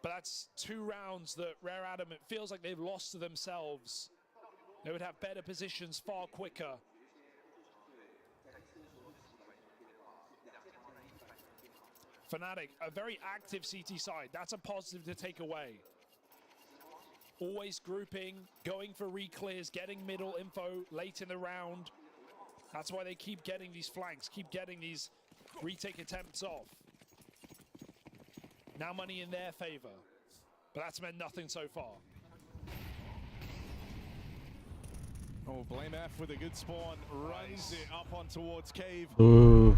Speaker 1: But that's 2 rounds that Rare Adam, it feels like they've lost to themselves. They would have better positions far quicker. Fnatic, a very active CT side. That's a positive to take away. Always grouping, going for re-clears, getting middle info late in the round. That's why they keep getting these flanks, keep getting these retake attempts off. Now money in their favor, but that's meant nothing so far.
Speaker 2: Oh, Blame F with a good spawn, runs it up on towards Cave.
Speaker 3: Ooh.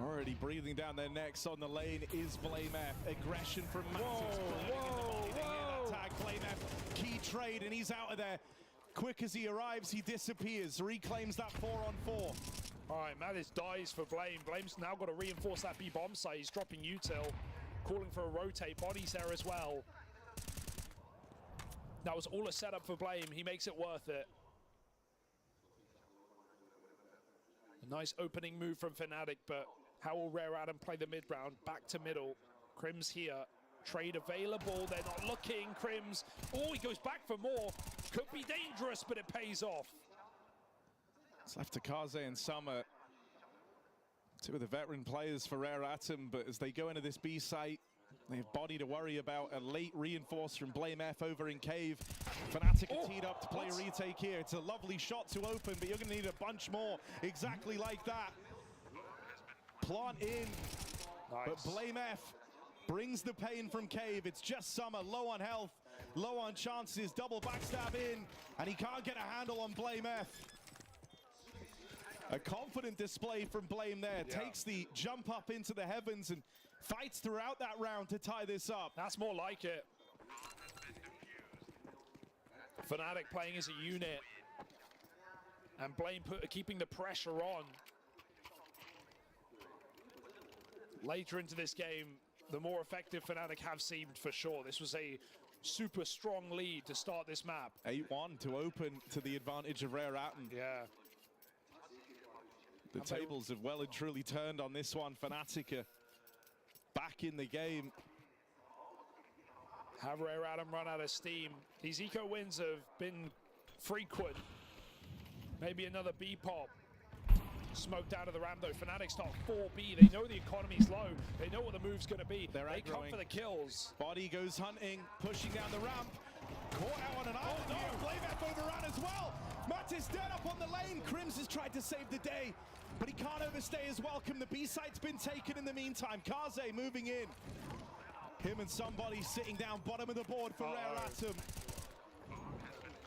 Speaker 2: Already breathing down their necks on the lane is Blame F. Aggression from Mattis. Attack, Blame F, key trade, and he's out of there. Quick as he arrives, he disappears, reclaims that 4-on-4.
Speaker 1: All right, Mattis dies for Blame. Blame's now got to reinforce that B bomb site. He's dropping util. Calling for a rotate, bodies there as well. That was all a setup for Blame. He makes it worth it. A nice opening move from Fnatic, but how will Rare Adam play the mid round? Back to middle. Crims here. Trade available. They're not looking. Crims. Oh, he goes back for more. Could be dangerous, but it pays off.
Speaker 2: It's left to Kaze and Summer. 2 of the veteran players for Rare Atom, but as they go into this B site, they have body to worry about. A late reinforce from Blame F over in Cave. Fnatic are teed up to play a retake here. It's a lovely shot to open, but you're going to need a bunch more exactly like that. Plant in, but Blame F brings the pain from Cave. It's just Summer, low on health, low on chances, double backstab in, and he can't get a handle on Blame F. A confident display from Blame there.
Speaker 1: Yeah.
Speaker 2: Takes the jump up into the heavens and fights throughout that round to tie this up.
Speaker 1: That's more like it. Fnatic playing as a unit. And Blame keeping the pressure on. Later into this game, the more effective Fnatic have seemed for sure. This was a super strong lead to start this map.
Speaker 2: 8-1 to open to the advantage of Rare Atom.
Speaker 1: Yeah.
Speaker 2: The tables have well and truly turned on this one. Fnatic are back in the game.
Speaker 1: Have Rare Adam run out of steam. These eco wins have been frequent. Maybe another B pop. smoked out of the ramp though. Fnatic start 4B. They know the economy's low. They know what the move's going to be.
Speaker 2: They're
Speaker 1: They come
Speaker 2: aggroing.
Speaker 1: for the kills.
Speaker 2: Body goes hunting, pushing down the ramp. Caught out on an island here. Blamef overran as well. Mattis dead up on the lane. Crims has tried to save the day, but he can't overstay his welcome. The B site's been taken in the meantime. Kaze moving in. Him and somebody sitting down bottom of the board for Rare Atom.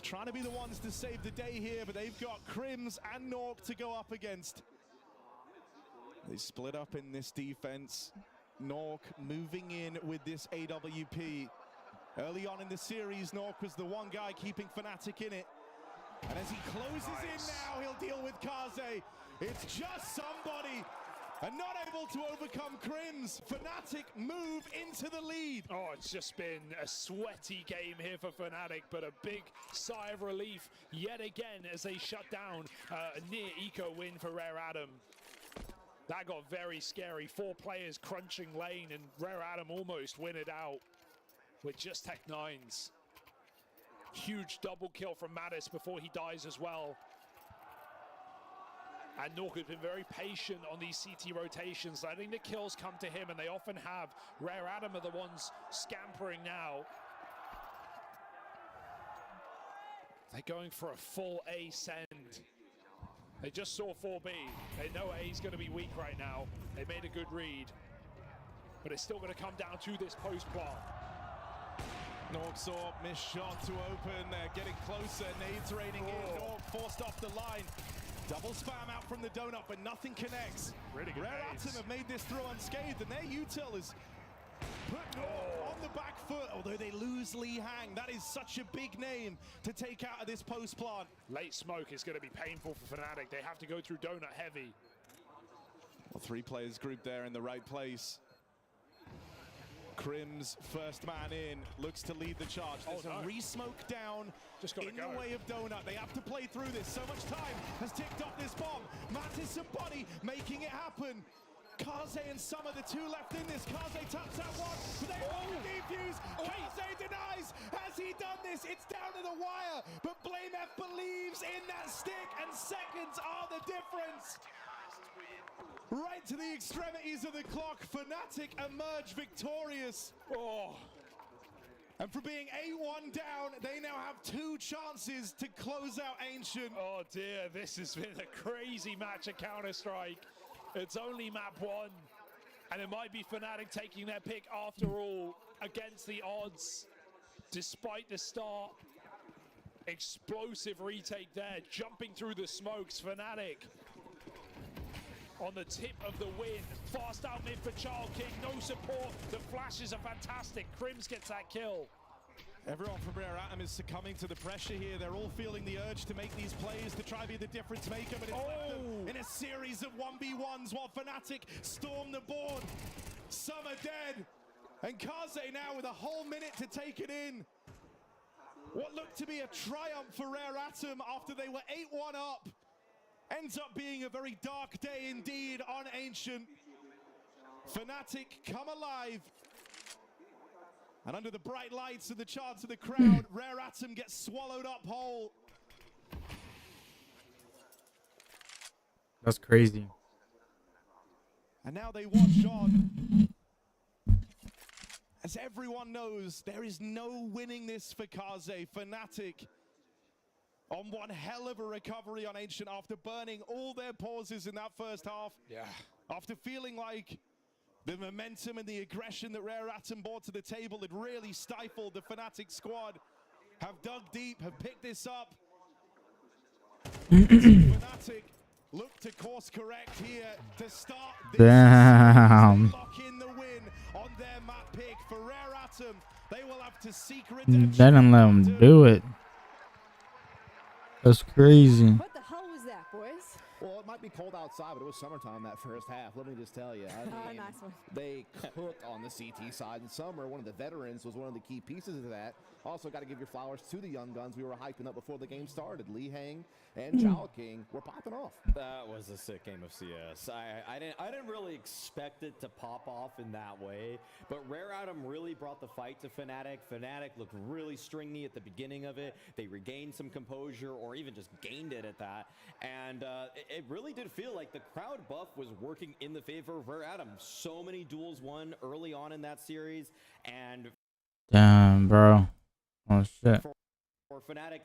Speaker 2: Trying to be the ones to save the day here, but they've got Crims and Nork to go up against. They split up in this defense. Nork moving in with this AWP. Early on in the series, Nork was the one guy keeping Fnatic in it. And as he closes in now, he'll deal with Kaze. It's just somebody. And not able to overcome Crims. Fnatic move into the lead.
Speaker 1: Oh, it's just been a sweaty game here for Fnatic, but a big sigh of relief yet again as they shut down a near eco win for Rare Atom. That got very scary. 4 players crunching lane, and Rare Atom almost win it out with just Tech9s. Huge double kill from Mattis before he dies as well. And Nork has been very patient on these CT rotations, letting the kills come to him, and they often have. Rare Atom are the ones scampering now. They're going for a full A send. They just saw 4B. They know A's going to be weak right now. They made a good read. But it's still going to come down to this post plant.
Speaker 2: Nork saw missed shot to open. They're getting closer. Nades raining in. Nork forced off the line. Double spam out from the donut, but nothing connects.
Speaker 1: Really good
Speaker 2: Rare
Speaker 1: nades.
Speaker 2: Atom have made this through unscathed, and their util is put Nork on the back foot, although they lose Lee Hang. That is such a big name to take out of this post plant.
Speaker 1: Late smoke is going to be painful for Fnatic. They have to go through donut heavy.
Speaker 2: Well, 3 players grouped there in the right place. Crims, first man in, looks to lead the charge. There's a re-smoke down
Speaker 1: Just gotta
Speaker 2: in
Speaker 1: go.
Speaker 2: the way of Donut. They have to play through this. So much time has ticked off this bomb. Mattis and Body making it happen. Kaze and Summer, the 2 left in this. Kaze taps out one, but they hold the defuse. Kaze denies. Has he done this? It's down to the wire, but Blamef believes in that stick, and seconds are the difference. Right to the extremities of the clock, Fnatic emerge victorious.
Speaker 1: Oh,
Speaker 2: And for being 8-1 down, they now have 2 chances to close out Ancient.
Speaker 1: oh dear, this has been a crazy match of Counter-Strike. It's only map 1, and it might be Fnatic taking their pick after all against the odds. Despite the start, explosive retake there, jumping through the smokes. Fnatic on the tip of the win. Fast out mid for Child King, no support. The flashes are fantastic. Crims gets that kill.
Speaker 2: Everyone from Rare Atom is succumbing to the pressure here. They're all feeling the urge to make these plays to try to be the difference maker, but it's left them in a series of 1v1s while Fnatic storm the board. Some are dead, and Kaze now with a whole minute to take it in. What looked to be a triumph for Rare Atom after they were 8-1 up ends up being a very dark day indeed on Ancient. Fnatic come alive. And under the bright lights and the chants of the crowd, Rare Atom gets swallowed up whole.
Speaker 3: That's crazy.
Speaker 2: And now they watch on. As everyone knows, there is no winning this for Kaze. Fnatic on one hell of a recovery on Ancient after burning all their pauses in that first half.
Speaker 1: Yeah.
Speaker 2: After feeling like the momentum and the aggression that Rare Atom brought to the table had really stifled the Fnatic squad, have dug deep, have picked this up. Fnatic look to course correct here to start this.
Speaker 3: Damn.
Speaker 2: Lock in the win on their map pick for Rare Atom. They will have to seek
Speaker 3: They
Speaker 2: redemption.
Speaker 3: didn't let him do it. That's crazy.
Speaker 4: What the hell was that, boys?
Speaker 5: Well, it might be cold outside, but it was summertime that first half. Let me just tell you. I mean,
Speaker 4: Nice one.
Speaker 5: they cooked on the CT side. And Summer, one of the veterans, was one of the key pieces of that. Also, got to give your flowers to the young guns we were hyping up before the game started. Lee Hang and Chao King were popping off.
Speaker 6: That was a sick game of CS. I didn't really expect it to pop off in that way, but Rare Atom really brought the fight to Fnatic. Fnatic looked really stringy at the beginning of it. They regained some composure, or even just gained it at that, and it really did feel like the crowd buff was working in the favor of Rare Adam. So many duels won early on in that series, and
Speaker 3: Damn, bro. Oh shit.
Speaker 6: for Fnatic,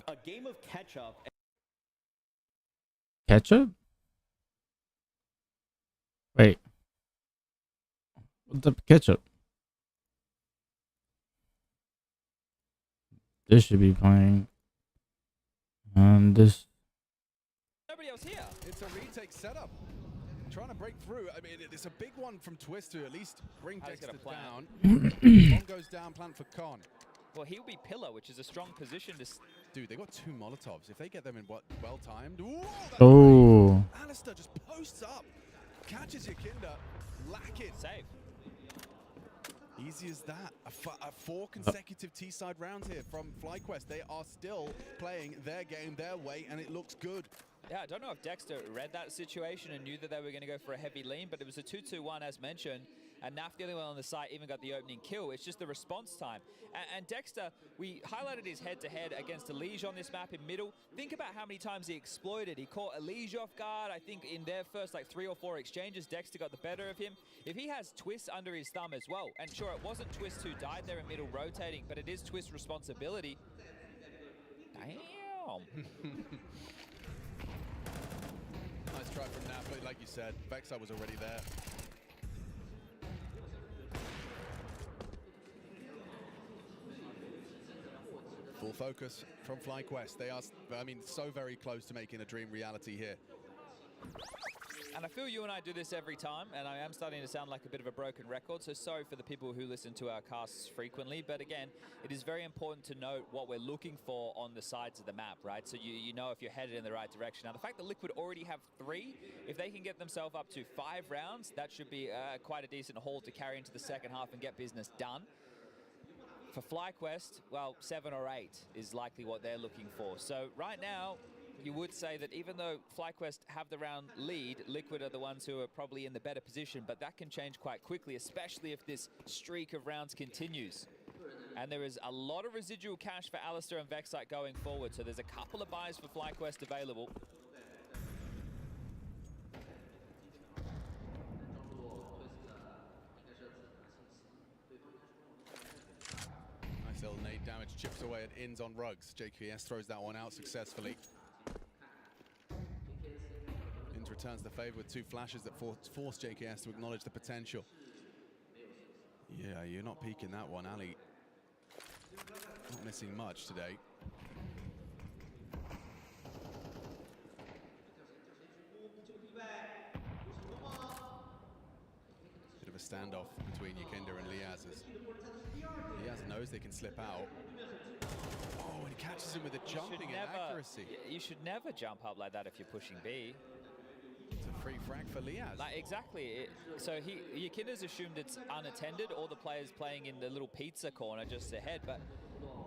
Speaker 6: a game of catch-up.
Speaker 3: Ketchup? Wait. What's up, ketchup? This should be playing. This.
Speaker 7: Nobody else here.
Speaker 8: It's a retake setup. Trying to break through. I mean, it's a big one from Twist to at least bring
Speaker 7: Oh, he's
Speaker 8: Dexter
Speaker 7: got a
Speaker 8: down. One goes down, plan for Con.
Speaker 7: Well, he'll be pillar, which is a strong position to.
Speaker 8: Dude, they got 2 Molotovs. If they get them in well timed. Ooh, that's
Speaker 3: Oh.
Speaker 8: great. Alistair just posts up, catches Yakinda, lack it.
Speaker 7: Save.
Speaker 8: Easy as that. 4 consecutive T-side rounds here from FlyQuest. They are still playing their game their way, and it looks good.
Speaker 7: Yeah, I don't know if Dexter read that situation and knew that they were going to go for a heavy lean, but it was a 2-2-1 as mentioned, and Naf, the only one on the site, even got the opening kill. It's just the response time. And Dexter, we highlighted his head-to-head against Elige on this map in middle. Think about how many times he exploited. He caught Elige off guard. I think in their first like 3 or 4 exchanges, Dexter got the better of him. If he has Twist under his thumb as well, and sure, it wasn't Twist who died there in middle rotating, but it is Twist's responsibility. Damn.
Speaker 8: Nice try from Naf, but like you said, Vexar was already there. Full focus from FlyQuest. They are, I mean, so very close to making a dream reality here.
Speaker 7: And I feel you and I do this every time, and I am starting to sound like a bit of a broken record, so sorry for the people who listen to our casts frequently, but again, it is very important to note what we're looking for on the sides of the map, right? So you know if you're headed in the right direction. Now, the fact that Liquid already have 3, if they can get themselves up to 5 rounds, that should be quite a decent haul to carry into the second half and get business done. For FlyQuest, well, 7 or 8 is likely what they're looking for. So right now, you would say that even though FlyQuest have the round lead, Liquid are the ones who are probably in the better position, but that can change quite quickly, especially if this streak of rounds continues. And there is a lot of residual cash for Alistair and Vexite going forward, so there's a couple of buys for FlyQuest available.
Speaker 8: Nice little nade damage, chips away at ins on Rugs. JKS throws that one out successfully. Ins returns the favor with 2 flashes that force JKS to acknowledge the potential. Yeah, you're not peeking that one, Ali. Not missing much today. Bit of a standoff between Yakinda and Liaz. Liaz knows they can slip out. Oh, and he catches him with a jumping inaccuracy.
Speaker 7: You should never jump up like that if you're pushing B.
Speaker 8: It's a free frag for Liaz.
Speaker 7: Like, exactly. So Yakinda's assumed it's unattended, all the players playing in the little pizza corner just ahead, but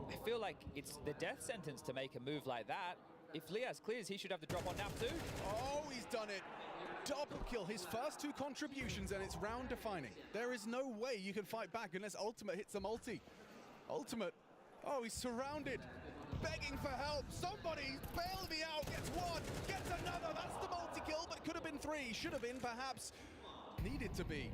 Speaker 7: I feel like it's the death sentence to make a move like that. If Liaz clears, he should have the drop on Naf too.
Speaker 8: Oh, he's done it. Double kill, his first 2 contributions, and it's round defining. There is no way you can fight back unless Ultimate hits the multi. Ultimate, oh, he's surrounded, begging for help. Somebody bail me out, gets 1, gets another. That's the multi-kill, but it could have been 3. Should have been, perhaps. Needed to be.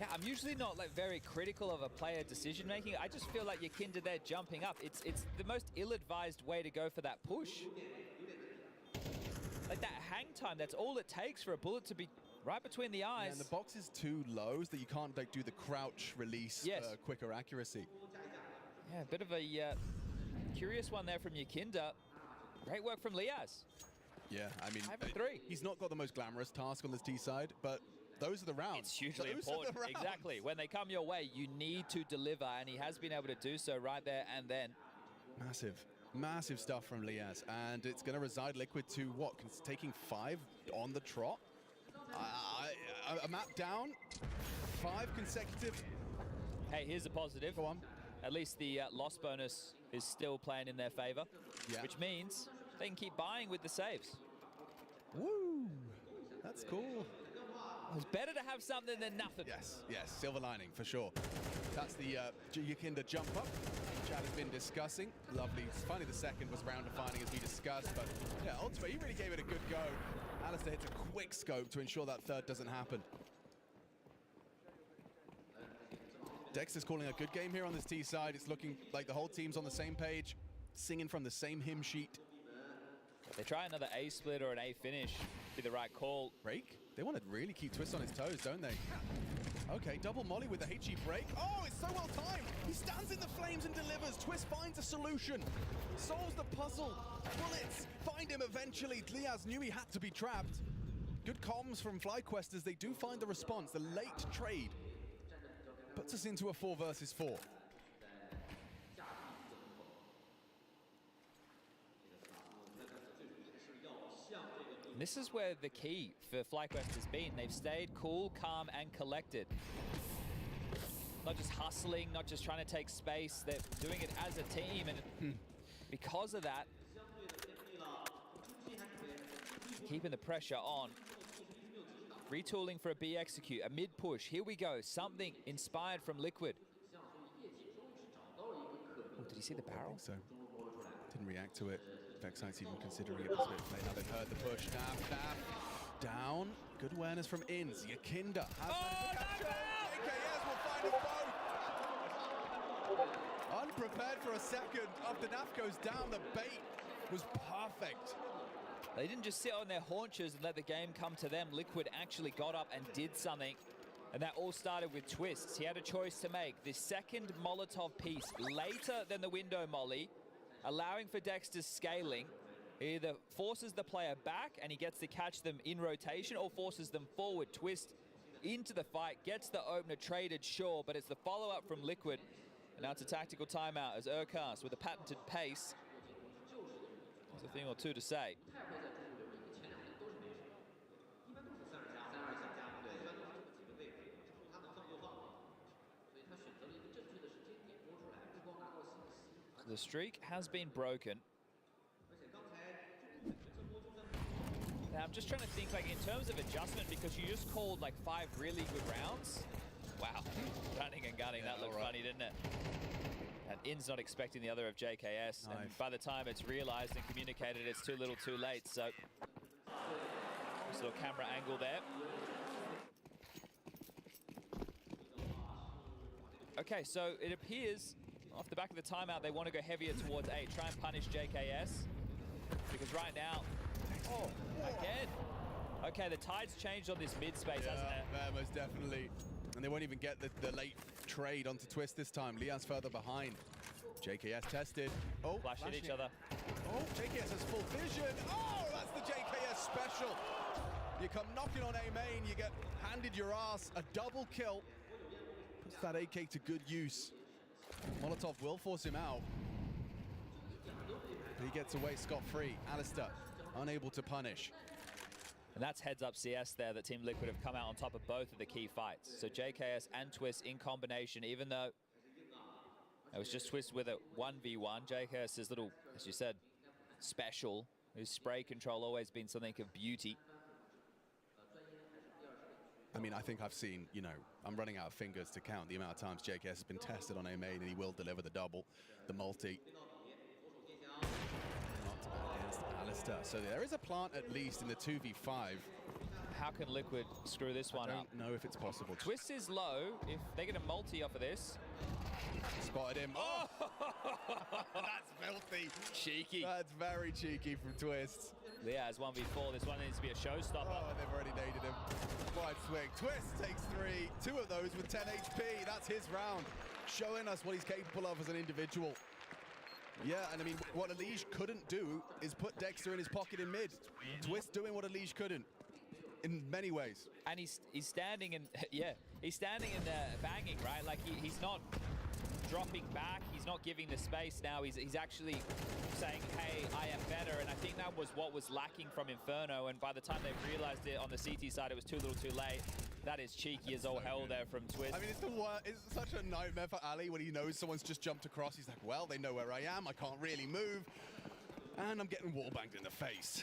Speaker 7: Yeah, I'm usually not like very critical of a player decision making. I just feel like Yakinda there jumping up. It's the most ill-advised way to go for that push. Like that hang time, that's all it takes for a bullet to be right between the eyes.
Speaker 8: Yeah, and the box is too low so that you can't like do the crouch release quicker accuracy.
Speaker 7: Yeah, a bit of a curious one there from Yakinda. Great work from Liaz.
Speaker 8: Yeah, I mean,
Speaker 7: 5-3.
Speaker 8: He's not got the most glamorous task on this T side, but those are the rounds.
Speaker 7: It's hugely
Speaker 8: Those are
Speaker 7: important.
Speaker 8: the rounds.
Speaker 7: Exactly. When they come your way, you need to deliver, and he has been able to do so right there and then.
Speaker 8: Massive stuff from Liaz, and it's going to reside Liquid to what? Taking 5 on the trot. A map down, 5 consecutive.
Speaker 7: Hey, here's a positive.
Speaker 8: Go on.
Speaker 7: At least the loss bonus is still playing in their favor,
Speaker 8: Yeah.
Speaker 7: which means they can keep buying with the saves.
Speaker 8: Woo! That's cool.
Speaker 7: It's better to have something than nothing.
Speaker 8: Yes, silver lining for sure. That's the Yakinda jump up. Chad has been discussing. Lovely. Finally, the second was round defining as we discussed. discuss, but yeah, ultimately, he really gave it a good go. Alistair hits a quick scope to ensure that third doesn't happen. Dexter's calling a good game here on this T side. It's looking like the whole team's on the same page, singing from the same hymn sheet.
Speaker 7: They try another A split or an A finish, be the right call.
Speaker 8: Break? They want to really keep Twist on his toes, don't they? Okay, double molly with the HE break. Oh, it's so well timed. He stands in the flames and delivers. Twist finds a solution, solves the puzzle. Bullets find him eventually. Liaz knew he had to be trapped. Good comms from FlyQuest as they do find the response. The late trade puts us into a 4 versus 4.
Speaker 7: This is where the key for FlyQuest has been. They've stayed cool, calm, and collected. Not just hustling, not just trying to take space. They're doing it as a team, and because of that, keeping the pressure on. Retooling for a B execute, a mid push. Here we go. Something inspired from Liquid. Oh, did he see the barrel?
Speaker 8: I think so. Didn't react to it. Vexite's even considering it was a bit of play. Now they've heard the push. Naf, down. Good awareness from Inns. Yakinda has managed to capture. JKS will find us both. Unprepared for a second. After Naf goes down, the bait was perfect.
Speaker 7: They didn't just sit on their haunches and let the game come to them. Liquid actually got up and did something. And that all started with Twists. He had a choice to make. The second Molotov piece later than the window molly, allowing for Dexter's scaling. He either forces the player back and he gets to catch them in rotation, or forces them forward. Twist into the fight, gets the opener traded, sure, but it's the follow-up from Liquid. And now it's a tactical timeout as Urcast with a patented pace. There's a thing or two to say. The streak has been broken. Now I'm just trying to think, like, in terms of adjustment, because you just called like 5 really good rounds. Wow, running and gunning, that looked funny, didn't it? And In's not expecting the other of JKS, and by the time it's realized and communicated, it's too little too late. So, just a little camera angle there. Okay, so it appears off the back of the timeout, they want to go heavier towards A, try and punish JKS. Because right now, again. Okay, the tide's changed on this mid space, hasn't it?
Speaker 8: Yeah, most definitely. And they won't even get the late trade onto Twist this time. Liaz further behind. JKS tested. Oh,
Speaker 7: Flash hit each other.
Speaker 8: Oh, JKS has full vision. Oh, that's the JKS special. You come knocking on A main, you get handed your ass. A double kill. Puts that AK to good use. Molotov will force him out. He gets away scot-free. Alistair unable to punish.
Speaker 7: And that's heads up CS there that Team Liquid have come out on top of both of the key fights. So JKS and Twist in combination, even though it was just Twist with a 1v1, JKS' little, as you said, special. His spray control always been something of beauty.
Speaker 8: I mean, I think I've seen, you know, I'm running out of fingers to count the amount of times JKS has been tested on A main, and he will deliver the double, the multi. Not against Alistair. So there is a plant at least in the 2v5.
Speaker 7: How can Liquid screw this one up?
Speaker 8: I don't know if it's possible.
Speaker 7: Twist is low. If they get a multi off of this.
Speaker 8: Spotted him. Oh! That's filthy.
Speaker 7: Cheeky.
Speaker 8: That's very cheeky from Twist.
Speaker 7: Liaz 1v4. This one needs to be a showstopper.
Speaker 8: Oh, they've already naded him. Wide swing. Twist takes 3. 2 of those with 10 HP. That's his round. Showing us what he's capable of as an individual. Yeah, and I mean, what Elige couldn't do is put Dexter in his pocket in mid. Twist doing what Elige couldn't. In many ways.
Speaker 7: And he's standing and, yeah, he's standing and banging, right? Like, he's not dropping back. He's not giving the space now. He's actually saying, hey, I am better. And I think that was what was lacking from Inferno. And by the time they realized it on the CT side, it was too little too late. That is cheeky as all hell there from Twist.
Speaker 8: I mean, it's such a nightmare for Ali when he knows someone's just jumped across. He's like, well, they know where I am. I can't really move. And I'm getting wallbanged in the face.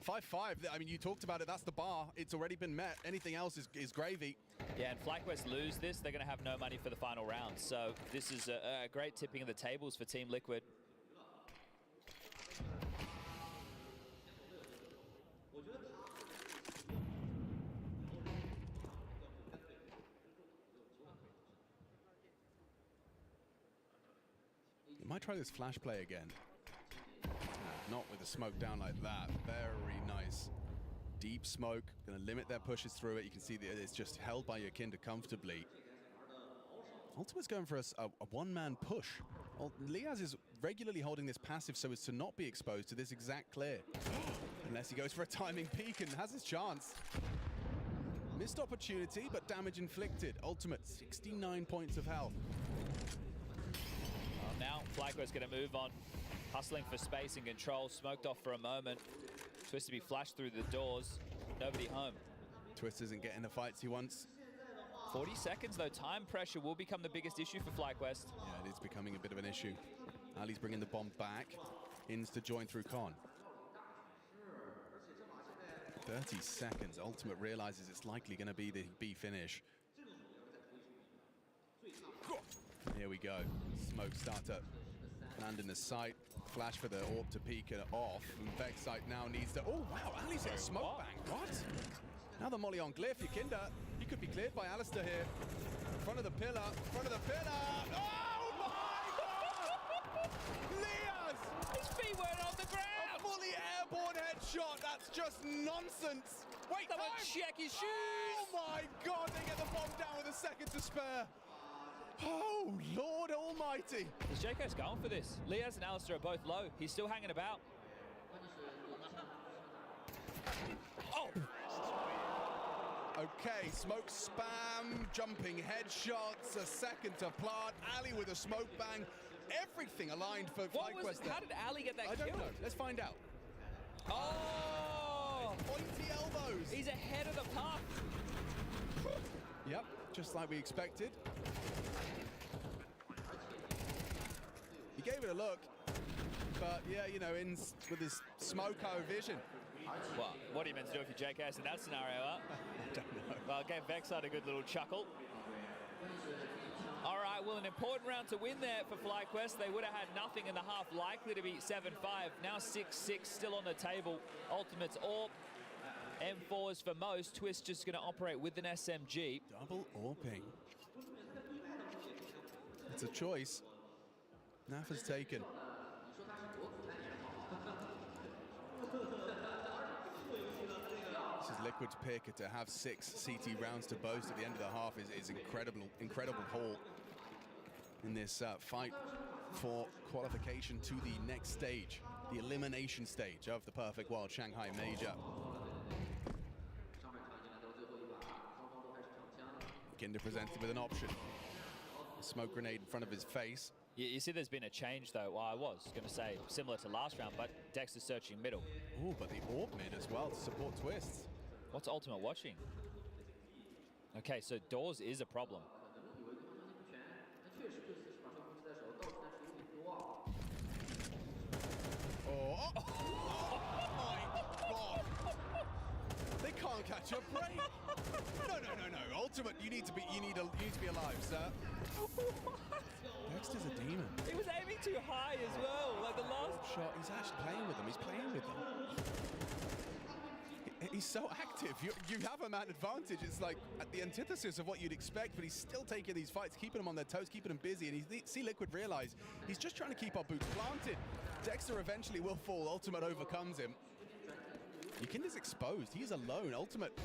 Speaker 8: 5-5, I mean, you talked about it, that's the bar. It's already been met. Anything else is gravy.
Speaker 7: Yeah, and FlyQuest lose this, they're going to have no money for the final round. So this is a great tipping of the tables for Team Liquid.
Speaker 8: Might try this flash play again. Not with the smoke down like that. Very nice. Deep smoke, gonna limit their pushes through it. You can see that it's just held by Yakinda comfortably. Ultimate's going for a one-man push. Well, Liaz is regularly holding this passive so as to not be exposed to this exact clear. Unless he goes for a timing peek and has his chance. Missed opportunity, but damage inflicted. Ultimate, 69 points of health.
Speaker 7: Well, now FlyQuest going to move on. Hustling for space and control. Smoked off for a moment. Twist to be flashed through the doors. Nobody home.
Speaker 8: Twist isn't getting the fights he wants.
Speaker 7: 40 seconds though. Time pressure will become the biggest issue for FlyQuest.
Speaker 8: Yeah, it is becoming a bit of an issue. Ali's bringing the bomb back. Ins to join through Con. 30 seconds. Ultimate realizes it's likely going to be the B finish. Here we go. Smoke starter. Land in the sight. Flash for the AWP to peek it off. And Vexite now needs to... Oh, wow. Ali's hit a smoke bang. What? Now the molly on Glyph. Yakinda, he could be cleared by Alistair here. Front of the pillar. Front of the pillar. Oh, my God! Liaz!
Speaker 7: His feet weren't on the ground!
Speaker 8: A fully airborne headshot. That's just nonsense. Wait,
Speaker 7: Someone check his shoes!
Speaker 8: Oh, my God. They get the bomb down with a second to spare. Oh, Lord almighty.
Speaker 7: Is JK's going for this? Liaz and Alistair are both low. He's still hanging about. Oh!
Speaker 8: Okay, smoke spam, jumping headshots, a second to plant. Ali with a smoke bang. Everything aligned for FlyQuest there.
Speaker 7: How did Ali get that
Speaker 8: I
Speaker 7: kill?
Speaker 8: don't know. Let's find out.
Speaker 7: Oh!
Speaker 8: Pointy elbows.
Speaker 7: He's ahead of the pack.
Speaker 8: Yep, just like we expected. He gave it a look, but yeah, you know, with his smoko vision.
Speaker 7: Well, what are you meant to do if you're JKS in that scenario, huh?
Speaker 8: I don't know.
Speaker 7: Well, it gave Vexite a good little chuckle. All right, well, an important round to win there for FlyQuest. They would have had nothing in the half, likely to be 7-5. Now 6-6 still on the table. Ultimates AWP. M4s for most. Twist just going to operate with an SMG.
Speaker 8: Double AWPing. It's a choice. Naf has taken. This is Liquid's pick. To have 6 CT rounds to boast at the end of the half is incredible haul in this fight for qualification to the next stage, the elimination stage of the Perfect World Shanghai Major. Kinder presented with an option. A smoke grenade in front of his face.
Speaker 7: You see there's been a change, though. Well, I was going to say similar to last round, but Dex is searching middle.
Speaker 8: Oh, but the AWP mid as well to support Twists.
Speaker 7: What's Ultimate watching? Okay, so doors is a problem.
Speaker 8: Oh my God! They can't catch a break. No. Ultimate, you need to be alive, sir. Dexter's a demon.
Speaker 7: He was aiming too high as well. Like the last
Speaker 8: Shot. He's actually playing with them. He's playing with them. He's so active. You have a man advantage. It's like at the antithesis of what you'd expect, but he's still taking these fights, keeping them on their toes, keeping them busy. And you see Liquid realize he's just trying to keep our boots planted. Dexter eventually will fall. Ultimate overcomes him. Yakinda's exposed. He's alone. Ultimate,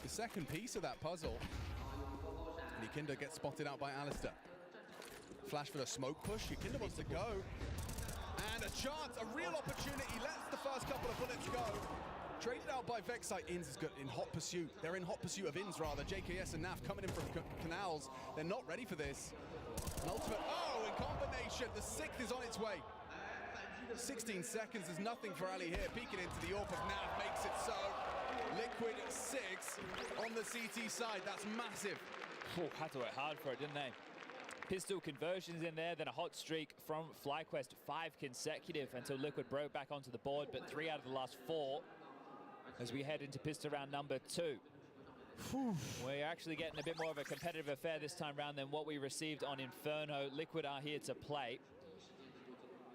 Speaker 8: the second piece of that puzzle. And Yakinda gets spotted out by Alistair. Flash for the smoke push. Yakinda wants to go. And a chance, a real opportunity. Lets the first couple of bullets go. Traded out by Vexite. Ins is good in hot pursuit. They're in hot pursuit of Ins, rather. JKS and Naf coming in from Canals. They're not ready for this. An ultimate, oh, in combination. The 6th is on its way. 16 seconds, there's nothing for Ali here. Peeking into the AWP of Naf makes it so. Liquid 6 on the CT side. That's massive.
Speaker 7: Oh, had to work hard for it, didn't they? Pistol conversions in there, then a hot streak from FlyQuest. 5 consecutive until Liquid broke back onto the board, but 3 out of the last 4 as we head into pistol round number 2. We're actually getting a bit more of a competitive affair this time round than what we received on Inferno. Liquid are here to play.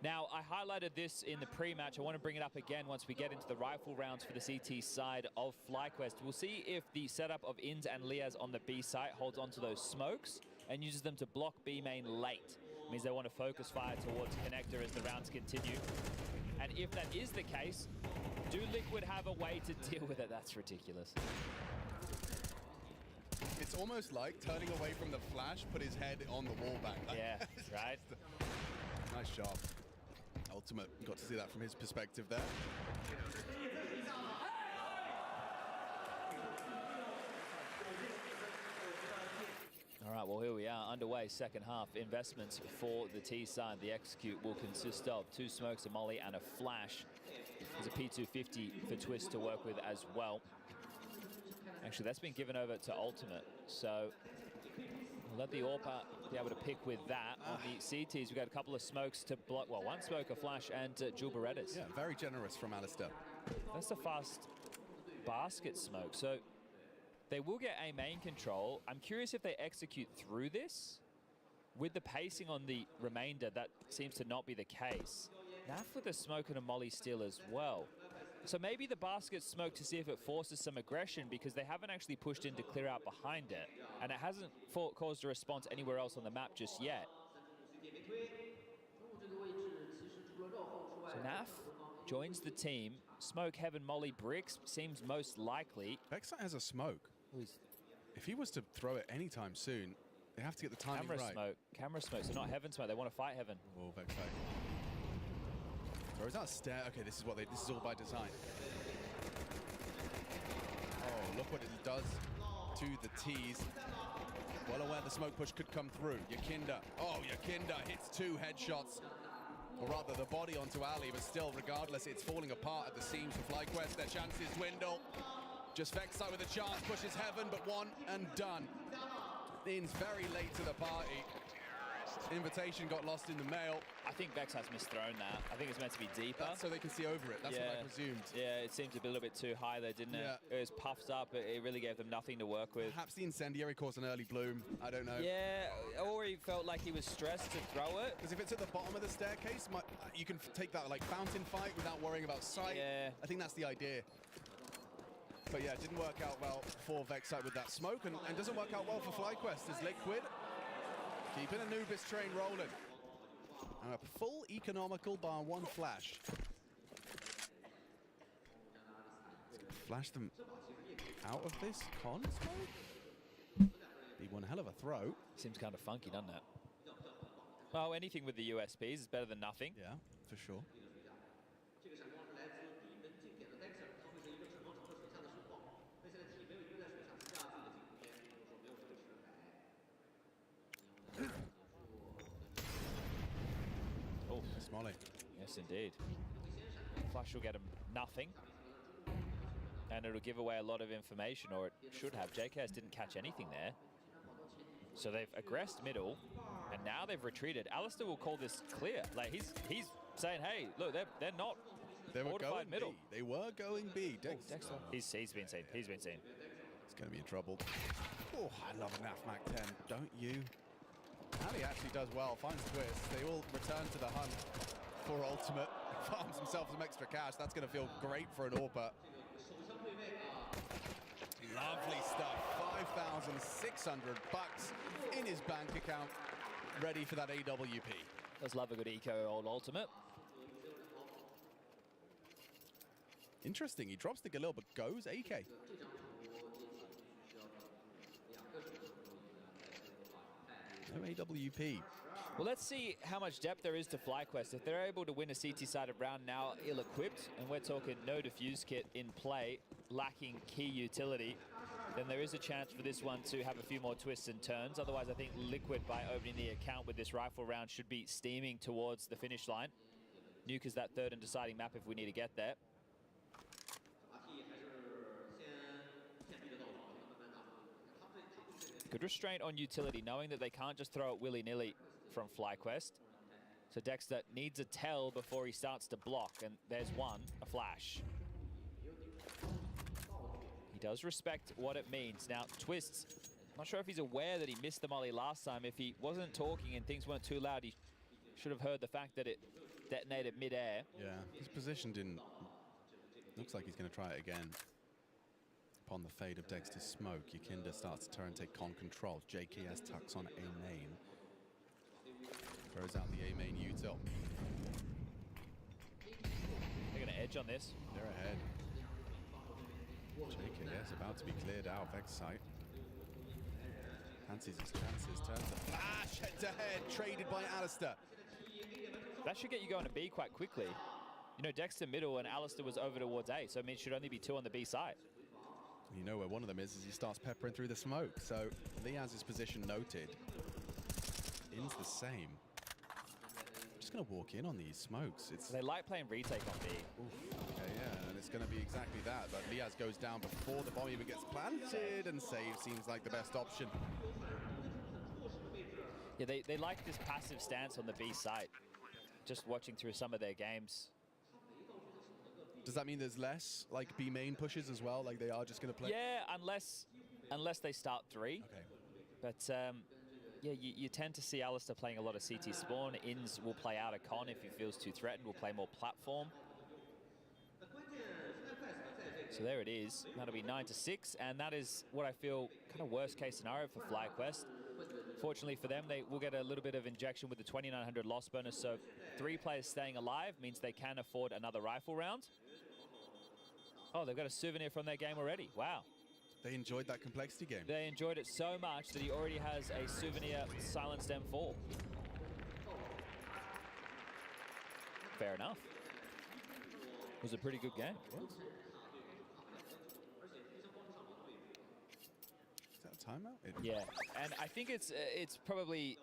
Speaker 7: Now, I highlighted this in the pre-match. I want to bring it up again once we get into the rifle rounds for the CT side of FlyQuest. We'll see if the setup of Ins and Liaz on the B site holds onto those smokes and uses them to block B main late. means they want to focus fire towards Connector as the rounds continue. And if that is the case, do Liquid have a way to deal with it? That's ridiculous.
Speaker 8: It's almost like turning away from the flash, put his head on the wall back.
Speaker 7: Yeah, right?
Speaker 8: Nice job. Ultimate got to see that from his perspective there.
Speaker 7: All right, well, here we are, underway, second half. Investments for the T side. The execute will consist of 2 smokes, a molly, and a flash. There's a P250 for Twist to work with as well. Actually, that's been given over to Ultimate, so we'll let the AWPer be able to pick with that. On the CTs, we've got a couple of smokes to block. Well, 1 smoke, a flash, and dual Berettas.
Speaker 8: Yeah, very generous from Alistair.
Speaker 7: That's a fast basket smoke, so they will get a main control. I'm curious if they execute through this. With the pacing on the remainder, that seems to not be the case. Naf with a smoke and a molly steal as well. So maybe the basket smoke to see if it forces some aggression, because they haven't actually pushed in to clear out behind it. And it hasn't caused a response anywhere else on the map just yet. So Naf joins the team. Smoke, Heaven, Molly, Bricks seems most likely.
Speaker 8: Vexite has a smoke. If he was to throw it anytime soon, they have to get the timing right.
Speaker 7: Camera smoke, so not Heaven smoke. They want to fight Heaven.
Speaker 8: Oh, Vexite. Throws out a stare. Okay, this is all by design. Oh, look what it does to the T's. Well aware the smoke push could come through. Yakinda. Oh, Yakinda hits 2 headshots. Or rather, the body onto Ali, but still, regardless, it's falling apart at the seams for FlyQuest. Their chances dwindle. Just Vexite with a chance, pushes Heaven, but 1 and done. In's very late to the party. Invitation got lost in the mail.
Speaker 7: I think Vexite's misthrown that. I think it's meant to be deeper.
Speaker 8: That's so they can see over it. That's what I presumed.
Speaker 7: Yeah, it seemed to be a little bit too high there, didn't it?
Speaker 8: Yeah.
Speaker 7: It was puffed up. It really gave them nothing to work with.
Speaker 8: Perhaps the incendiary caused an early bloom. I don't know.
Speaker 7: Yeah, or he felt like he was stressed to throw it.
Speaker 8: Because if it's at the bottom of the staircase, you can take that like fountain fight without worrying about sight.
Speaker 7: Yeah.
Speaker 8: I think that's the idea. But yeah, it didn't work out well for Vexite with that smoke, and doesn't work out well for FlyQuest as Liquid keeping Anubis train rolling. And a full economical bar 1 flash. Flash them out of this con smoke? Be one hell of a throw.
Speaker 7: Seems kind of funky, doesn't it? Well, anything with the USPs is better than nothing.
Speaker 8: Yeah, for sure.
Speaker 7: Oh,
Speaker 8: Molly.
Speaker 7: Yes, indeed. Flash will get him nothing. And it'll give away a lot of information, or it should have. JKS didn't catch anything there. So they've aggressed middle, and now they've retreated. Alistair will call this clear. Like he's saying, hey, look, they're not fortified middle.
Speaker 8: B. They were going B. Dexter.
Speaker 7: He's been seen. He's been seen.
Speaker 8: It's going to be in trouble. Oh, I love a NAF Mac 10, don't you? Ali actually does well, finds Twist. They all return to the hunt for Ultimate. Farms himself some extra cash. That's going to feel great for an AWPer. Lovely stuff. 5,600 bucks in his bank account, ready for that AWP.
Speaker 7: Does love a good eco, old Ultimate.
Speaker 8: Interesting, he drops the Galil but goes AK. No AWP.
Speaker 7: Well, let's see how much depth there is to FlyQuest. If they're able to win a CT-sided round now ill-equipped, and we're talking no defuse kit in play, lacking key utility, then there is a chance for this one to have a few more twists and turns. Otherwise, I think Liquid, by opening the account with this rifle round, should be steaming towards the finish line. Nuke is that third and deciding map if we need to get there. Good restraint on utility, knowing that they can't just throw it willy-nilly from FlyQuest. So Dexter needs a tell before he starts to block, and there's one, a flash. He does respect what it means. Now, Twists, I'm not sure if he's aware that he missed the molly last time. If he wasn't talking and things weren't too loud, he should have heard the fact that it detonated mid-air.
Speaker 8: Yeah, his position didn't... Looks like he's going to try it again. Upon the fade of Dexter's smoke, Yakinda starts to turn and take con control. JKS tucks on a main. Throws out the A main util.
Speaker 7: They're going to edge on this.
Speaker 8: They're ahead. Jacob, yes, about to be cleared out. Vex site. Fancies his chances. Turns the flash head to head. Traded by Alistair.
Speaker 7: That should get you going to B quite quickly. You know, Dexter middle and Alistair was over towards A, so it means should only be 2 on the B side.
Speaker 8: You know where one of them is as he starts peppering through the smoke. So Liaz's position noted. In's the same. Just going to walk in on these smokes. It's
Speaker 7: They like playing retake on B.
Speaker 8: okay, yeah, and it's going to be exactly that. But Liaz goes down before the bomb even gets planted, and save seems like the best option.
Speaker 7: Yeah, they like this passive stance on the B side. Just watching through some of their games.
Speaker 8: Does that mean there's less like B main pushes as well? Like they are just going to play?
Speaker 7: Yeah, unless they start 3.
Speaker 8: Okay.
Speaker 7: But yeah, you tend to see Alistair playing a lot of CT spawn. Inns will play out a con if he feels too threatened. Will play more platform. So there it is. That'll be 9-6, and that is what I feel kind of worst case scenario for FlyQuest. Fortunately for them, they will get a little bit of injection with the 2,900 loss bonus. So 3 players staying alive means they can afford another rifle round. Oh, they've got a souvenir from their game already. Wow.
Speaker 8: They enjoyed that complexity game.
Speaker 7: They enjoyed it so much that he already has a souvenir silenced M4. Fair enough. It was a pretty good game.
Speaker 8: Is that a timeout?
Speaker 7: Yeah, and I think it's probably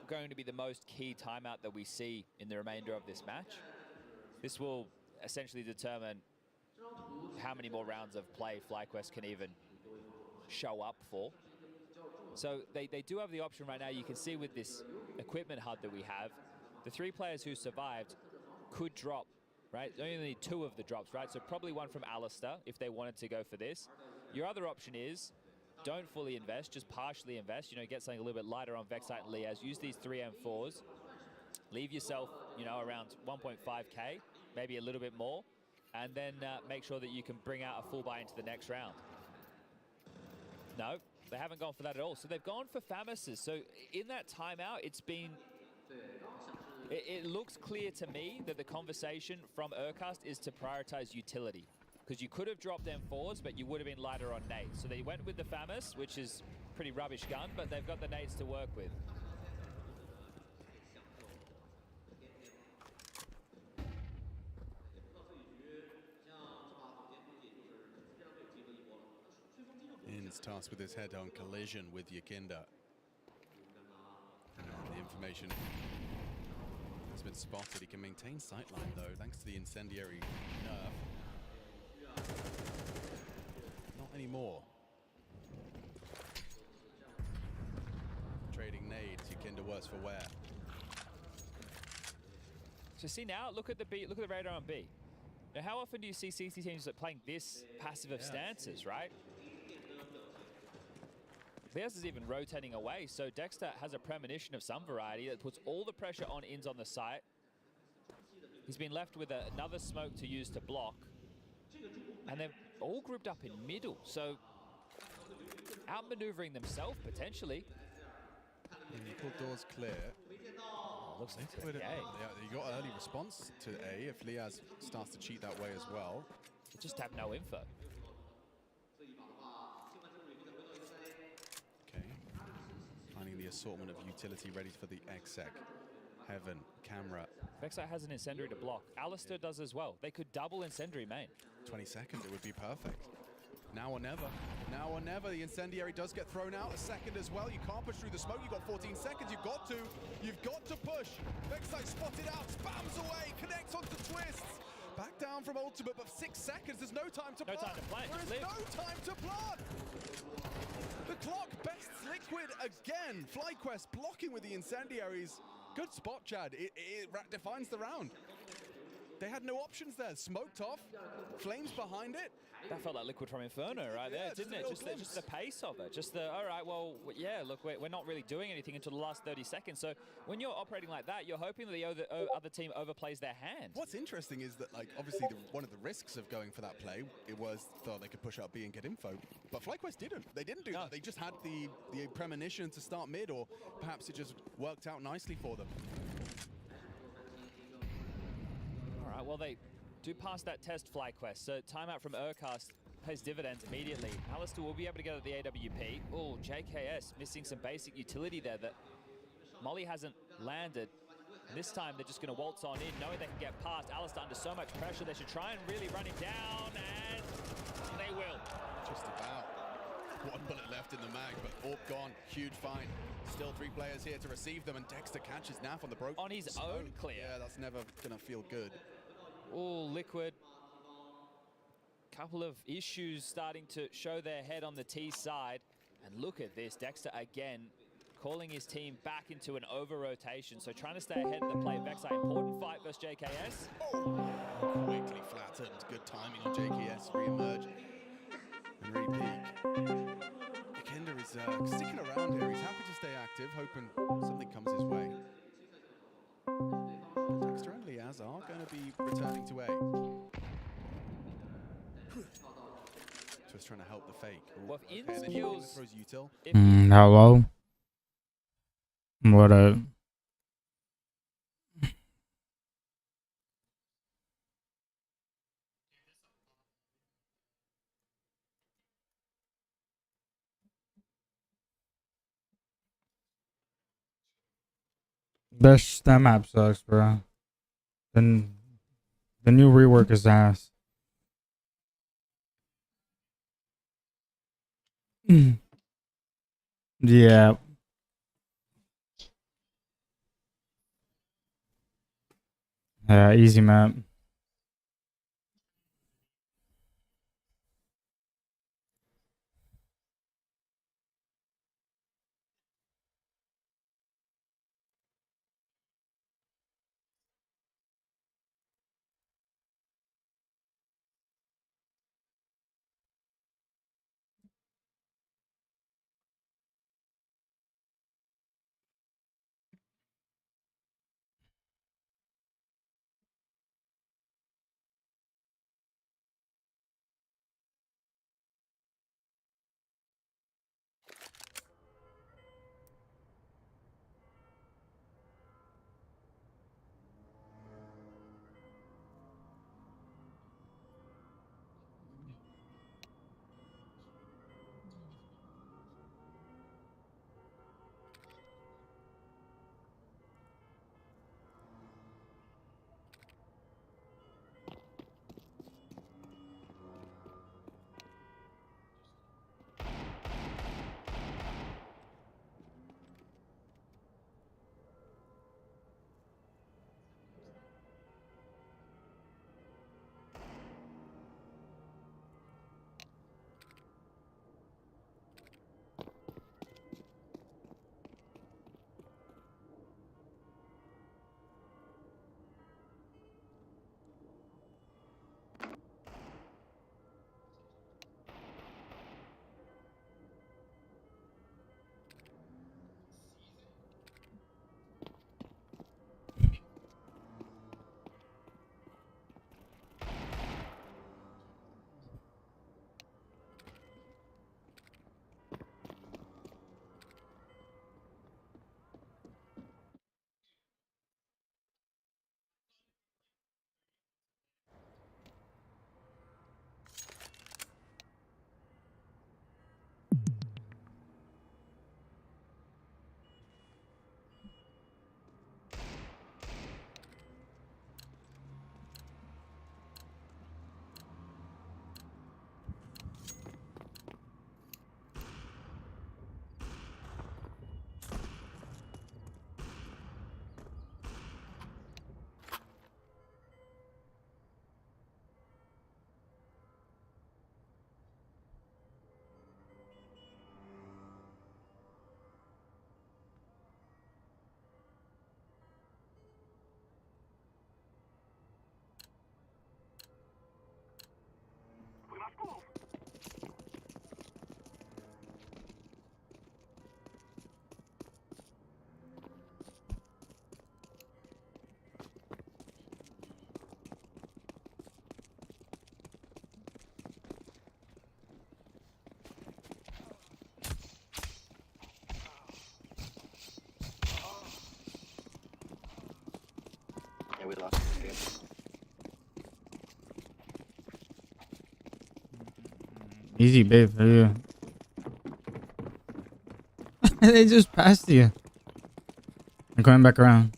Speaker 7: going to be the most key timeout that we see in the remainder of this match. This will essentially determine how many more rounds of play FlyQuest can even show up for. So they do have the option right now. You can see with this equipment HUD that we have, the 3 players who survived could drop, right? Only need 2 of the drops, right? So probably one from Alistair if they wanted to go for this. Your other option is don't fully invest, just partially invest. You know, get something a little bit lighter on Vexite and Liaz. Use these 3 M4s. Leave yourself, you know, around 1.5k, maybe a little bit more, and then make sure that you can bring out a full buy into the next round. No, they haven't gone for that at all. So they've gone for Famis's. So in that timeout, it's been... It looks clear to me that the conversation from Urcast is to prioritize utility. Because you could have dropped M4s, but you would have been lighter on nades. So they went with the Famis, which is pretty rubbish gun, but they've got the nades to work with.
Speaker 8: In's tasked with his head-on collision with Yakinda. And the information has been spotted. He can maintain sightline though, thanks to the incendiary nerf. Not anymore. Trading nades, Yakinda worse for wear.
Speaker 7: So see now, look at the radar on B. Now, how often do you see CT teams like playing this passive of stances, right? Liaz is even rotating away, so Dexter has a premonition of some variety that puts all the pressure on Inns on the site. He's been left with another smoke to use to block. And they're all grouped up in middle, so outmaneuvering themselves potentially.
Speaker 8: Equal doors clear.
Speaker 7: Looks like
Speaker 8: But,
Speaker 7: A.
Speaker 8: yeah, you got early response to A if Liaz starts to cheat that way as well.
Speaker 7: They just have no info.
Speaker 8: Okay. Finding the assortment of utility ready for the exec. Heaven, camera.
Speaker 7: Vexite has an incendiary to block. Alistair does as well. They could double incendiary main.
Speaker 8: 20 seconds, it would be perfect. Now or never. Now or never. The incendiary does get thrown out. A second as well. You can't push through the smoke. You've got 14 seconds. You've got to. You've got to push. Vexite spotted out. Spams away. Connects onto twists. Back down from ultimate, but 6 seconds. There's no time to
Speaker 7: No
Speaker 8: plant.
Speaker 7: time to plant,
Speaker 8: There
Speaker 7: just
Speaker 8: is
Speaker 7: live.
Speaker 8: no time to plant. The clock bests Liquid again. FlyQuest blocking with the incendiaries. Good spot, Chad. It defines the round. They had no options there. Smoked off. Flames behind it.
Speaker 7: That felt like Liquid from Inferno right there,
Speaker 8: Yeah,
Speaker 7: didn't it? Just the pace of it. Just the, all right, well, yeah, look, we're not really doing anything until the last 30 seconds. So when you're operating like that, you're hoping that the other team overplays their hand.
Speaker 8: What's interesting is that, like, obviously one of the risks of going for that play, it was thought they could push up B and get info. But FlyQuest didn't. They didn't do that. They just had the premonition to start mid, or perhaps it just worked out nicely for them.
Speaker 7: right, well, they do pass that test FlyQuest, so timeout from Urcast pays dividends immediately. Alistair will be able to get at the AWP. Oh, JKS missing some basic utility there that Molly hasn't landed. And this time they're just going to waltz on in, knowing they can get past. Alistair under so much pressure, they should try and really run him down, and they will.
Speaker 8: Just about. One bullet left in the mag, but Orb gone. Huge find. Still 3 players here to receive them, and Dexter catches Naf on the broken
Speaker 7: On his own clear.
Speaker 8: Yeah, that's never going to feel good.
Speaker 7: Oh, Liquid. Couple of issues starting to show their head on the T side. And look at this, Dexter again calling his team back into an over-rotation. So trying to stay ahead of the play. Vexi, important fight versus JKS.
Speaker 8: Quickly flattened. Good timing on JKS. Re-emerge and re-peak. Kinder is sticking around here. He's happy to stay active, hoping something comes his way. But Dexter and Liaz are going to be returning to A. Just trying to help the fake.
Speaker 7: Well, if
Speaker 8: and then
Speaker 7: Inskills-
Speaker 8: throws util.
Speaker 3: Hello. What up? That map sucks, bro. Then the new rework is ass. Yeah. Easy map.
Speaker 9: Yeah, we lost the game.
Speaker 3: Easy bait for you. They just passed you. I'm going back around.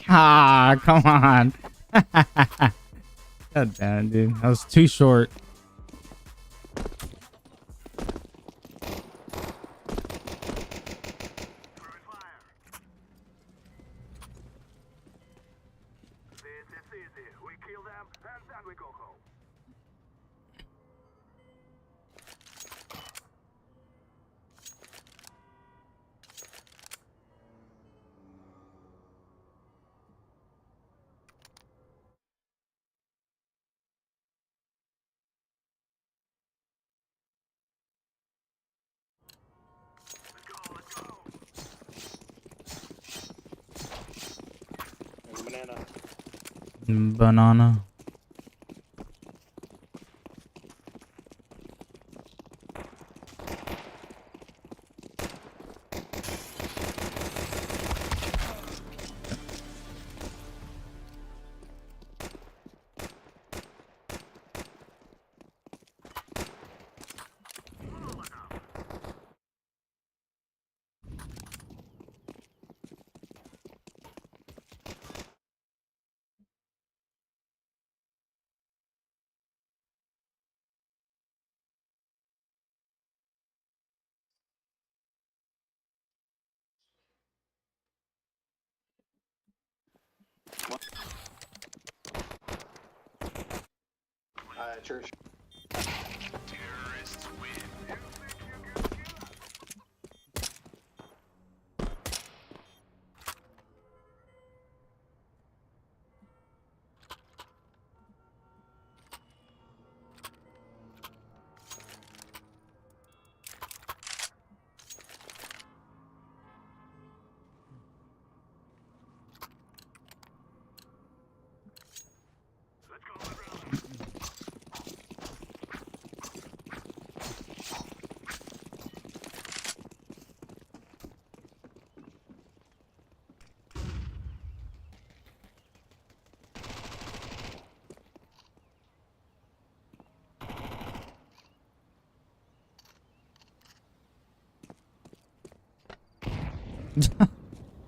Speaker 3: Ah, come on. God damn, dude. That was too short. Banana.
Speaker 9: Church.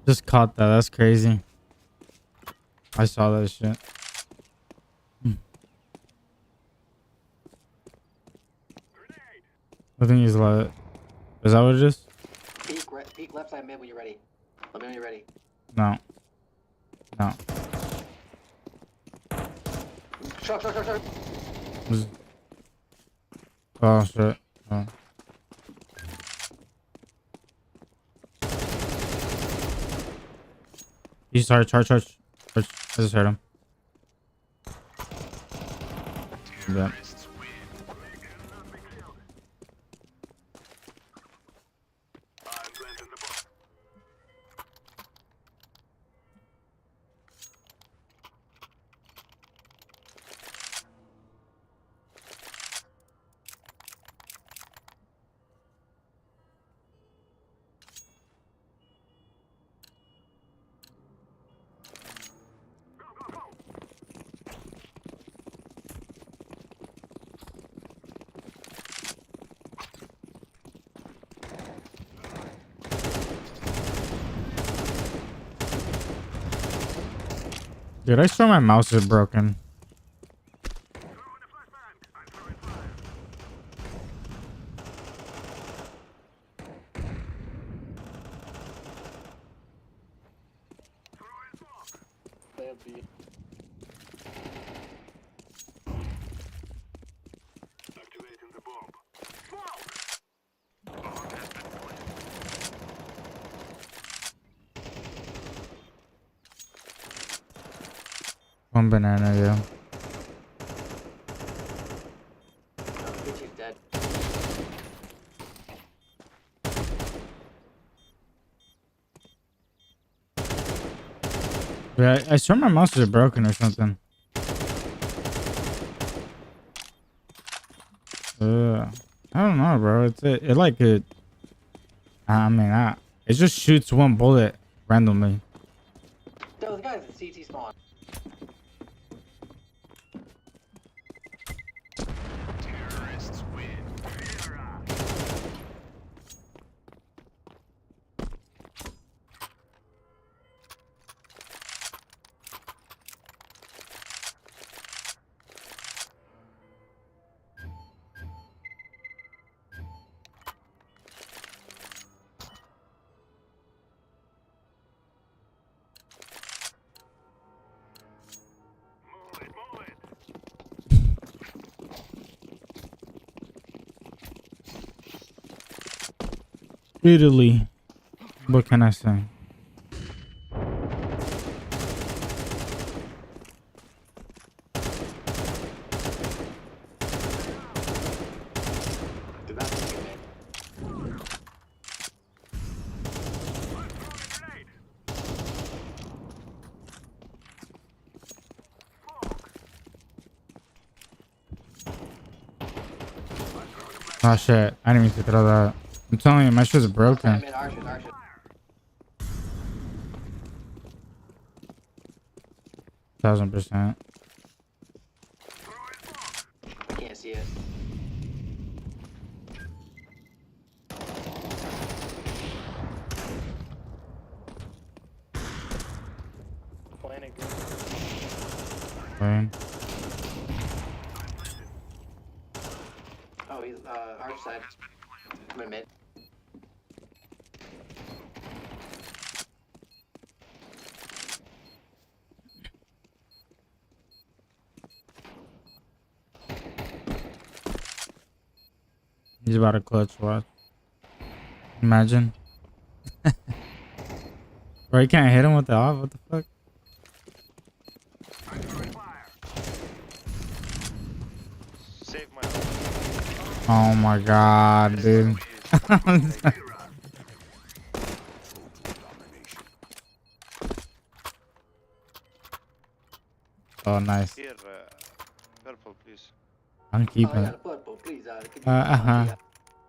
Speaker 9: Just caught that. That's crazy. I saw that shit. I think he's like, is that what it is? Peek left side mid when you're ready. Let me know when you're ready.
Speaker 3: No. No.
Speaker 9: Short.
Speaker 3: Oh shit. Oh. He's charge. I just heard him. Yeah. Dude, I swear my mouse is broken. One banana, yeah.
Speaker 9: She's dead.
Speaker 3: Yeah, I swear my mouse is broken or something. I don't know, bro. It like it. I mean, it just shoots one bullet randomly.
Speaker 9: Yo, the guy's in CT spawn.
Speaker 3: Italy. What can I say?
Speaker 9: Dude, that's a good man.
Speaker 3: Oh shit! I didn't mean to throw that. I'm telling you, my shit's broken.
Speaker 9: Outside mid, our shit, our shit.
Speaker 3: 1000%.
Speaker 9: I can't see it.
Speaker 3: Wait.
Speaker 9: Oh, he's our side. Coming mid.
Speaker 3: He's about to clutch. Watch. Imagine. Bro, you can't hit him with the off. What the fuck?
Speaker 10: Save my
Speaker 3: Oh my god, dude. Oh, nice.
Speaker 10: here. Purple, please.
Speaker 3: I'm
Speaker 9: Oh,
Speaker 3: keeping
Speaker 9: yeah,
Speaker 3: it.
Speaker 9: the purple, please. Could you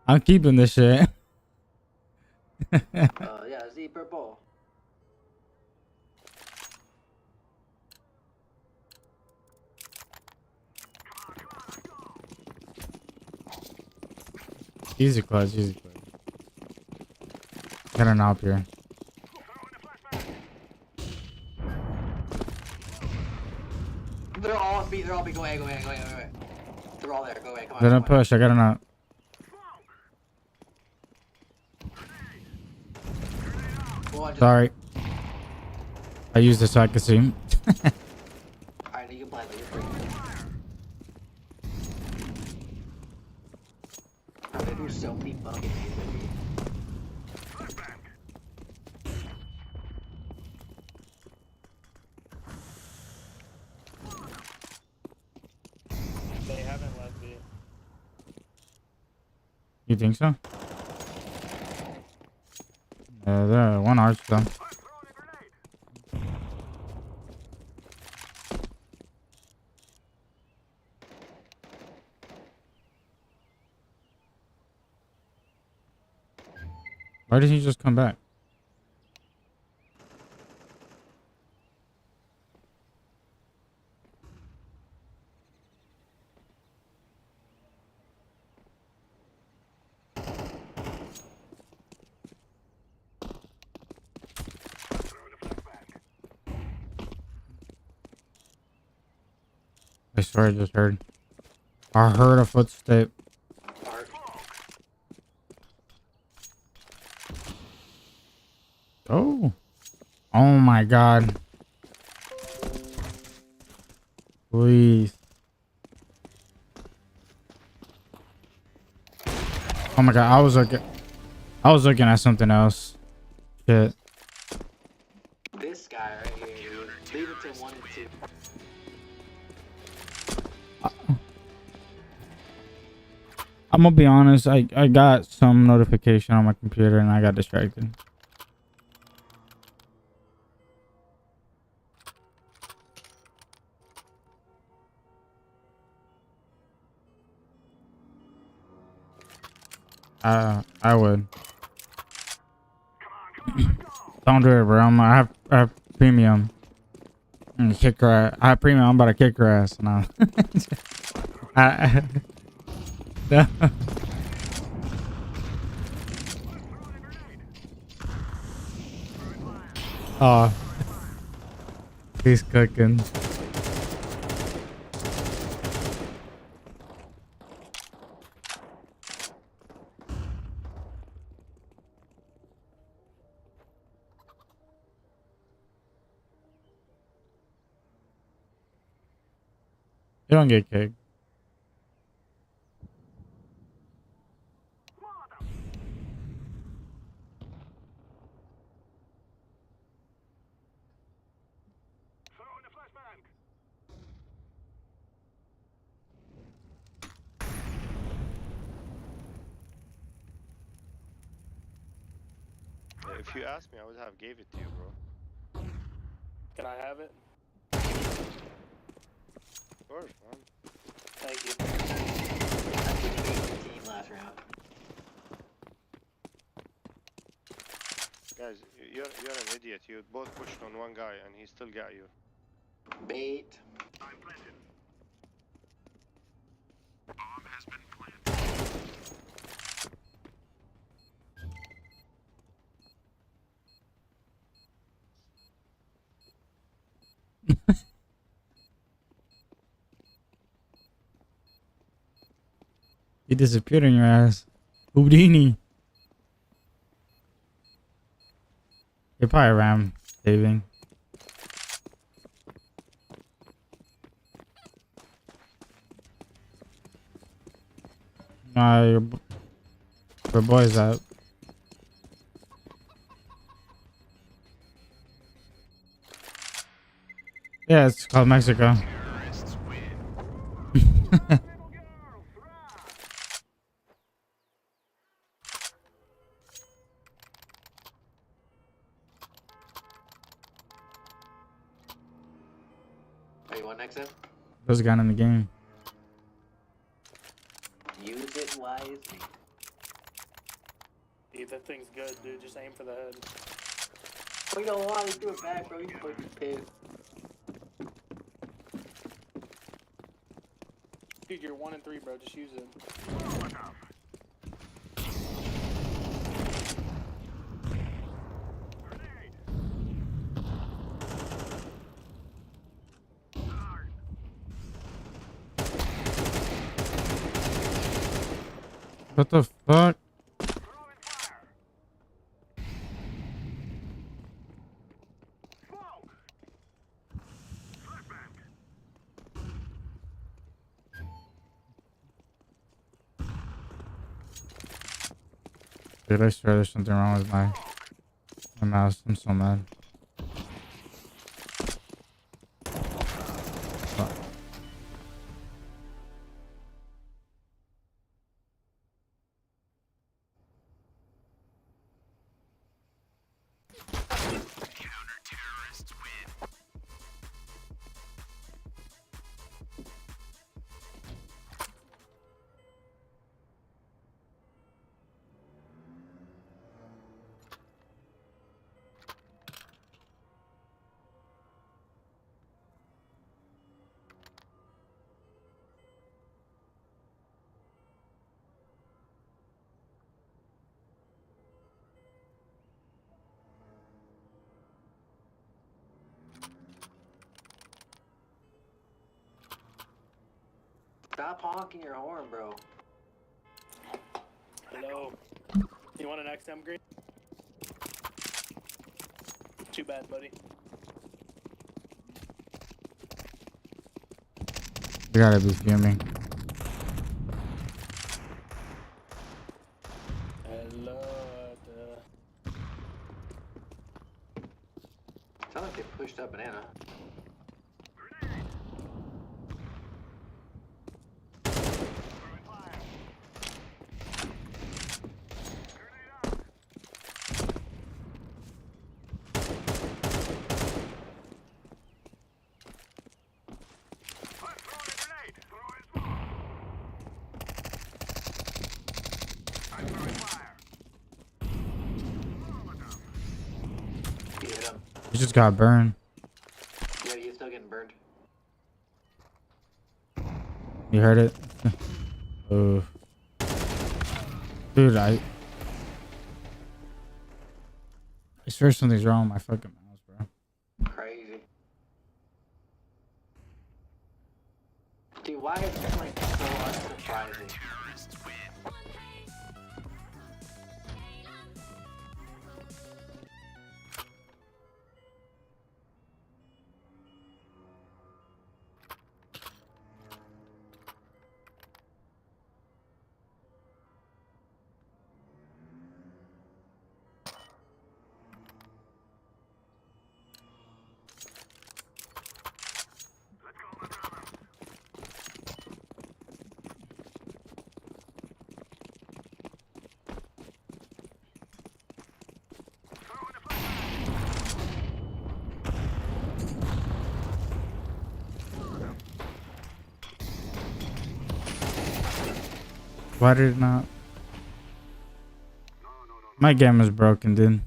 Speaker 3: I'm keeping this shit.
Speaker 9: yeah, Z purple.
Speaker 3: Easy clutch, easy clutch. Got an op here.
Speaker 9: They're all B. They're all B. Go away. Go away. Go away. Go away. They're all there. Go away. Come on.
Speaker 3: Let him
Speaker 9: come on.
Speaker 3: push. I got an op.
Speaker 9: Go on, just-
Speaker 3: Sorry. I used this so I could see him.
Speaker 9: Alright, you can plant. You're free. Oh, they do so many fucking things, baby.
Speaker 1: They haven't left me.
Speaker 3: You think so? There, one arch though. Why did he just come back? I swear I just heard. I heard a footstep. Oh. Oh my god. Please. Oh my god, I was looking at something else. Shit.
Speaker 9: This guy right here, dude. Leave it to 1 and 2.
Speaker 3: I'm gonna be honest, I got some notification on my computer and I got distracted. I would. Don't do it, bro. I have premium. Kick her ass. I have premium. I'm about to kick her ass. No. No. Oh, he's cooking. You don't get kicked.
Speaker 10: If you asked me, I would have gave it to you, bro.
Speaker 11: Can I have it?
Speaker 10: Of course, man.
Speaker 11: Thank you.
Speaker 9: Team last round.
Speaker 10: Guys, you're an idiot. You both pushed on one guy and he still got you.
Speaker 9: Bait.
Speaker 3: He disappeared on your ass. Houdini. He probably ran saving. Nah, your boy's out. Yeah, it's called Mexico.
Speaker 9: Are you on next then?
Speaker 3: There's a gun in the game.
Speaker 9: Use it wisely.
Speaker 11: Dude, that thing's good, dude. Just aim for the head.
Speaker 9: We don't want to do it back, bro. You fucking pissed.
Speaker 11: Dude, you're 1 and 3, bro. Just use it.
Speaker 3: What the fuck? Dude, I swear there's something wrong with my mouse. I'm so mad. Fuck.
Speaker 9: Stop honking your horn, bro.
Speaker 11: Hello. You want an XM green? Too bad, buddy.
Speaker 3: You gotta be fuming.
Speaker 11: Hello.
Speaker 9: Sound like they pushed up banana.
Speaker 3: He just got burned.
Speaker 9: Yeah, he's still getting burned.
Speaker 3: You heard it? Oh. Dude, I swear something's wrong with my fucking mouse, bro.
Speaker 9: Crazy. Dude, why is it like so unsurprising?
Speaker 3: Why did it not? My game is broken, dude.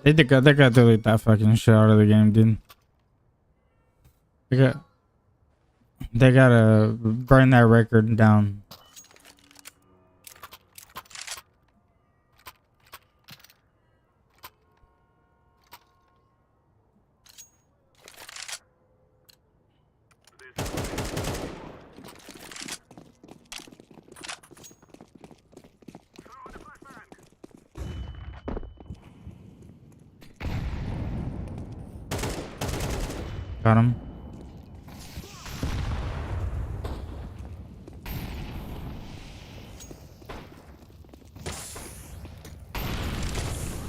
Speaker 3: They got to delete that fucking shit out of the game, dude. They gotta burn that record down. Got him.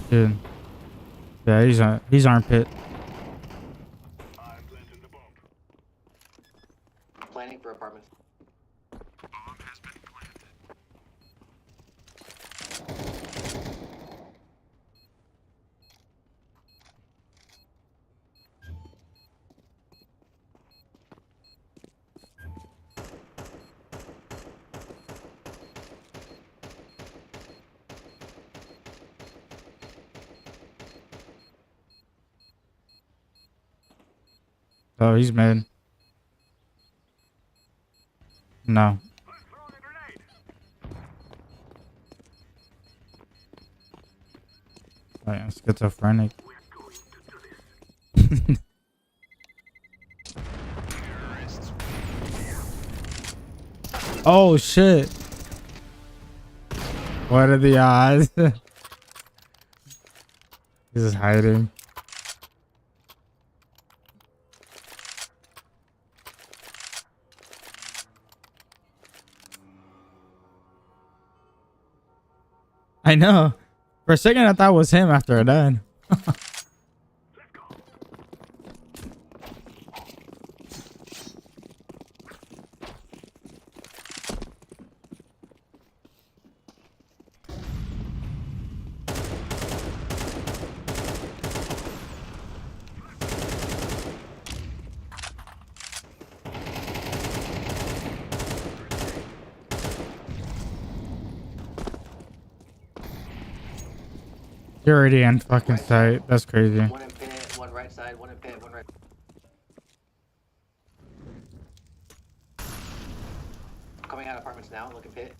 Speaker 3: Dude. Yeah, he's armpit.
Speaker 9: Planning for apartments.
Speaker 3: Oh, he's mid. No. Oh yeah, schizophrenic. Oh shit. What are the odds? He's just hiding. I know. For a second, I thought it was him after I died. You're already in fucking sight. That's crazy.
Speaker 9: One in pit, one right side, one in pit, one right. Coming out of apartments now, looking pit.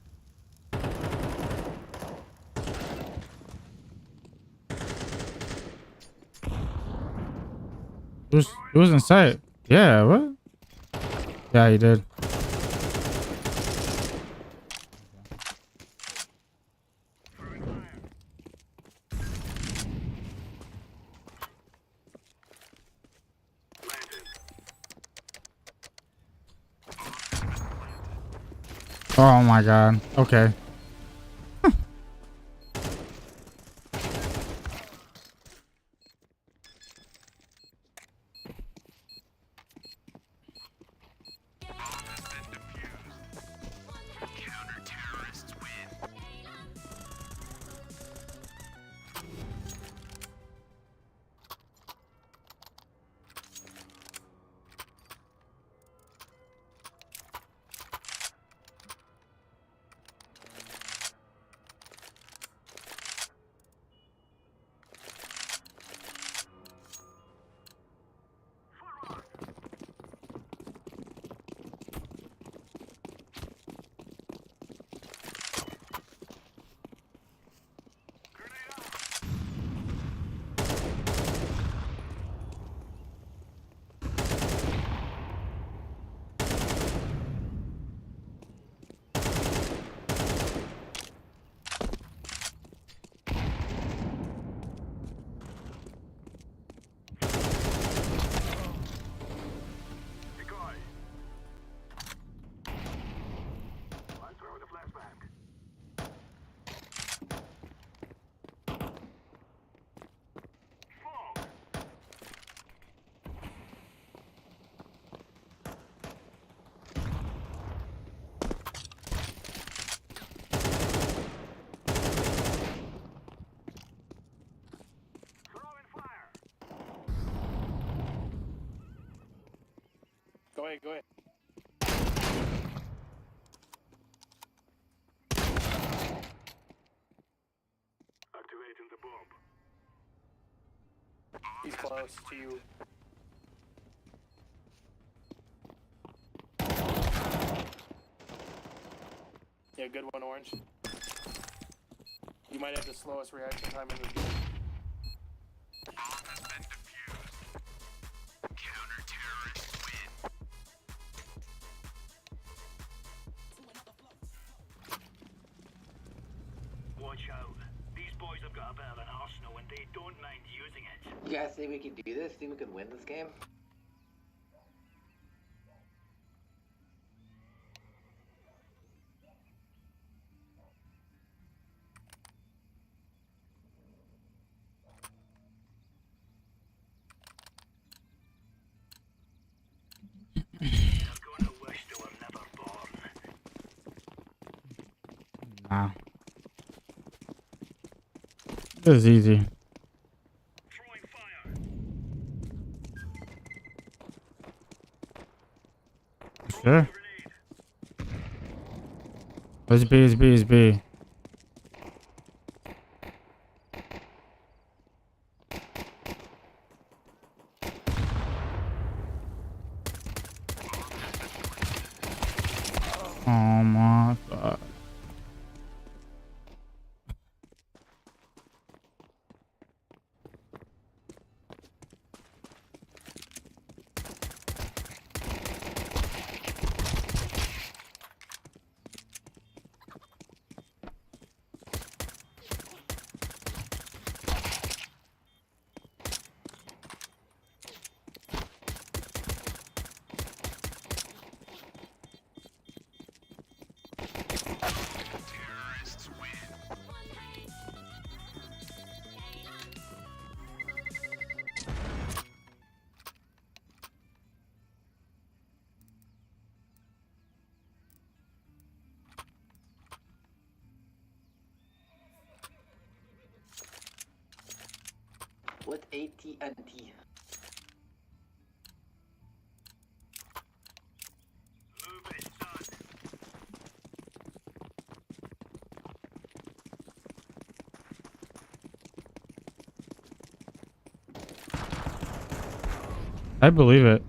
Speaker 3: It was in sight. Yeah, what? Yeah, he did. Oh my god. Okay.
Speaker 11: Go ahead, go ahead.
Speaker 12: Activating the bomb.
Speaker 11: He's close to you. Yeah, good one, Orange. You might have the slowest reaction time in this game.
Speaker 12: Watch out. These boys have got a bit of an arsenal and they don't mind using it.
Speaker 9: You guys think we can do this? Think we can win this game?
Speaker 12: They're gonna wish they were never born.
Speaker 3: Nah. This is easy.
Speaker 12: Throwing fire.
Speaker 3: Sure. Let's B, it's B, it's B. Oh my god.
Speaker 9: With AT&T.
Speaker 12: Move it, son.
Speaker 3: I believe it.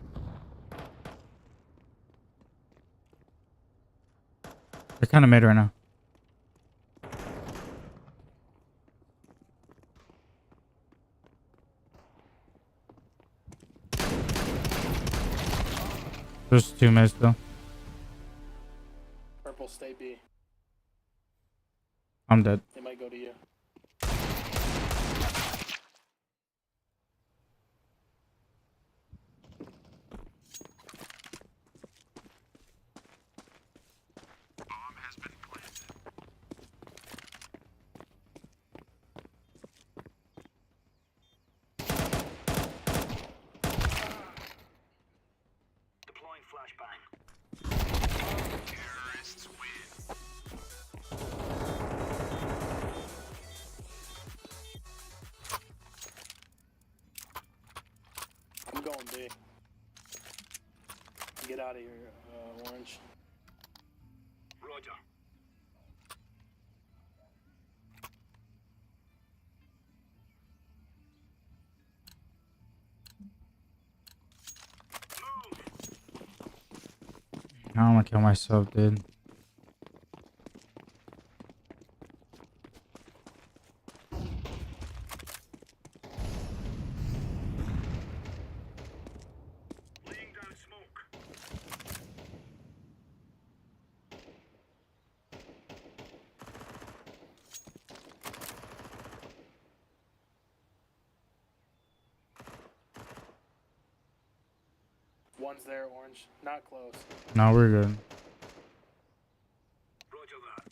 Speaker 3: They're kind of mid right now. There's 2 mids though.
Speaker 11: Purple, stay B.
Speaker 3: I'm dead.
Speaker 11: They might go to you.
Speaker 12: Deploying flashbang. Terrorists win.
Speaker 11: I'm going B. Get out of here, Orange.
Speaker 12: Roger.
Speaker 3: I'm gonna kill myself, dude.
Speaker 12: Laying down smoke.
Speaker 11: One's there, Orange. Not close.
Speaker 3: No, we're good.
Speaker 12: Roger that.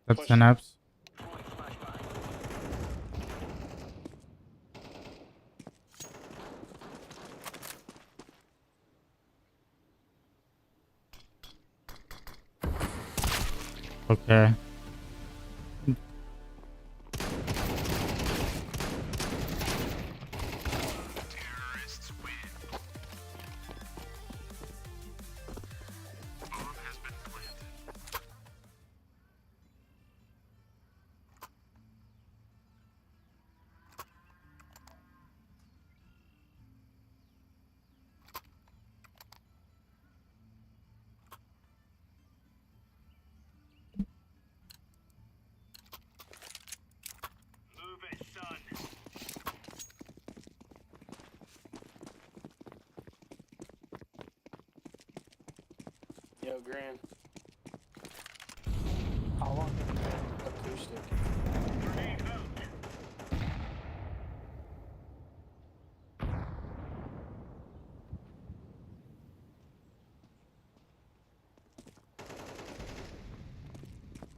Speaker 3: That's Synapse.
Speaker 12: Deploying flashbang.
Speaker 3: Okay.
Speaker 12: Terrorists win. Bomb has been planted. Move it, son.
Speaker 11: Yo, Grand. How long have you been acoustic?
Speaker 12: Grenade out.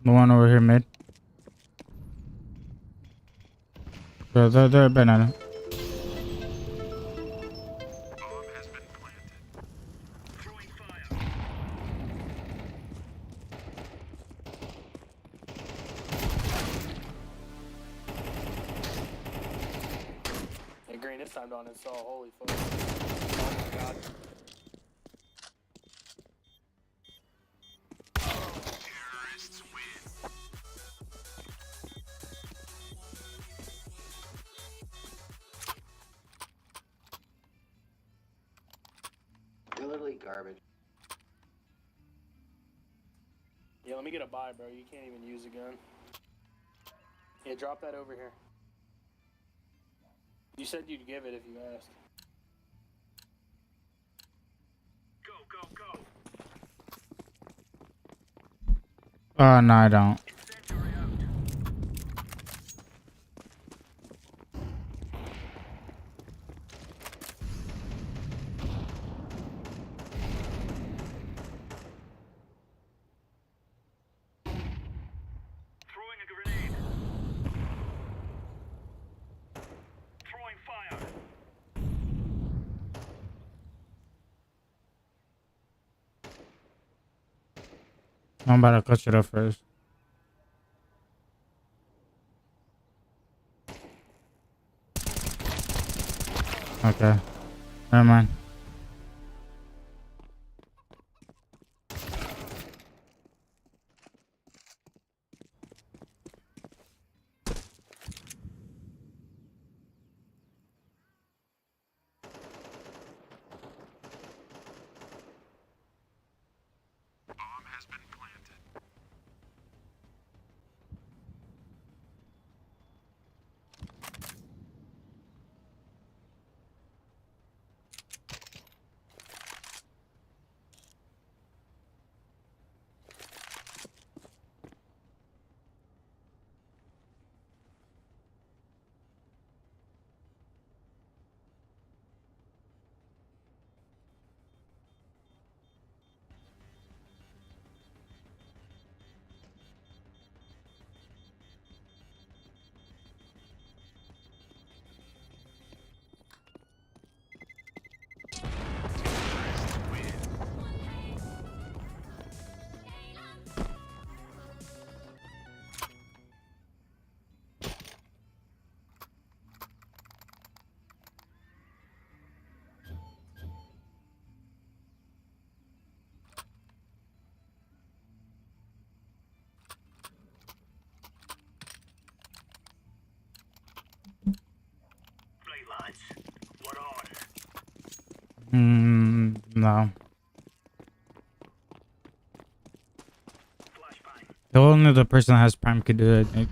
Speaker 3: The one over here mid. They're banana.
Speaker 12: Bomb has been planted. Throwing fire.
Speaker 11: Hey, Green, it's time to uninstall. Holy fuck. Oh my god.
Speaker 12: Terrorists win.
Speaker 9: They're literally garbage.
Speaker 11: Yeah, let me get a buy, bro. You can't even use a gun. Yeah, drop that over here. You said you'd give it if you asked.
Speaker 12: Go, go, go.
Speaker 3: No, I don't.
Speaker 12: Incendiary out. Throwing a grenade. Throwing fire.
Speaker 3: I'm about to clutch it up first. Okay. Never mind. No. Only the person that has prime could do it. I think.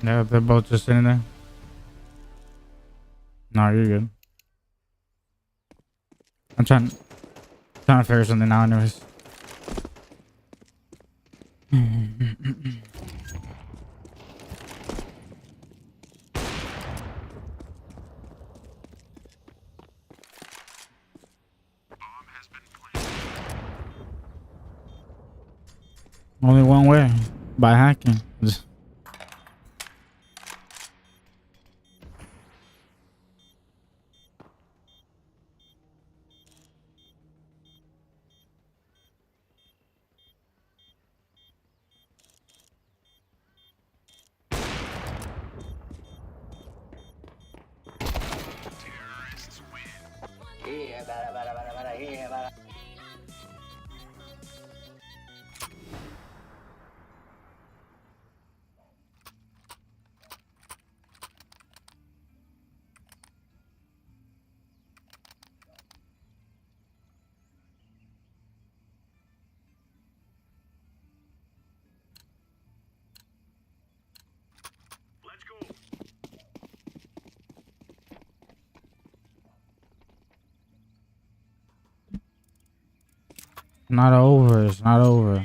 Speaker 3: Yeah, they're both just sitting there. No, you're good. I'm trying to figure something out anyways. Only one way, by hacking.
Speaker 9: Yeah, bada, yeah, bada.
Speaker 3: Not over. It's not over.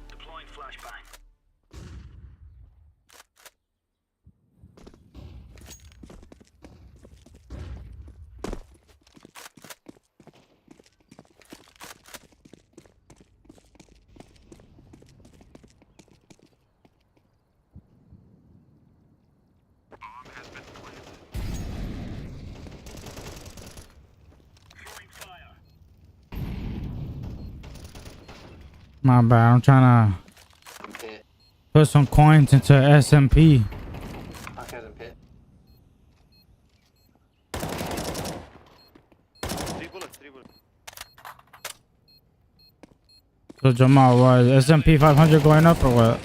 Speaker 12: Deploying flashbang.
Speaker 3: My bad. I'm trying to put some coins into SMP.
Speaker 9: Okay, the pit.
Speaker 10: 3 bullets, 3 bullets.
Speaker 3: So Jamal, what? SMP 500 going up or what?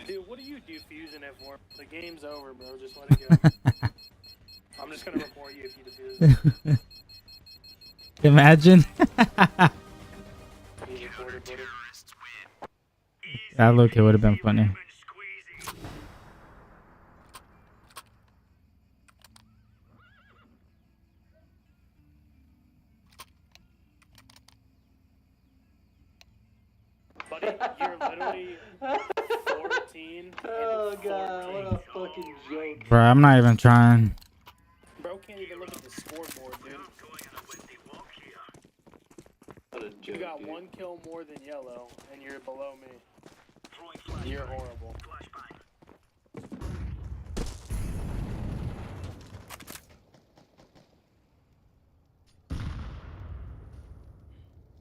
Speaker 11: Dude, what are you defusing it for? The game's over, bro. Just let it go. I'm just gonna report you if you defuse it.
Speaker 3: Imagine. That look, it would have been funny.
Speaker 11: Buddy, you're literally 14
Speaker 9: Oh
Speaker 11: and
Speaker 9: god,
Speaker 11: 14.
Speaker 9: what a fucking joke.
Speaker 3: Bro, I'm not even trying.
Speaker 11: Bro can't even look at the scoreboard, dude.
Speaker 9: What a joke,
Speaker 11: You got
Speaker 9: dude.
Speaker 11: 1 kill more than yellow, and you're below me. You're horrible.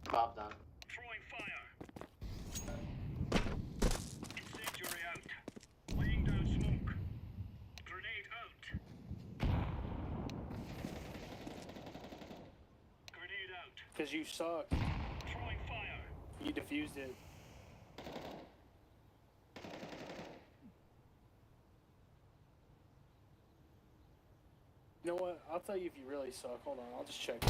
Speaker 9: Pop down.
Speaker 12: Throwing fire. Incendiary out. Laying down smoke. Grenade out. Grenade out.
Speaker 11: Because you suck.
Speaker 12: Throwing fire.
Speaker 11: You defused it. You know what? I'll tell you if you really suck. Hold on, I'll just check.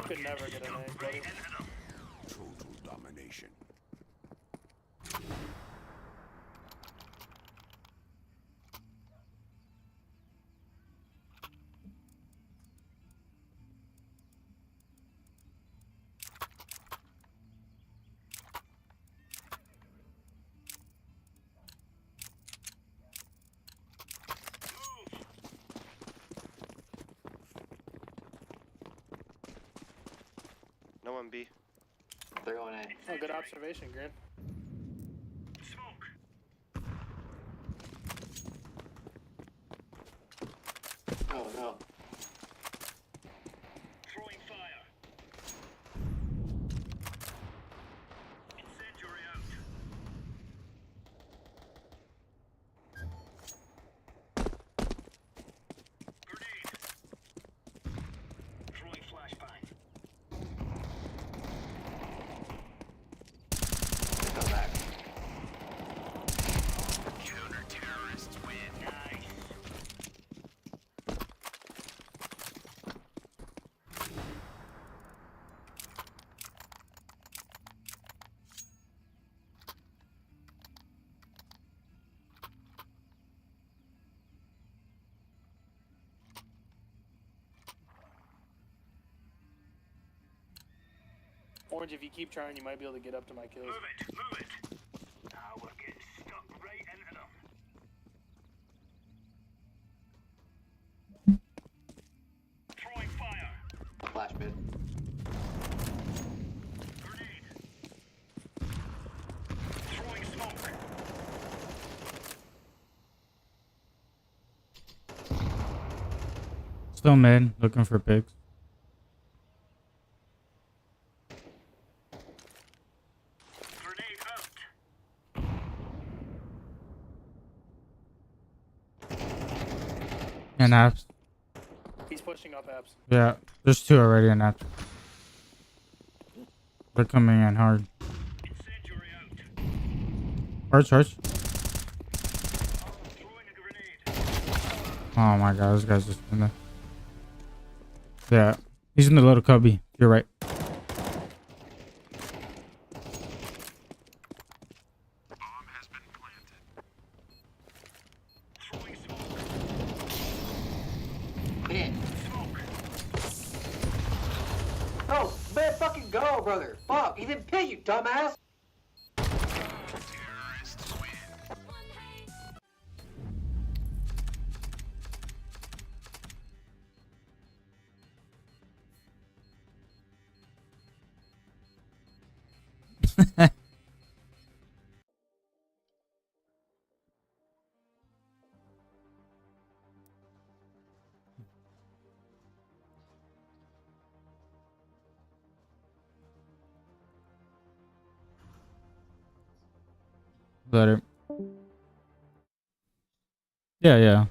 Speaker 11: could never get an A, buddy.
Speaker 12: Total domination.
Speaker 10: No one B.
Speaker 9: They're going A.
Speaker 11: Oh, good observation, Grant.
Speaker 9: Oh no.
Speaker 12: Throwing fire. Incendiary out. Grenade. Throwing flashbang.
Speaker 9: They come back.
Speaker 12: Counter-terrorists win. Nice.
Speaker 11: Orange, if you keep trying, you might be able to get up to my kills.
Speaker 12: Move it, move it. Now we're getting stuck right into them. Throwing fire.
Speaker 9: Flash mid.
Speaker 12: Grenade. Throwing smoke.
Speaker 3: Still mid, looking for picks.
Speaker 12: Grenade out.
Speaker 3: And apps.
Speaker 11: He's pushing up apps.
Speaker 3: Yeah, there's two already in apps. They're coming in hard.
Speaker 12: Incendiary out.
Speaker 3: Charge.
Speaker 12: Throwing a grenade.
Speaker 3: Oh my god, this guy's just in there. Yeah, he's in the little cubby. You're right.
Speaker 12: Throwing smoke.
Speaker 9: Hit. Oh, man, fucking go, brother. Fuck, he didn't pay you, dumbass.
Speaker 12: Terrorists win.
Speaker 3: Better. Yeah.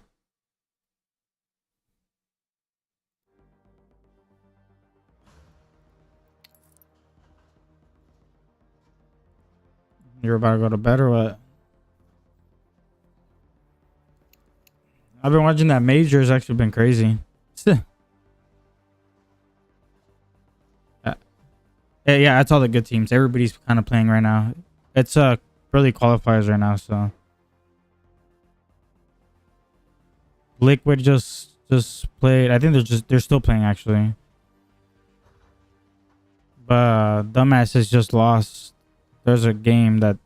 Speaker 3: You're about to go to bed or what? I've been watching that major. It's actually been crazy. Yeah, that's all the good teams. Everybody's kind of playing right now. It's early qualifiers right now, so Liquid just played. I think they're still playing actually. But Dumbass has just lost. There's a game that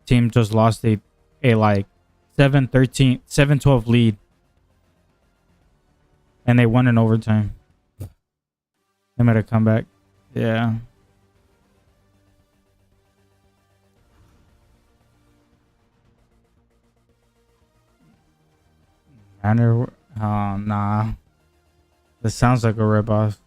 Speaker 3: team just lost a like 7-13, 7-12 lead. And they won in overtime. They made a comeback. Yeah. Oh, nah. This sounds like a ripoff.